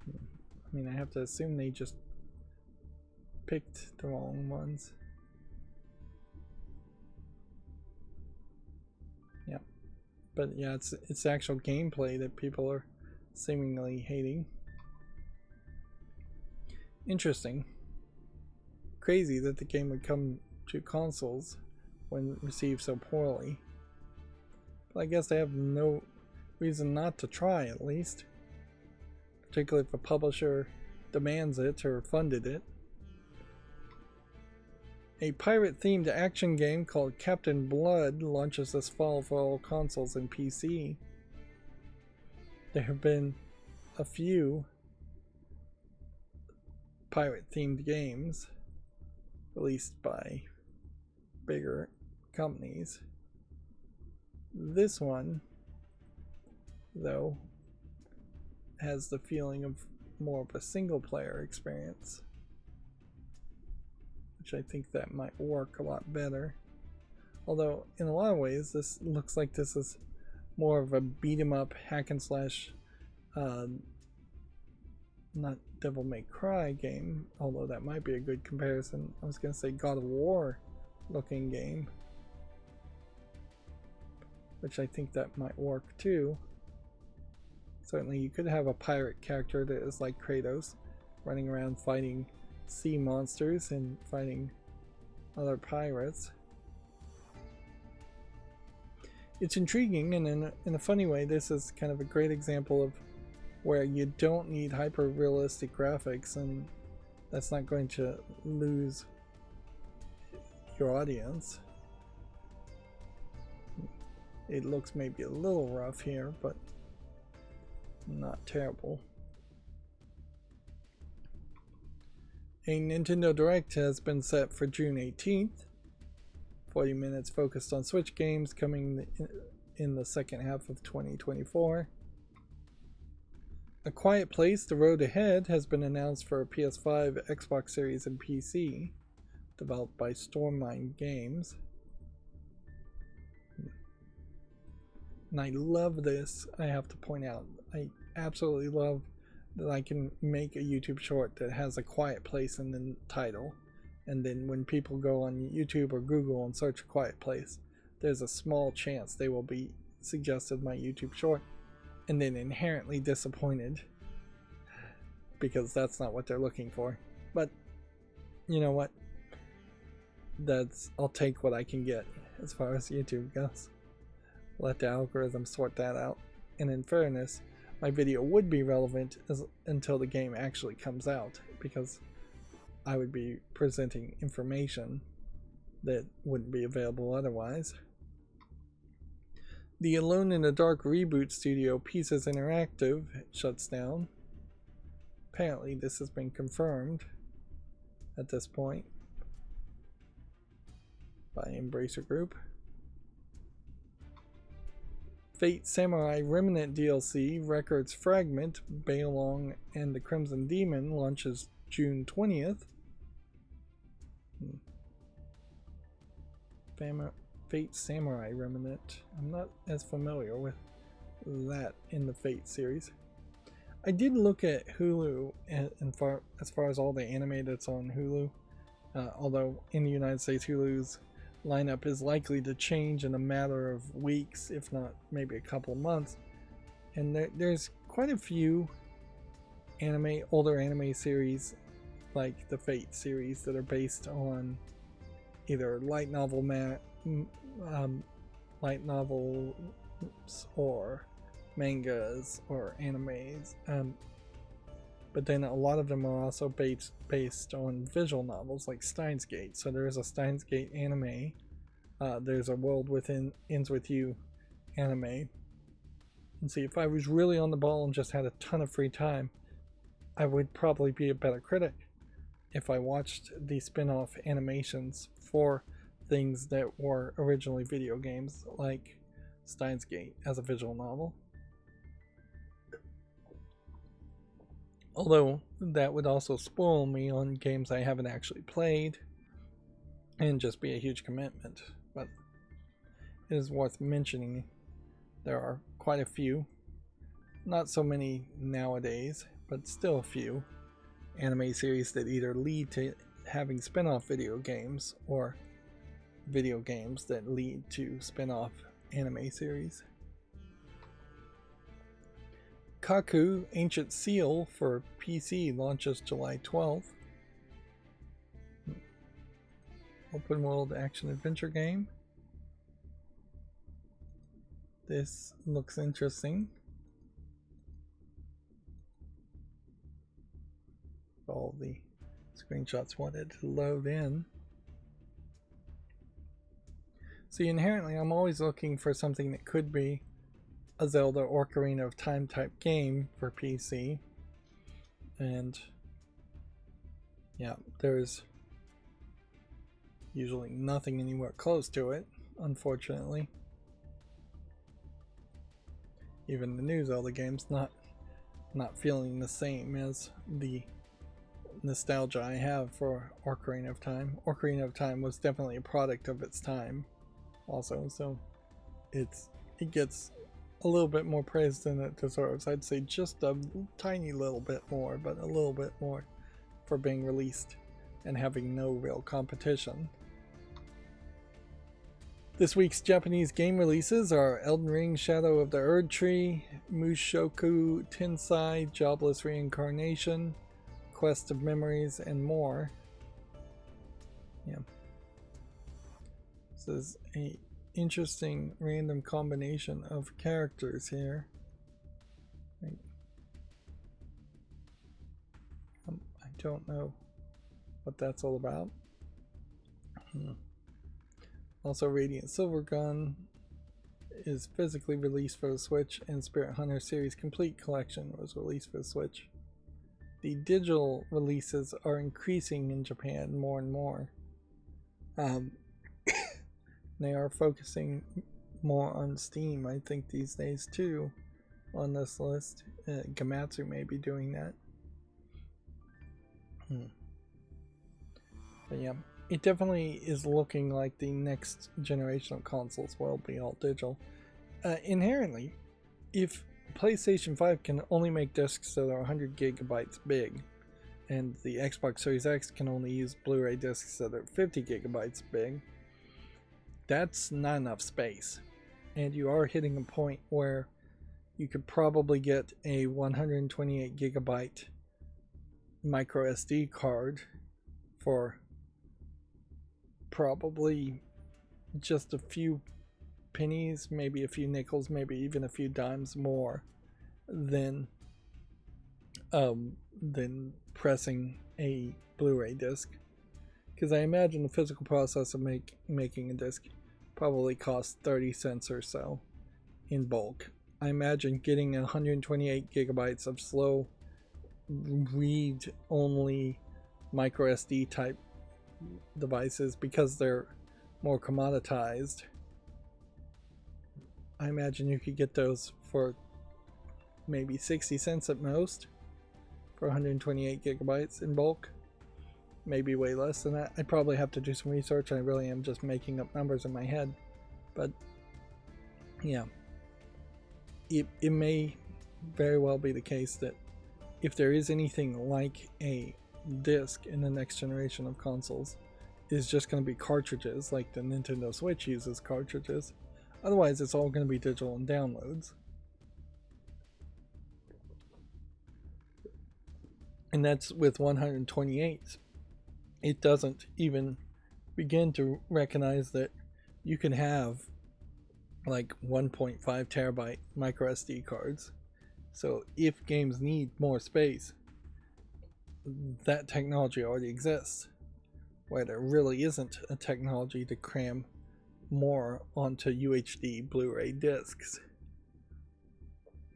I mean, I have to assume they just picked the wrong ones. Yeah, but yeah, it's actual gameplay that people are seemingly hating. Interesting. Crazy that the game would come to consoles when received so poorly. But I guess they have no reason not to try, at least. Particularly if a publisher demands it or funded it. A pirate-themed action game called Captain Blood launches this fall for all consoles and PC. There have been a few pirate-themed games released by bigger companies. This one, though, has the feeling of more of a single-player experience, which I think that might work a lot better. Although, in a lot of ways, this looks like this is more of a beat-em-up hack and slash, not Devil May Cry game, although that might be a good comparison. I was going to say God of War looking game, which I think that might work too. Certainly you could have a pirate character that is like Kratos, running around fighting sea monsters and fighting other pirates. It's intriguing, and in a funny way, this is kind of a great example of where you don't need hyper-realistic graphics, and that's not going to lose your audience. It looks maybe a little rough here, but not terrible. A Nintendo Direct has been set for June 18th. 40 minutes focused on Switch games coming in the second half of 2024. A Quiet Place: The Road Ahead has been announced for PS5, Xbox Series, and PC, developed by Stormmind Games. And I love this, I have to point out. I absolutely love that I can make a YouTube short that has a quiet place in the title, and then when people go on YouTube or Google and search a quiet place, there's a small chance they will be suggested my YouTube short, and then inherently disappointed because that's not what they're looking for. But you know what? I'll take what I can get as far as YouTube goes. Let the algorithm sort that out. And in fairness, my video would be relevant until the game actually comes out, because I would be presenting information that wouldn't be available otherwise. The Alone in the Dark reboot studio, Pieces Interactive, shuts down. Apparently this has been confirmed at this point by Embracer Group. Fate Samurai Remnant DLC, Records Fragment, Bailong and the Crimson Demon launches June 20th. Fate Samurai Remnant. I'm not as familiar with that in the Fate series. I did look at Hulu as far as all the anime that's on Hulu, although in the United States Hulu's lineup is likely to change in a matter of weeks, if not maybe a couple of months. And there's quite a few older anime series like the Fate series that are based on either light novels or mangas or animes, but then a lot of them are also based on visual novels like Steins Gate. So there is a Steins Gate anime, there's a World Within Ends With You anime. And see, if I was really on the ball and just had a ton of free time, I would probably be a better critic if I watched the spin-off animations for things that were originally video games, like Steins Gate as a visual novel. Although that would also spoil me on games I haven't actually played and just be a huge commitment. But it is worth mentioning there are quite a few, not so many nowadays, but still a few anime series that either lead to having spin-off video games or video games that lead to spin-off anime series. Kaku Ancient Seal for PC launches July 12th. Open world action adventure game. This looks interesting. All the screenshots wanted to load in. See, inherently I'm always looking for something that could be a Zelda Ocarina of Time type game for PC, and yeah, there's usually nothing anywhere close to it, unfortunately. Even the new Zelda games not feeling the same as the nostalgia I have for Ocarina of Time. Ocarina of Time was definitely a product of its time also, so it gets a little bit more praise than it deserves. I'd say just a tiny little bit more, but a little bit more for being released and having no real competition. This week's Japanese game releases are Elden Ring Shadow of the Erd Tree, Mushoku Tensei Jobless Reincarnation, Quest of Memories, and more. Yeah. This is a interesting random combination of characters here. I don't know what that's all about. Also, Radiant Silvergun is physically released for the Switch, and Spirit Hunter Series Complete Collection was released for the Switch. The digital releases are increasing in Japan more and more. They are focusing more on Steam, I think, these days too, on this list. Gamatsu may be doing that. But yeah, it definitely is looking like the next generation of consoles will be all digital. Inherently, if PlayStation 5 can only make discs that are 100 gigabytes big, and the Xbox Series X can only use Blu-ray discs that are 50 gigabytes big, that's not enough space. And you are hitting a point where you could probably get a 128 gigabyte micro SD card for probably just a few pennies, maybe a few nickels, maybe even a few dimes more than pressing a Blu-ray disc. Because I imagine the physical process of making a disc probably costs 30 cents or so in bulk. I imagine getting 128 gigabytes of slow read only micro SD type devices, because they're more commoditized. I imagine you could get those for maybe 60 cents at most for 128 gigabytes in bulk. Maybe way less than that. I'd probably have to do some research. I really am just making up numbers in my head. But yeah, it may very well be the case that if there is anything like a disc in the next generation of consoles, it's just going to be cartridges, like the Nintendo Switch uses cartridges. Otherwise, it's all going to be digital and downloads. And that's with 128. It doesn't even begin to recognize that you can have like 1.5 terabyte micro SD cards. So if games need more space, that technology already exists, where there really isn't a technology to cram more onto UHD Blu-ray discs.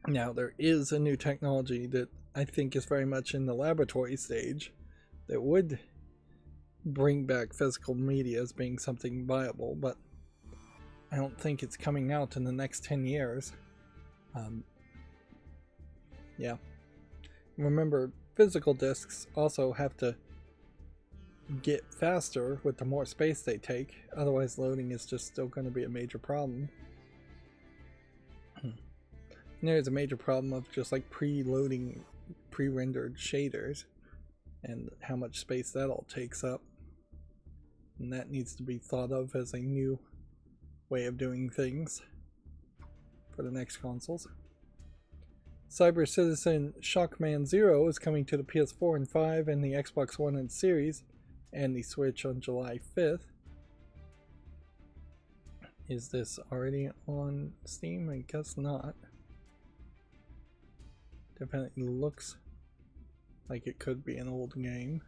Now, there is a new technology that I think is very much in the laboratory stage that would bring back physical media as being something viable, but I don't think it's coming out in the next 10 years. Yeah. Remember, physical discs also have to get faster with the more space they take, otherwise loading is just still going to be a major problem. And there's a major problem of just like pre-loading pre-rendered shaders and how much space that all takes up, and that needs to be thought of as a new way of doing things for the next consoles. Cyber Citizen Shockman Zero is coming to the PS4 and 5 and the Xbox One and Series and the Switch on July 5th. Is this already on Steam? I guess not. Definitely looks like it could be an old game.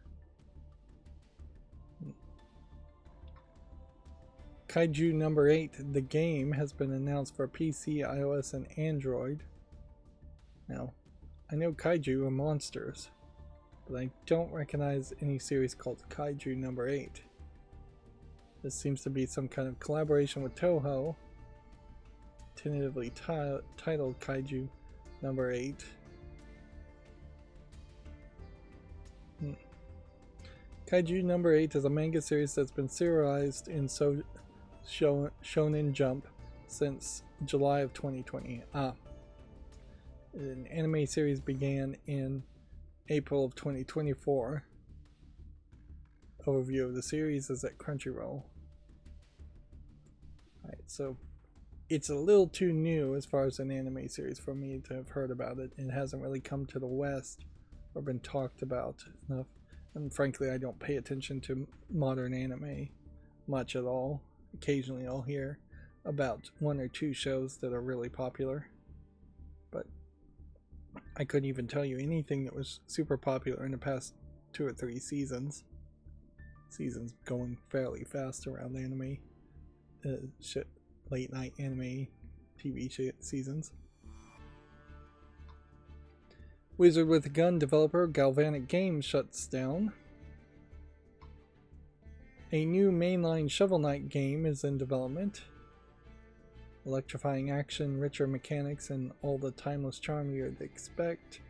Kaiju number 8, the game, has been announced for PC, iOS, and Android. Now, I know Kaiju are monsters, but I don't recognize any series called Kaiju number 8. This seems to be some kind of collaboration with Toho, tentatively titled Kaiju number 8. Kaiju number 8 is a manga series that's been serialized in Shonen Jump since July of 2020. An anime series began in April of 2024. Overview of the series is at Crunchyroll. Alright, so it's a little too new as far as an anime series for me to have heard about it. It hasn't really come to the West or been talked about enough. And frankly, I don't pay attention to modern anime much at all. Occasionally I'll hear about one or two shows that are really popular, but I couldn't even tell you anything that was super popular in the past 2 or 3 seasons. Seasons going fairly fast around anime, late night anime TV seasons. Wizard with a Gun developer Galvanic Games shuts down. A new mainline Shovel Knight game is in development. Electrifying action, richer mechanics, and all the timeless charm you'd expect.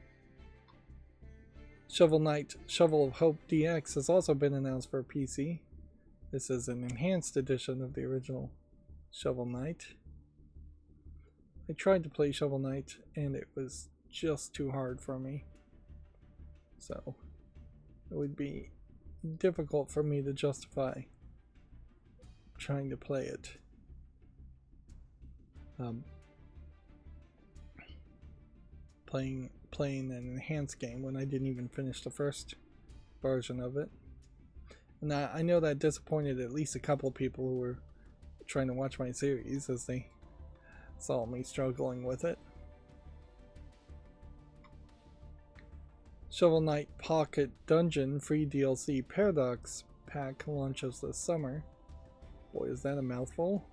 Shovel Knight Shovel of Hope DX has also been announced for PC. This is an enhanced edition of the original Shovel Knight. I tried to play Shovel Knight and it was just too hard for me, so it would be difficult for me to justify trying to play it. Playing an enhanced game when I didn't even finish the first version of it. And I know that disappointed at least a couple of people who were trying to watch my series as they saw me struggling with it. Shovel Knight Pocket Dungeon free DLC Paradox pack launches this summer. Boy, is that a mouthful.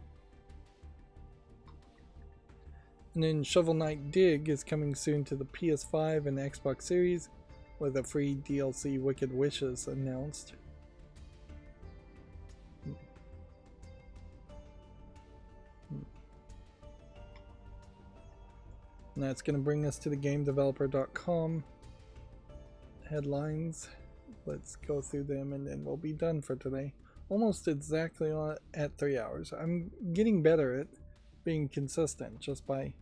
And then Shovel Knight Dig is coming soon to the PS5 and Xbox Series, with a free DLC Wicked Wishes announced. And that's going to bring us to the GameDeveloper.com headlines. Let's go through them and then we'll be done for today. Almost exactly at 3 hours. I'm getting better at being consistent just by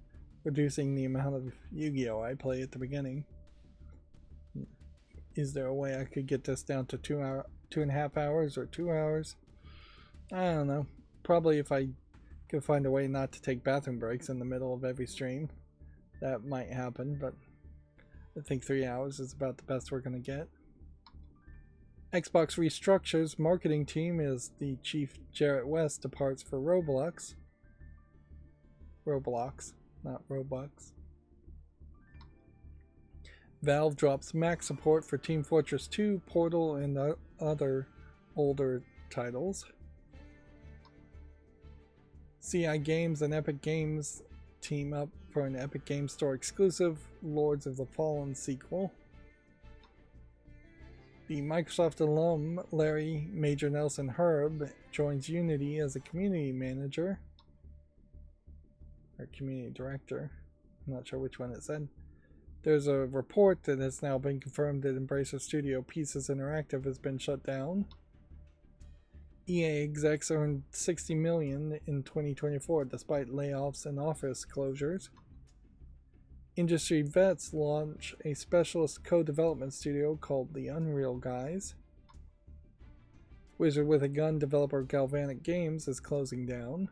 reducing the amount of Yu-Gi-Oh! I play at the beginning. Is there a way I could get this down to 2.5 hours or 2 hours? I don't know. Probably if I could find a way not to take bathroom breaks in the middle of every stream. That might happen, but I think 3 hours is about the best we're going to get. Xbox restructures marketing team as the chief Jarrett West departs for Roblox. Roblox, not Robux. Valve drops Mac support for Team Fortress 2, Portal, and other older titles. CI Games and Epic Games team up for an Epic Games Store exclusive Lords of the Fallen sequel. The Microsoft alum Larry Major Nelson Herb joins Unity as a community manager or community director. I'm not sure which one it said. There's a report that has now been confirmed that Embracer Studio Pieces Interactive has been shut down. EA execs earned $60 million in 2024 despite layoffs and office closures. Industry vets launch a specialist co-development studio called the Unreal Guys. Wizard with a Gun developer Galvanic Games is closing down.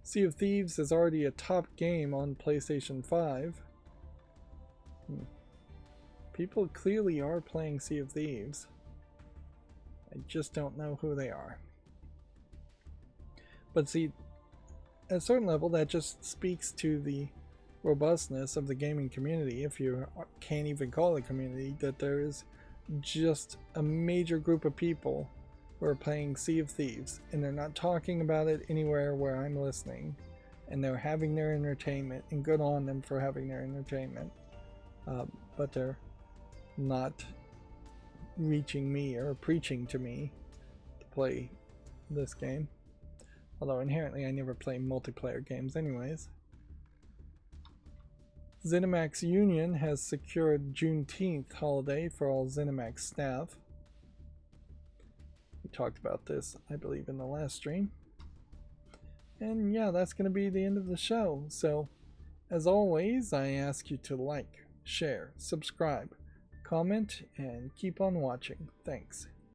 Sea of Thieves is already a top game on PlayStation 5. People clearly are playing Sea of Thieves. I just don't know who they are. But see, at a certain level, that just speaks to the robustness of the gaming community, if you can't even call it a community, that there is just a major group of people who are playing Sea of Thieves, and they're not talking about it anywhere where I'm listening, and they're having their entertainment, and good on them for having their entertainment, but they're not reaching me or preaching to me to play this game, although inherently I never play multiplayer games anyways. ZeniMax Union has secured Juneteenth holiday for all ZeniMax staff. We talked about this, I believe, in the last stream. And yeah, that's going to be the end of the show. So, as always, I ask you to like, share, subscribe, comment, and keep on watching. Thanks.